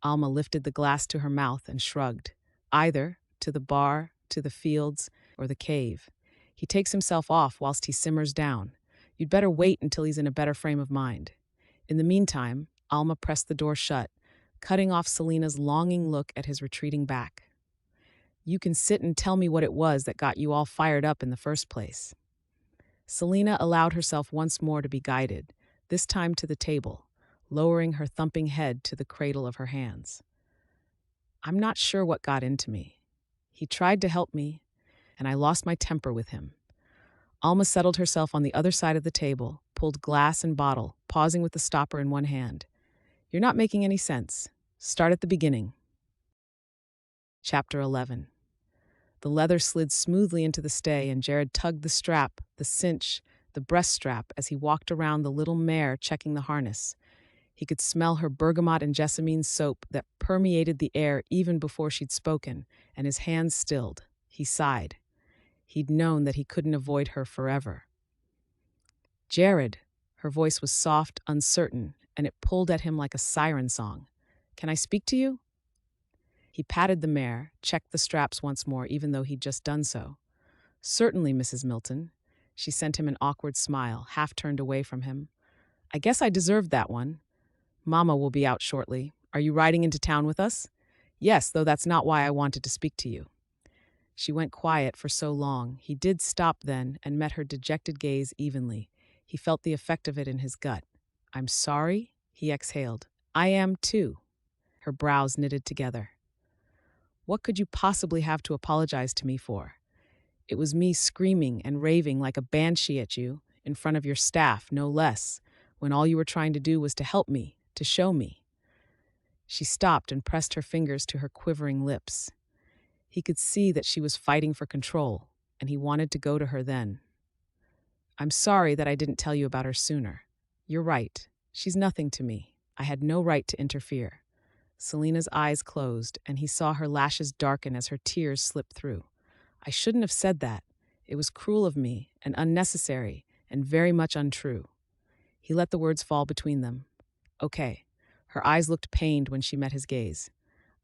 Alma lifted the glass to her mouth and shrugged. Either to the bar, to the fields, or the cave. He takes himself off whilst he simmers down. You'd better wait until he's in a better frame of mind. In the meantime, Alma pressed the door shut, cutting off Selina's longing look at his retreating back. You can sit and tell me what it was that got you all fired up in the first place. Selina allowed herself once more to be guided, this time to the table, lowering her thumping head to the cradle of her hands. I'm not sure what got into me. He tried to help me, and I lost my temper with him. Alma settled herself on the other side of the table, pulled glass and bottle, pausing with the stopper in one hand. You're not making any sense. Start at the beginning. Chapter 11. The leather slid smoothly into the stay, and Jared tugged the strap, the cinch, the breast strap as he walked around the little mare checking the harness. He could smell her bergamot and jessamine soap that permeated the air even before she'd spoken, and his hands stilled. He sighed. He'd known that he couldn't avoid her forever. Jared, her voice was soft, uncertain, and it pulled at him like a siren song. Can I speak to you? He patted the mare, checked the straps once more, even though he'd just done so. Certainly, Mrs. Milton. She sent him an awkward smile, half turned away from him. I guess I deserved that one. Mama will be out shortly. Are you riding into town with us? Yes, though that's not why I wanted to speak to you. She went quiet for so long. He did stop then and met her dejected gaze evenly. He felt the effect of it in his gut. I'm sorry, he exhaled. I am too. Her brows knitted together. What could you possibly have to apologize to me for? It was me screaming and raving like a banshee at you, in front of your staff, no less, when all you were trying to do was to help me, to show me. She stopped and pressed her fingers to her quivering lips. He could see that she was fighting for control, and he wanted to go to her then. I'm sorry that I didn't tell you about her sooner. You're right. She's nothing to me. I had no right to interfere. Selina's eyes closed, and he saw her lashes darken as her tears slipped through. I shouldn't have said that. It was cruel of me, and unnecessary, and very much untrue. He let the words fall between them. Okay. Her eyes looked pained when she met his gaze.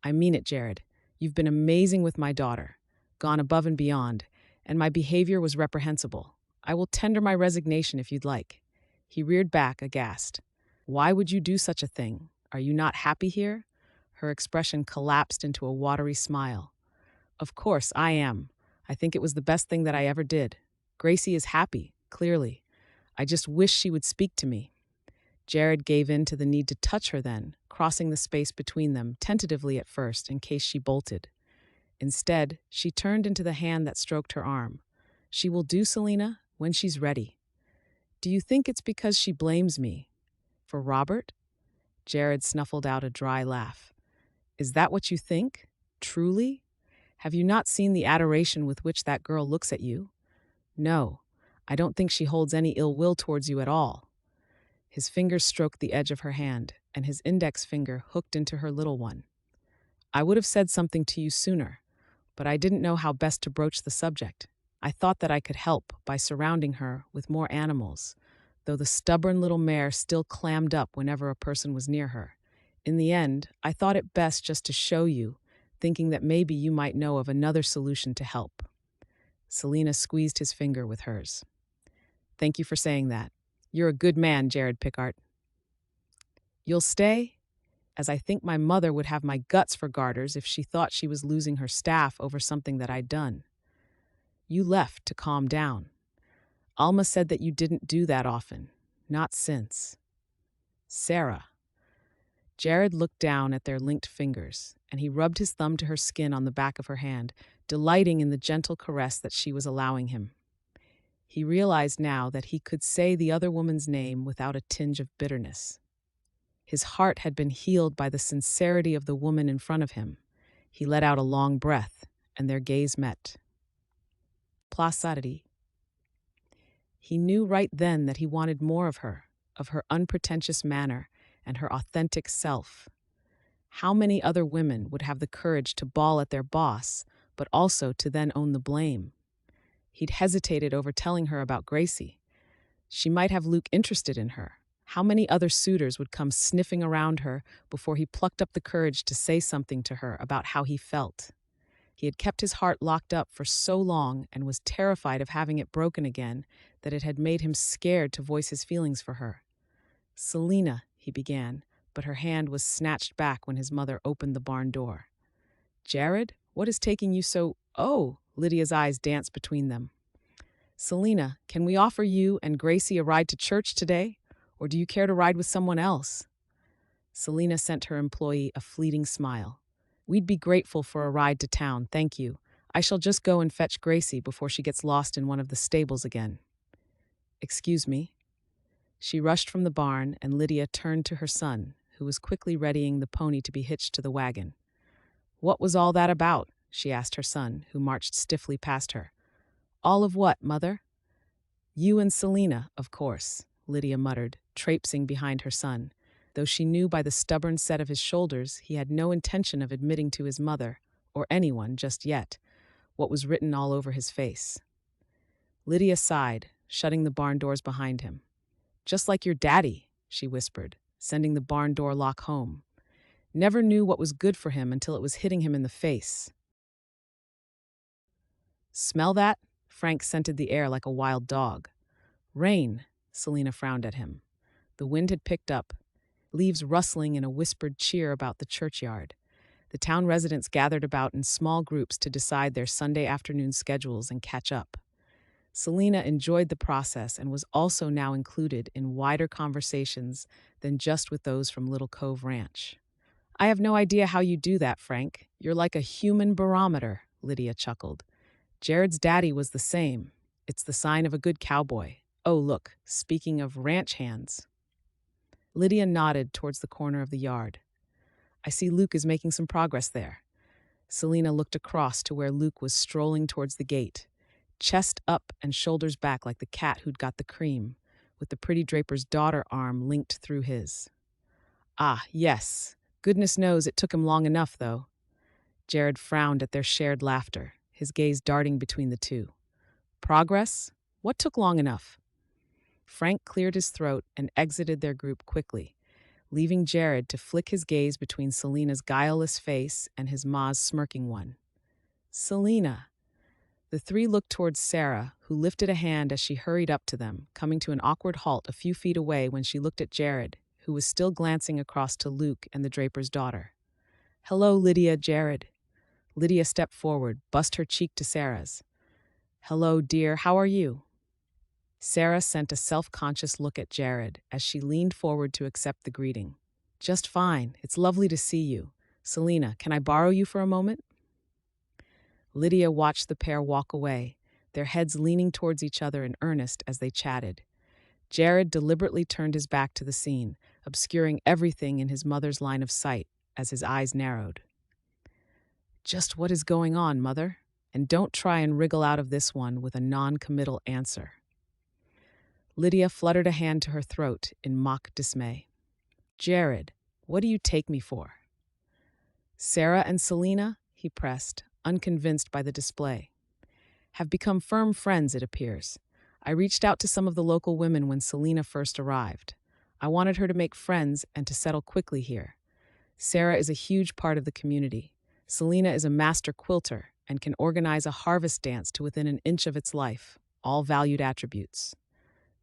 I mean it, Jared. You've been amazing with my daughter, gone above and beyond, and my behavior was reprehensible. I will tender my resignation if you'd like. He reared back, aghast. Why would you do such a thing? Are you not happy here? Her expression collapsed into a watery smile. Of course, I am. I think it was the best thing that I ever did. Gracie is happy, clearly. I just wish she would speak to me. Jared gave in to the need to touch her then, crossing the space between them, tentatively at first, in case she bolted. Instead, she turned into the hand that stroked her arm. She will do, Selina, when she's ready. Do you think it's because she blames me? For Robert? Jared snuffled out a dry laugh. Is that what you think? Truly? Have you not seen the adoration with which that girl looks at you? No, I don't think she holds any ill will towards you at all. His fingers stroked the edge of her hand, and his index finger hooked into her little one. I would have said something to you sooner, but I didn't know how best to broach the subject. I thought that I could help by surrounding her with more animals, though the stubborn little mare still clammed up whenever a person was near her. In the end, I thought it best just to show you, thinking that maybe you might know of another solution to help. Selina squeezed his finger with hers. Thank you for saying that. You're a good man, Jared Pickart. You'll stay? As I think my mother would have my guts for garters if she thought she was losing her staff over something that I'd done. You left to calm down. Alma said that you didn't do that often. Not since. Sarah. Jared looked down at their linked fingers, and he rubbed his thumb to her skin on the back of her hand, delighting in the gentle caress that she was allowing him. He realized now that he could say the other woman's name without a tinge of bitterness. His heart had been healed by the sincerity of the woman in front of him. He let out a long breath, and their gaze met. Placidity. He knew right then that he wanted more of her unpretentious manner, and her authentic self. How many other women would have the courage to bawl at their boss, but also to then own the blame? He'd hesitated over telling her about Gracie. She might have Luke interested in her. How many other suitors would come sniffing around her before he plucked up the courage to say something to her about how he felt? He had kept his heart locked up for so long and was terrified of having it broken again that it had made him scared to voice his feelings for her. "Selina," he began, but her hand was snatched back when his mother opened the barn door. "Jared, what is taking you so—" "Oh!" Lydia's eyes danced between them. "Selina, can we offer you and Gracie a ride to church today? Or do you care to ride with someone else?" Selina sent her employee a fleeting smile. "We'd be grateful for a ride to town, thank you. I shall just go and fetch Gracie before she gets lost in one of the stables again." "Excuse me." She rushed from the barn, and Lydia turned to her son, who was quickly readying the pony to be hitched to the wagon. "What was all that about?" she asked her son, who marched stiffly past her. "All of what, Mother?" "You and Selina, of course," Lydia muttered, traipsing behind her son, though she knew by the stubborn set of his shoulders he had no intention of admitting to his mother, or anyone just yet, what was written all over his face. Lydia sighed, shutting the barn doors behind him. "Just like your daddy," she whispered, sending the barn door lock home. "Never knew what was good for him until it was hitting him in the face." "Smell that?" Frank scented the air like a wild dog. "Rain," Selina frowned at him. The wind had picked up, leaves rustling in a whispered cheer about the churchyard. The town residents gathered about in small groups to decide their Sunday afternoon schedules and catch up. Selina enjoyed the process and was also now included in wider conversations than just with those from Little Cove Ranch. "I have no idea how you do that, Frank. You're like a human barometer," Lydia chuckled. "Jared's daddy was the same. It's the sign of a good cowboy. Oh, look, speaking of ranch hands." Lydia nodded towards the corner of the yard. "I see Luke is making some progress there." Selina looked across to where Luke was strolling towards the gate, chest up and shoulders back like the cat who'd got the cream, with the pretty draper's daughter arm linked through his. "Ah, yes. Goodness knows it took him long enough, though." Jared frowned at their shared laughter, his gaze darting between the two. "Progress? What took long enough?" Frank cleared his throat and exited their group quickly, leaving Jared to flick his gaze between Selina's guileless face and his ma's smirking one. "Selina." The three looked towards Sarah, who lifted a hand as she hurried up to them, coming to an awkward halt a few feet away when she looked at Jared, who was still glancing across to Luke and the draper's daughter. "Hello, Lydia, Jared." Lydia stepped forward, bussed her cheek to Sarah's. "Hello, dear, how are you?" Sarah sent a self-conscious look at Jared as she leaned forward to accept the greeting. "Just fine. It's lovely to see you. Selina, can I borrow you for a moment?" Lydia watched the pair walk away, their heads leaning towards each other in earnest as they chatted. Jared deliberately turned his back to the scene, obscuring everything in his mother's line of sight as his eyes narrowed. "Just what is going on, Mother? And don't try and wriggle out of this one with a non-committal answer." Lydia fluttered a hand to her throat in mock dismay. "Jared, what do you take me for?" "Sarah and Selina," he pressed, unconvinced by the display, "have become firm friends, it appears. I reached out to some of the local women when Selina first arrived. I wanted her to make friends and to settle quickly here. Sarah is a huge part of the community. Selina is a master quilter and can organize a harvest dance to within an inch of its life, all valued attributes.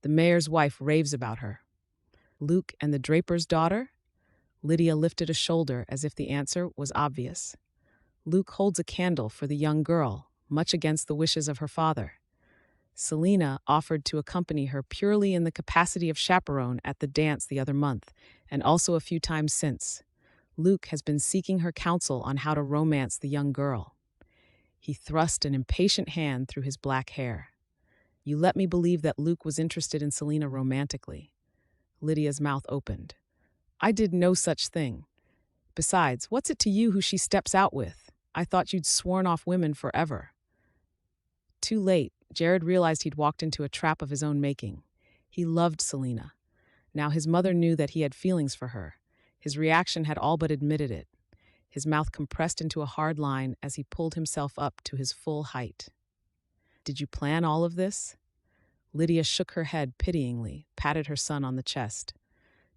The mayor's wife raves about her." "Luke and the draper's daughter?" Lydia lifted a shoulder as if the answer was obvious. "Luke holds a candle for the young girl, much against the wishes of her father. Selina offered to accompany her purely in the capacity of chaperone at the dance the other month, and also a few times since. Luke has been seeking her counsel on how to romance the young girl." He thrust an impatient hand through his black hair. "You let me believe that Luke was interested in Selina romantically." Lydia's mouth opened. "I did no such thing. Besides, what's it to you who she steps out with? I thought you'd sworn off women forever." Too late, Jared realized he'd walked into a trap of his own making. He loved Selina. Now his mother knew that he had feelings for her. His reaction had all but admitted it. His mouth compressed into a hard line as he pulled himself up to his full height. "Did you plan all of this?" Lydia shook her head pityingly, patted her son on the chest.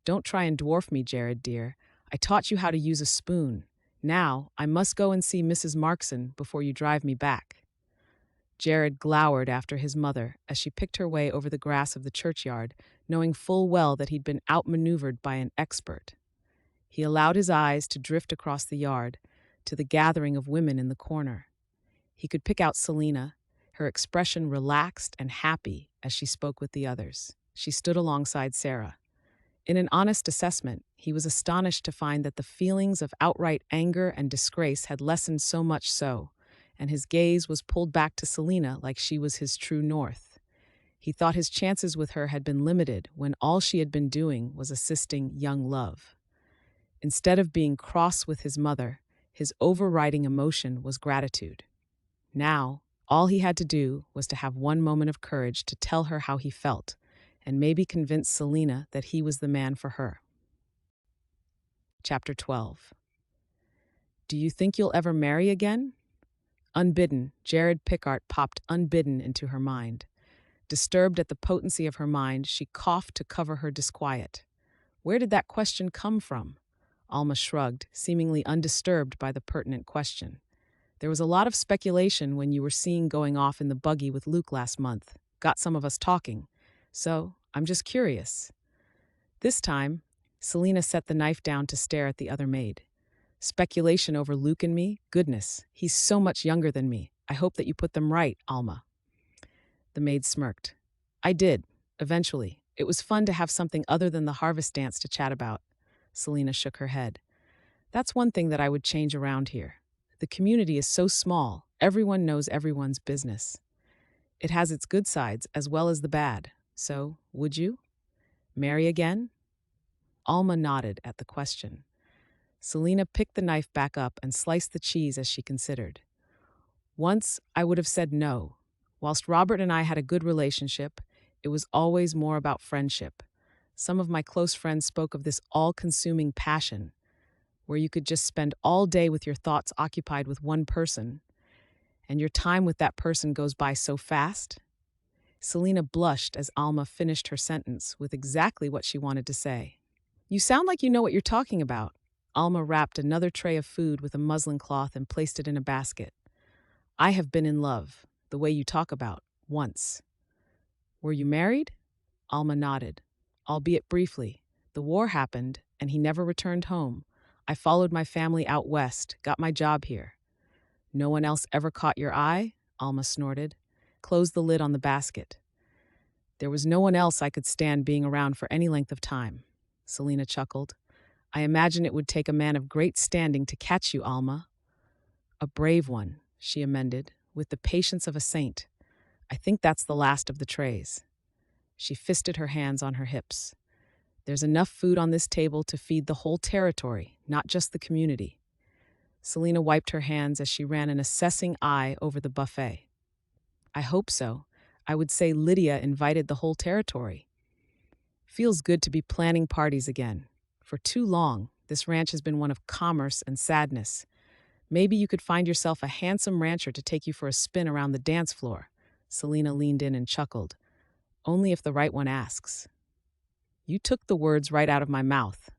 "Don't try and dwarf me, Jared, dear. I taught you how to use a spoon. Now, I must go and see Mrs. Markson before you drive me back." Jared glowered after his mother as she picked her way over the grass of the churchyard, knowing full well that he'd been outmaneuvered by an expert. He allowed his eyes to drift across the yard, to the gathering of women in the corner. He could pick out Selina, her expression relaxed and happy as she spoke with the others. She stood alongside Sarah. In an honest assessment, he was astonished to find that the feelings of outright anger and disgrace had lessened so much so, and his gaze was pulled back to Selina like she was his true north. He thought his chances with her had been limited when all she had been doing was assisting young love. Instead of being cross with his mother, his overriding emotion was gratitude. Now, all he had to do was to have one moment of courage to tell her how he felt, and maybe convince Selina that he was the man for her. Chapter 12. Do you think you'll ever marry again? Unbidden, Jared Pickart popped unbidden into her mind. Disturbed at the potency of her mind, she coughed to cover her disquiet. Where did that question come from? Alma shrugged, seemingly undisturbed by the pertinent question. There was a lot of speculation when you were seen going off in the buggy with Luke last month. Got some of us talking. So, I'm just curious. This time, Selina set the knife down to stare at the other maid. Speculation over Luke and me? Goodness, he's so much younger than me. I hope that you put them right, Alma. The maid smirked. I did, eventually. It was fun to have something other than the harvest dance to chat about. Selina shook her head. That's one thing that I would change around here. The community is so small, everyone knows everyone's business. It has its good sides as well as the bad. So, would you? Marry again? Alma nodded at the question. Selina picked the knife back up and sliced the cheese as she considered. Once, I would have said no. Whilst Robert and I had a good relationship, it was always more about friendship. Some of my close friends spoke of this all-consuming passion, where you could just spend all day with your thoughts occupied with one person, and your time with that person goes by so fast. Selina blushed as Alma finished her sentence with exactly what she wanted to say. You sound like you know what you're talking about. Alma wrapped another tray of food with a muslin cloth and placed it in a basket. I have been in love, the way you talk about, once. Were you married? Alma nodded, albeit briefly. The war happened, and he never returned home. I followed my family out west, got my job here. No one else ever caught your eye? Alma snorted. Closed the lid on the basket. There was no one else I could stand being around for any length of time. Selina chuckled. I imagine it would take a man of great standing to catch you, Alma. A brave one, she amended, with the patience of a saint. I think that's the last of the trays. She fisted her hands on her hips. There's enough food on this table to feed the whole territory, not just the community. Selina wiped her hands as she ran an assessing eye over the buffet. I hope so. I would say Lydia invited the whole territory. Feels good to be planning parties again. For too long, this ranch has been one of commerce and sadness. Maybe you could find yourself a handsome rancher to take you for a spin around the dance floor. Selina leaned in and chuckled. Only if the right one asks. You took the words right out of my mouth.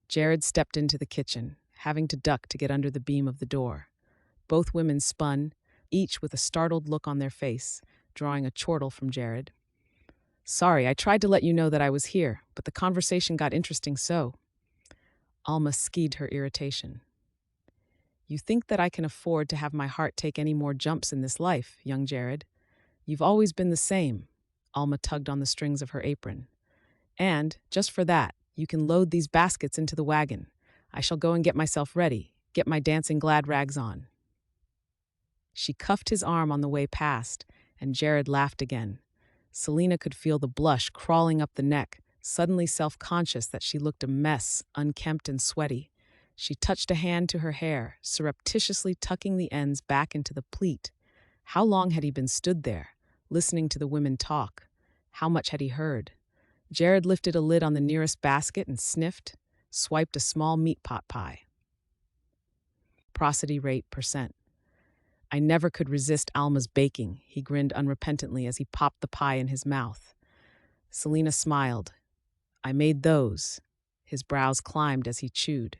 Jared stepped into the kitchen, having to duck to get under the beam of the door. Both women spun, each with a startled look on their face, drawing a chortle from Jared. Sorry, I tried to let you know that I was here, but the conversation got interesting so. Alma skied her irritation. You think that I can afford to have my heart take any more jumps in this life, young Jared? You've always been the same. Alma tugged on the strings of her apron. And, just for that, you can load these baskets into the wagon. I shall go and get myself ready, get my dancing glad rags on. She cuffed his arm on the way past, and Jared laughed again. Selina could feel the blush crawling up the neck, suddenly self-conscious that she looked a mess, unkempt and sweaty. She touched a hand to her hair, surreptitiously tucking the ends back into the pleat. How long had he been stood there, listening to the women talk? How much had he heard? Jared lifted a lid on the nearest basket and sniffed, swiped a small meat pot pie. Prosody rate %. I never could resist Alma's baking, he grinned unrepentantly as he popped the pie in his mouth. Selina smiled. I made those. His brows climbed as he chewed.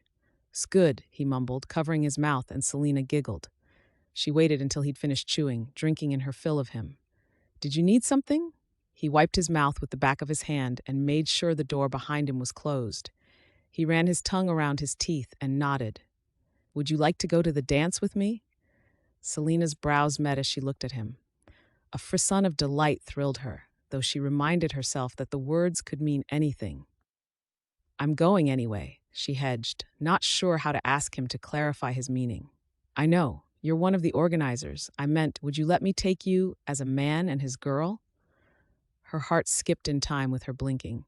"'S good," he mumbled, covering his mouth, and Selina giggled. She waited until he'd finished chewing, drinking in her fill of him. "Did you need something?" He wiped his mouth with the back of his hand and made sure the door behind him was closed. He ran his tongue around his teeth and nodded. "Would you like to go to the dance with me?" Selina's brows met as she looked at him. A frisson of delight thrilled her, though she reminded herself that the words could mean anything. "I'm going anyway," she hedged, not sure how to ask him to clarify his meaning. "I know. You're one of the organizers. I meant, would you let me take you as a man and his girl?" Her heart skipped in time with her blinking.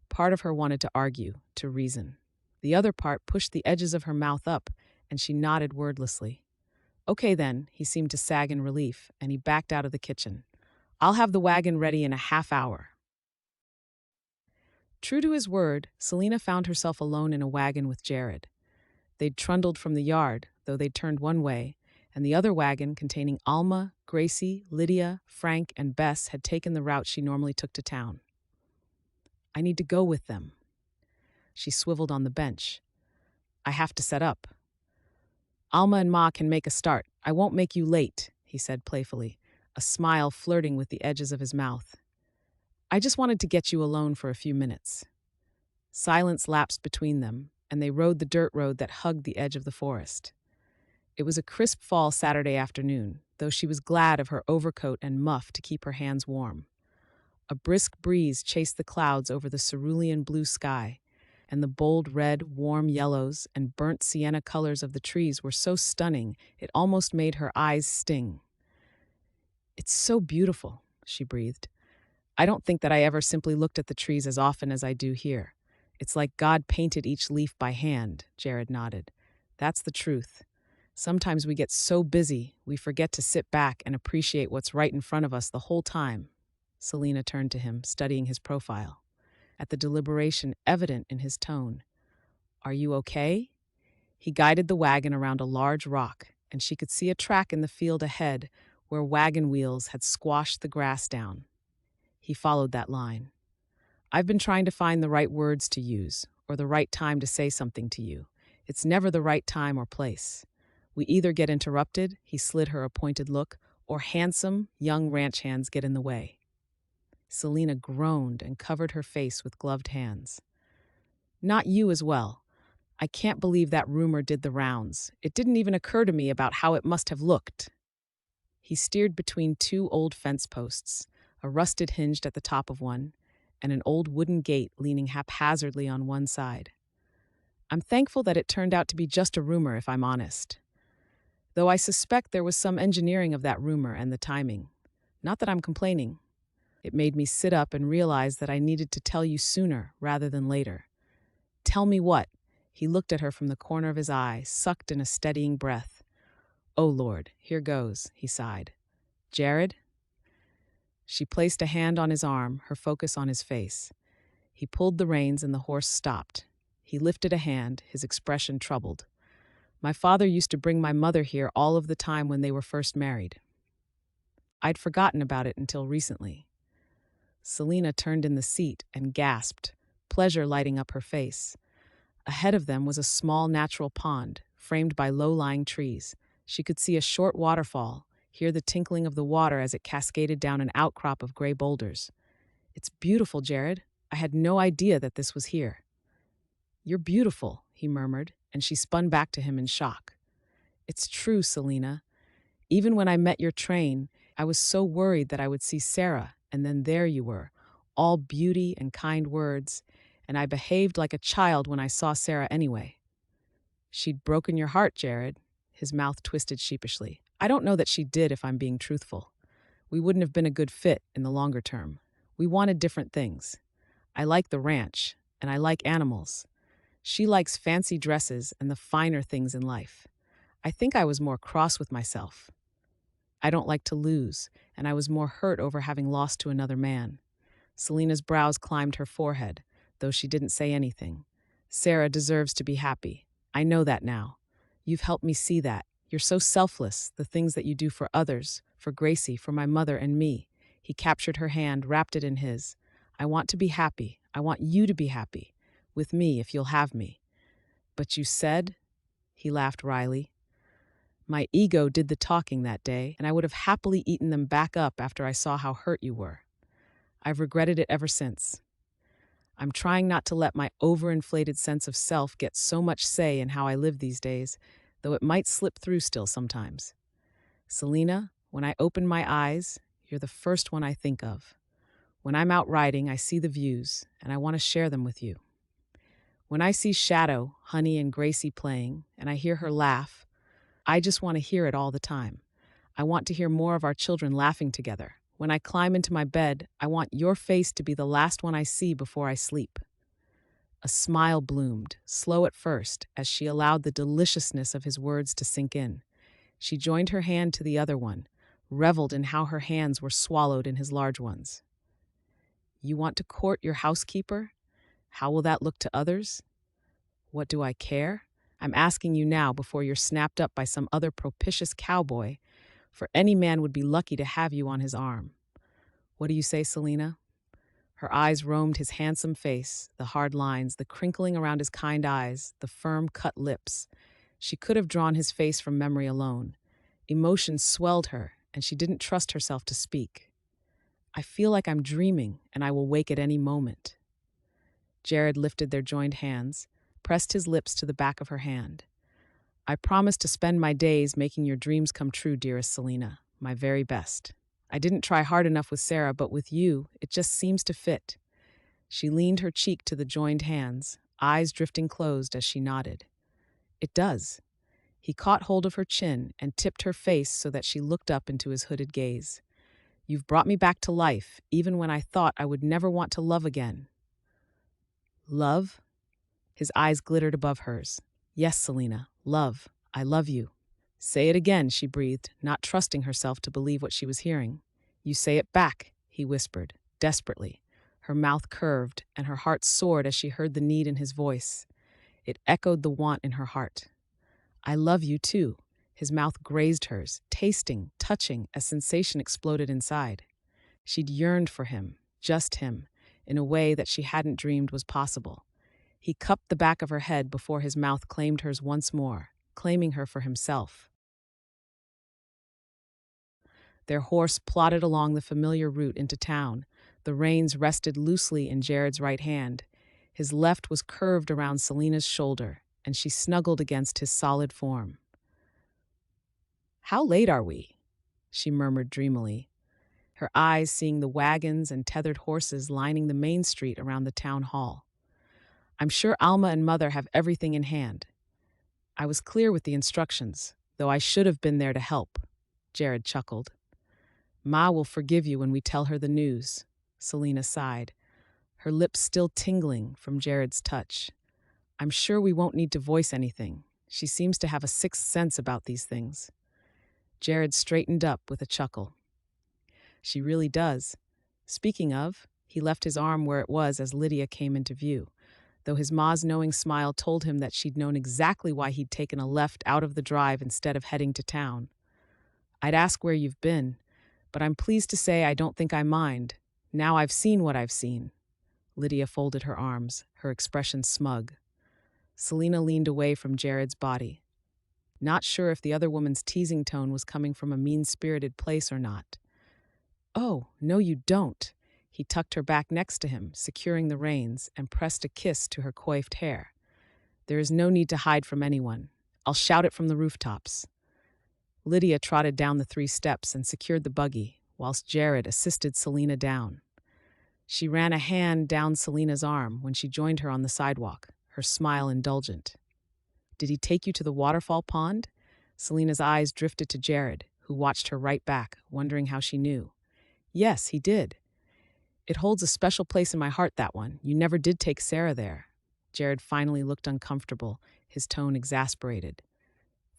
Part of her wanted to argue, to reason. The other part pushed the edges of her mouth up, and she nodded wordlessly. "Okay then," he seemed to sag in relief, and he backed out of the kitchen. "I'll have the wagon ready in a half hour." True to his word, Selina found herself alone in a wagon with Jared. They'd trundled from the yard, though they'd turned one way, and the other wagon, containing Alma, Gracie, Lydia, Frank, and Bess, had taken the route she normally took to town. "I need to go with them." She swiveled on the bench. "I have to set up." "Alma and Ma can make a start. I won't make you late," he said playfully, a smile flirting with the edges of his mouth. "I just wanted to get you alone for a few minutes." Silence lapsed between them, and they rode the dirt road that hugged the edge of the forest. It was a crisp fall Saturday afternoon, though she was glad of her overcoat and muff to keep her hands warm. A brisk breeze chased the clouds over the cerulean blue sky, and the bold red, warm yellows, and burnt sienna colors of the trees were so stunning it almost made her eyes sting. "It's so beautiful," she breathed. "I don't think that I ever simply looked at the trees as often as I do here. It's like God painted each leaf by hand," Jared nodded. "That's the truth. Sometimes we get so busy, we forget to sit back and appreciate what's right in front of us the whole time." Selina turned to him, studying his profile, at the deliberation evident in his tone. "Are you okay?" He guided the wagon around a large rock, and she could see a track in the field ahead where wagon wheels had squashed the grass down. He followed that line. "I've been trying to find the right words to use, or the right time to say something to you. It's never the right time or place. We either get interrupted," he slid her a pointed look, "or handsome, young ranch hands get in the way." Selina groaned and covered her face with gloved hands. "Not you as well. I can't believe that rumor did the rounds. It didn't even occur to me about how it must have looked." He steered between two old fence posts, a rusted hinged at the top of one, and an old wooden gate leaning haphazardly on one side. "I'm thankful that it turned out to be just a rumor, if I'm honest. Though I suspect there was some engineering of that rumor and the timing. Not that I'm complaining. It made me sit up and realize that I needed to tell you sooner rather than later." "Tell me what?" He looked at her from the corner of his eye, sucked in a steadying breath. "Oh, Lord, here goes," he sighed. "Jared?" She placed a hand on his arm, her focus on his face. He pulled the reins and the horse stopped. He lifted a hand, his expression troubled. "My father used to bring my mother here all of the time when they were first married. I'd forgotten about it until recently." Selina turned in the seat and gasped, pleasure lighting up her face. Ahead of them was a small natural pond, framed by low-lying trees. She could see a short waterfall, hear the tinkling of the water as it cascaded down an outcrop of gray boulders. "It's beautiful, Jared. I had no idea that this was here." "You're beautiful," he murmured, and she spun back to him in shock. "It's true, Selina. Even when I met your train, I was so worried that I would see Sarah, and then there you were, all beauty and kind words, and I behaved like a child when I saw Sarah anyway." "She'd broken your heart, Jared." His mouth twisted sheepishly. "I don't know that she did, if I'm being truthful. We wouldn't have been a good fit in the longer term. We wanted different things. I like the ranch, and I like animals. She likes fancy dresses and the finer things in life. I think I was more cross with myself. I don't like to lose, and I was more hurt over having lost to another man." Selina's brows climbed her forehead, though she didn't say anything. "Sarah deserves to be happy. I know that now. You've helped me see that. You're so selfless, the things that you do for others, for Gracie, for my mother and me." He captured her hand, wrapped it in his. "I want to be happy. I want you to be happy. With me, if you'll have me." "But you said..." He laughed wryly. My ego did the talking that day, and I would have happily eaten them back up after I saw how hurt you were. I've regretted it ever since. I'm trying not to let my overinflated sense of self get so much say in how I live these days, though it might slip through still sometimes. Selina, when I open my eyes, you're the first one I think of. When I'm out riding, I see the views, and I want to share them with you. When I see Shadow, Honey, and Gracie playing, and I hear her laugh, I just want to hear it all the time. I want to hear more of our children laughing together. When I climb into my bed, I want your face to be the last one I see before I sleep. A smile bloomed, slow at first, as she allowed the deliciousness of his words to sink in. She joined her hand to the other one, reveled in how her hands were swallowed in his large ones. You want to court your housekeeper? How will that look to others? What do I care? I'm asking you now before you're snapped up by some other propitious cowboy, for any man would be lucky to have you on his arm. What do you say, Selina? Her eyes roamed his handsome face, the hard lines, the crinkling around his kind eyes, the firm, cut lips. She could have drawn his face from memory alone. Emotion swelled her, and she didn't trust herself to speak. I feel like I'm dreaming, and I will wake at any moment. Jared lifted their joined hands, pressed his lips to the back of her hand. I promise to spend my days making your dreams come true, dearest Selina, my very best. I didn't try hard enough with Sarah, but with you, it just seems to fit. She leaned her cheek to the joined hands, eyes drifting closed as she nodded. It does. He caught hold of her chin and tipped her face so that she looked up into his hooded gaze. You've brought me back to life, even when I thought I would never want to love again. Love? His eyes glittered above hers. Yes, Selina, love. I love you. Say it again, she breathed, not trusting herself to believe what she was hearing. You say it back, he whispered, desperately. Her mouth curved, and her heart soared as she heard the need in his voice. It echoed the want in her heart. I love you, too. His mouth grazed hers, tasting, touching, as sensation exploded inside. She'd yearned for him, just him, in a way that she hadn't dreamed was possible. He cupped the back of her head before his mouth claimed hers once more, claiming her for himself. Their horse plodded along the familiar route into town. The reins rested loosely in Jared's right hand. His left was curved around Selina's shoulder, and she snuggled against his solid form. How late are we? She murmured dreamily, her eyes seeing the wagons and tethered horses lining the main street around the town hall. I'm sure Alma and Mother have everything in hand. I was clear with the instructions, though I should have been there to help, Jared chuckled. Ma will forgive you when we tell her the news, Selina sighed, her lips still tingling from Jared's touch. I'm sure we won't need to voice anything. She seems to have a sixth sense about these things. Jared straightened up with a chuckle. She really does. Speaking of, he left his arm where it was as Lydia came into view, though his ma's knowing smile told him that she'd known exactly why he'd taken a left out of the drive instead of heading to town. I'd ask where you've been, but I'm pleased to say I don't think I mind. Now I've seen what I've seen. Lydia folded her arms, her expression smug. Selina leaned away from Jared's body, not sure if the other woman's teasing tone was coming from a mean-spirited place or not. Oh, no you don't. He tucked her back next to him, securing the reins, and pressed a kiss to her coiffed hair. There is no need to hide from anyone. I'll shout it from the rooftops. Lydia trotted down the 3 steps and secured the buggy, whilst Jared assisted Selina down. She ran a hand down Selina's arm when she joined her on the sidewalk, her smile indulgent. Did he take you to the waterfall pond? Selina's eyes drifted to Jared, who watched her right back, wondering how she knew. Yes, he did. It holds a special place in my heart, that one. You never did take Sarah there. Jared finally looked uncomfortable, his tone exasperated.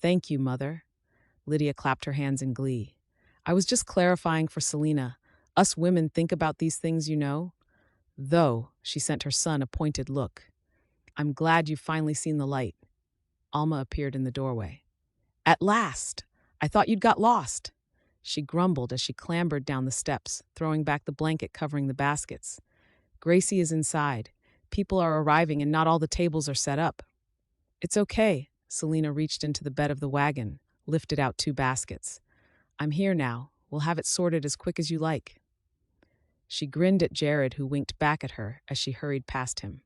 Thank you, Mother. Lydia clapped her hands in glee. I was just clarifying for Selina. Us women think about these things, you know. Though, she sent her son a pointed look. I'm glad you've finally seen the light. Alma appeared in the doorway. At last! I thought you'd got lost. She grumbled as she clambered down the steps, throwing back the blanket covering the baskets. Gracie is inside. People are arriving and not all the tables are set up. It's okay. Selina reached into the bed of the wagon, lifted out 2 baskets. I'm here now. We'll have it sorted as quick as you like. She grinned at Jared, who winked back at her as she hurried past him.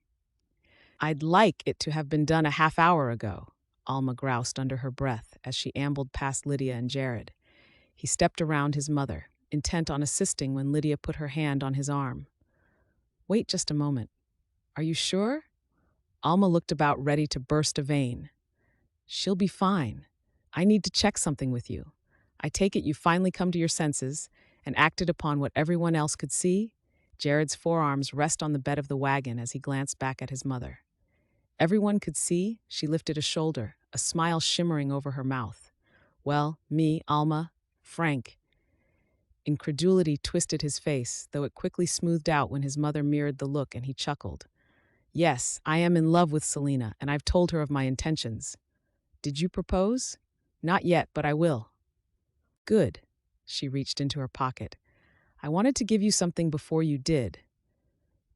I'd like it to have been done a half hour ago, Alma groused under her breath as she ambled past Lydia and Jared. He stepped around his mother, intent on assisting when Lydia put her hand on his arm. Wait just a moment. Are you sure? Alma looked about, ready to burst a vein. She'll be fine. I need to check something with you. I take it you finally come to your senses and acted upon what everyone else could see? Jared's forearms rest on the bed of the wagon as he glanced back at his mother. Everyone could see. She lifted a shoulder, a smile shimmering over her mouth. Well, me, Alma, Frank. Incredulity twisted his face, though it quickly smoothed out when his mother mirrored the look and he chuckled. Yes, I am in love with Selina, and I've told her of my intentions. Did you propose? Not yet, but I will. Good. She reached into her pocket. I wanted to give you something before you did.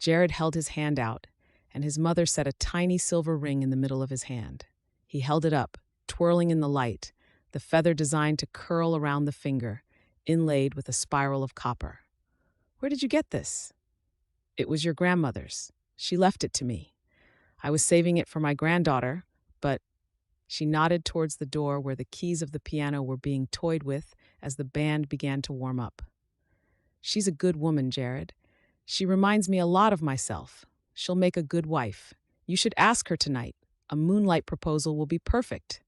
Jared held his hand out, and his mother set a tiny silver ring in the middle of his hand. He held it up, twirling in the light, the feather designed to curl around the finger, inlaid with a spiral of copper. Where did you get this? It was your grandmother's. She left it to me. I was saving it for my granddaughter, but... She nodded towards the door where the keys of the piano were being toyed with as the band began to warm up. She's a good woman, Jared. She reminds me a lot of myself. She'll make a good wife. You should ask her tonight. A moonlight proposal will be perfect.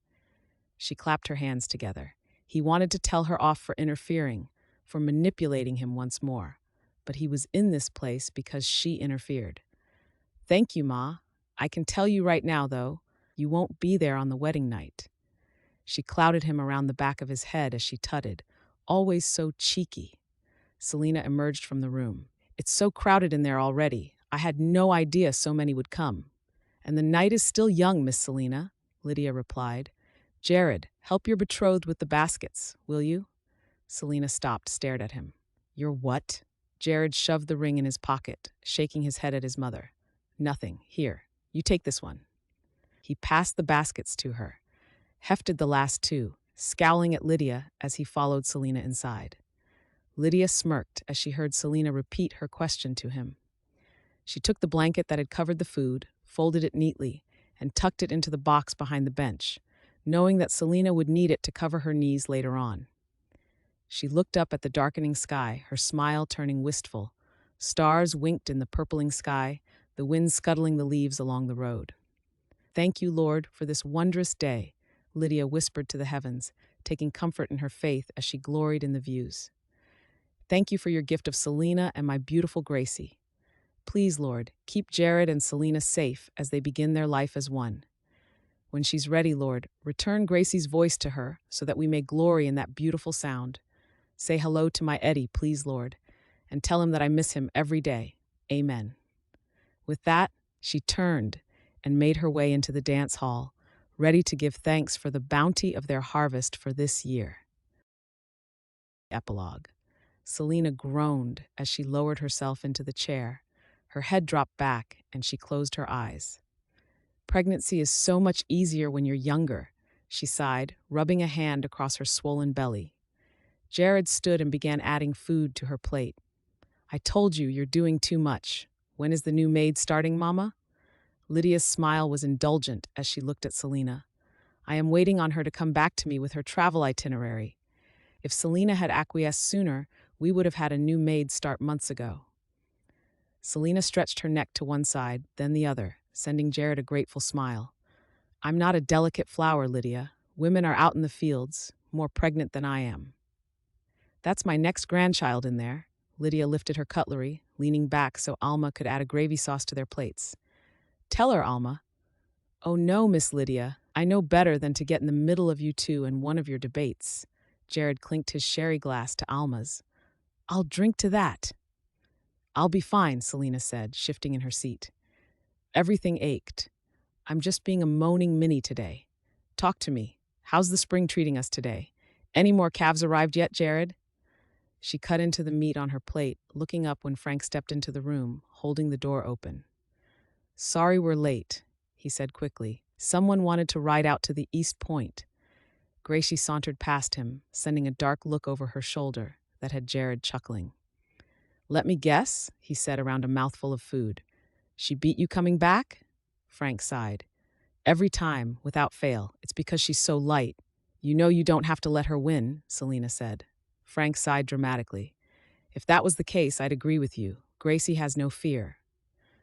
She clapped her hands together. He wanted to tell her off for interfering, for manipulating him once more. But he was in this place because she interfered. Thank you, Ma. I can tell you right now, though, you won't be there on the wedding night. She clouted him around the back of his head as she tutted, always so cheeky. Selina emerged from the room. It's so crowded in there already. I had no idea so many would come. And the night is still young, Miss Selina, Lydia replied. Jared, help your betrothed with the baskets, will you? Selina stopped, stared at him. Your what? Jared shoved the ring in his pocket, shaking his head at his mother. Nothing. Here, you take this one. He passed the baskets to her, hefted the last 2, scowling at Lydia as he followed Selina inside. Lydia smirked as she heard Selina repeat her question to him. She took the blanket that had covered the food, folded it neatly, and tucked it into the box behind the bench, knowing that Selina would need it to cover her knees later on. She looked up at the darkening sky, her smile turning wistful. Stars winked in the purpling sky, the wind scuttling the leaves along the road. Thank you, Lord, for this wondrous day, Lydia whispered to the heavens, taking comfort in her faith as she gloried in the views. Thank you for your gift of Selina and my beautiful Gracie. Please, Lord, keep Jared and Selina safe as they begin their life as one. When she's ready, Lord, return Gracie's voice to her so that we may glory in that beautiful sound. Say hello to my Eddie, please, Lord, and tell him that I miss him every day. Amen. With that, she turned and made her way into the dance hall, ready to give thanks for the bounty of their harvest for this year. Epilogue. Selina groaned as she lowered herself into the chair. Her head dropped back and she closed her eyes. Pregnancy is so much easier when you're younger, she sighed, rubbing a hand across her swollen belly. Jared stood and began adding food to her plate. I told you, you're doing too much. When is the new maid starting, Mama? Lydia's smile was indulgent as she looked at Selina. I am waiting on her to come back to me with her travel itinerary. If Selina had acquiesced sooner, we would have had a new maid start months ago. Selina stretched her neck to one side, then the other, sending Jared a grateful smile. I'm not a delicate flower, Lydia. Women are out in the fields, more pregnant than I am. That's my next grandchild in there. Lydia lifted her cutlery, leaning back so Alma could add a gravy sauce to their plates. Tell her, Alma. Oh no, Miss Lydia. I know better than to get in the middle of you two in one of your debates. Jared clinked his sherry glass to Alma's. I'll drink to that. I'll be fine, Selina said, shifting in her seat. Everything ached. I'm just being a moaning Minnie today. Talk to me. How's the spring treating us today? Any more calves arrived yet, Jared? She cut into the meat on her plate, looking up when Frank stepped into the room, holding the door open. Sorry we're late, he said quickly, Someone wanted to ride out to the East Point. Gracie sauntered past him, sending a dark look over her shoulder that had Jared chuckling. "Let me guess," he said around a mouthful of food. "She beat you coming back?" Frank sighed. "Every time, without fail. It's because she's so light." "You know you don't have to let her win," Selina said. Frank sighed dramatically. "If that was the case, I'd agree with you. Gracie has no fear."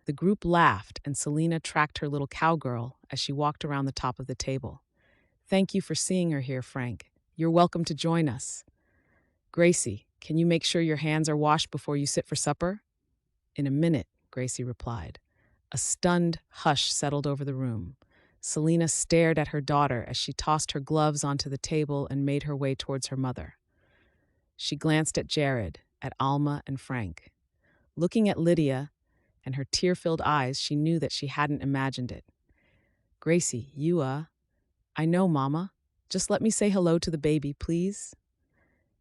The group laughed, and Selina tracked her little cowgirl as she walked around the top of the table. "Thank you for seeing her here, Frank. You're welcome to join us. Gracie, can you make sure your hands are washed before you sit for supper?" "In a minute," Gracie replied. A stunned hush settled over the room. Selina stared at her daughter as she tossed her gloves onto the table and made her way towards her mother. She glanced at Jared, at Alma and Frank. Looking at Lydia and her tear-filled eyes, she knew that she hadn't imagined it. "Gracie, I know, Mama. Just let me say hello to the baby, please."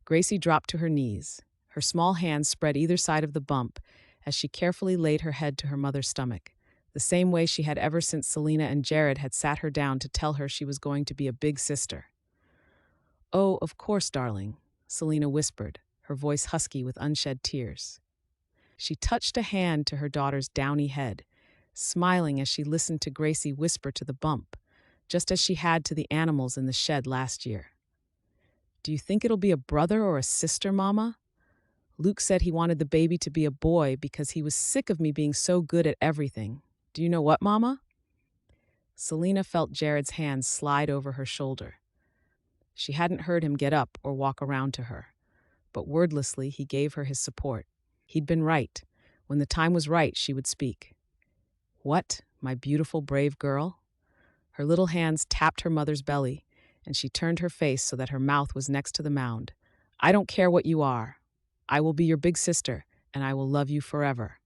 Gracie dropped to her knees, her small hands spread either side of the bump as she carefully laid her head to her mother's stomach, the same way she had ever since Selina and Jared had sat her down to tell her she was going to be a big sister. "Oh, of course, darling," Selina whispered, her voice husky with unshed tears. She touched a hand to her daughter's downy head, smiling as she listened to Gracie whisper to the bump, just as she had to the animals in the shed last year. "Do you think it'll be a brother or a sister, Mama? Luke said he wanted the baby to be a boy because he was sick of me being so good at everything. Do you know what, Mama?" Selina felt Jared's hand slide over her shoulder. She hadn't heard him get up or walk around to her, but wordlessly he gave her his support. He'd been right. When the time was right, she would speak. "What, my beautiful, brave girl?" Her little hands tapped her mother's belly, and she turned her face so that her mouth was next to the mound. "I don't care what you are. I will be your big sister, and I will love you forever."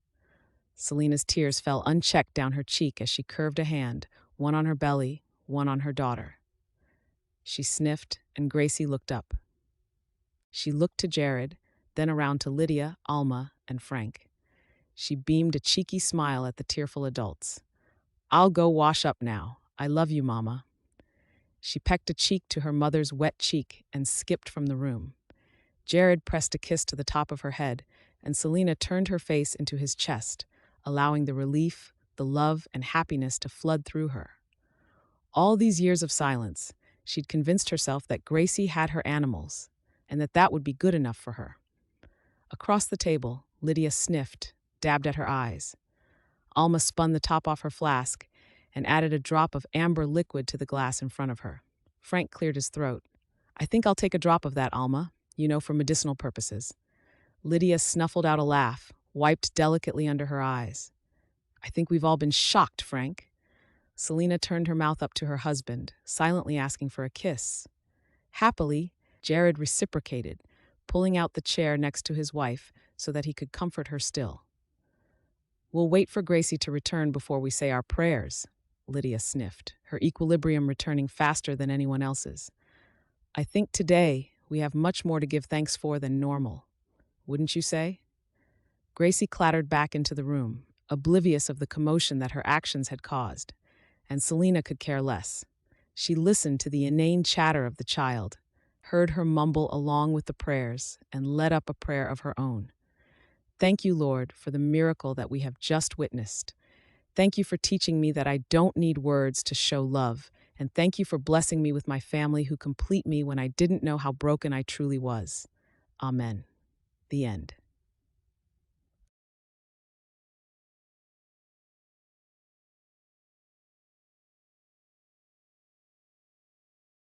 Selina's tears fell unchecked down her cheek as she curved a hand, one on her belly, one on her daughter. She sniffed, and Gracie looked up. She looked to Jared, then around to Lydia, Alma, and Frank. She beamed a cheeky smile at the tearful adults. "I'll go wash up now. I love you, Mama." She pecked a cheek to her mother's wet cheek and skipped from the room. Jared pressed a kiss to the top of her head, and Selina turned her face into his chest, allowing the relief, the love, and happiness to flood through her. All these years of silence, she'd convinced herself that Gracie had her animals, and that would be good enough for her. Across the table, Lydia sniffed, dabbed at her eyes. Alma spun the top off her flask and added a drop of amber liquid to the glass in front of her. Frank cleared his throat. "I think I'll take a drop of that, Alma, for medicinal purposes." Lydia snuffled out a laugh, wiped delicately under her eyes. "I think we've all been shocked, Frank." Selina turned her mouth up to her husband, silently asking for a kiss. Happily, Jared reciprocated, pulling out the chair next to his wife so that he could comfort her still. "We'll wait for Gracie to return before we say our prayers," Lydia sniffed, her equilibrium returning faster than anyone else's. "I think today we have much more to give thanks for than normal. Wouldn't you say?" Gracie clattered back into the room, oblivious of the commotion that her actions had caused, and Selina could care less. She listened to the inane chatter of the child, heard her mumble along with the prayers, and led up a prayer of her own. "Thank you, Lord, for the miracle that we have just witnessed. Thank you for teaching me that I don't need words to show love, and thank you for blessing me with my family who complete me when I didn't know how broken I truly was. Amen." The end.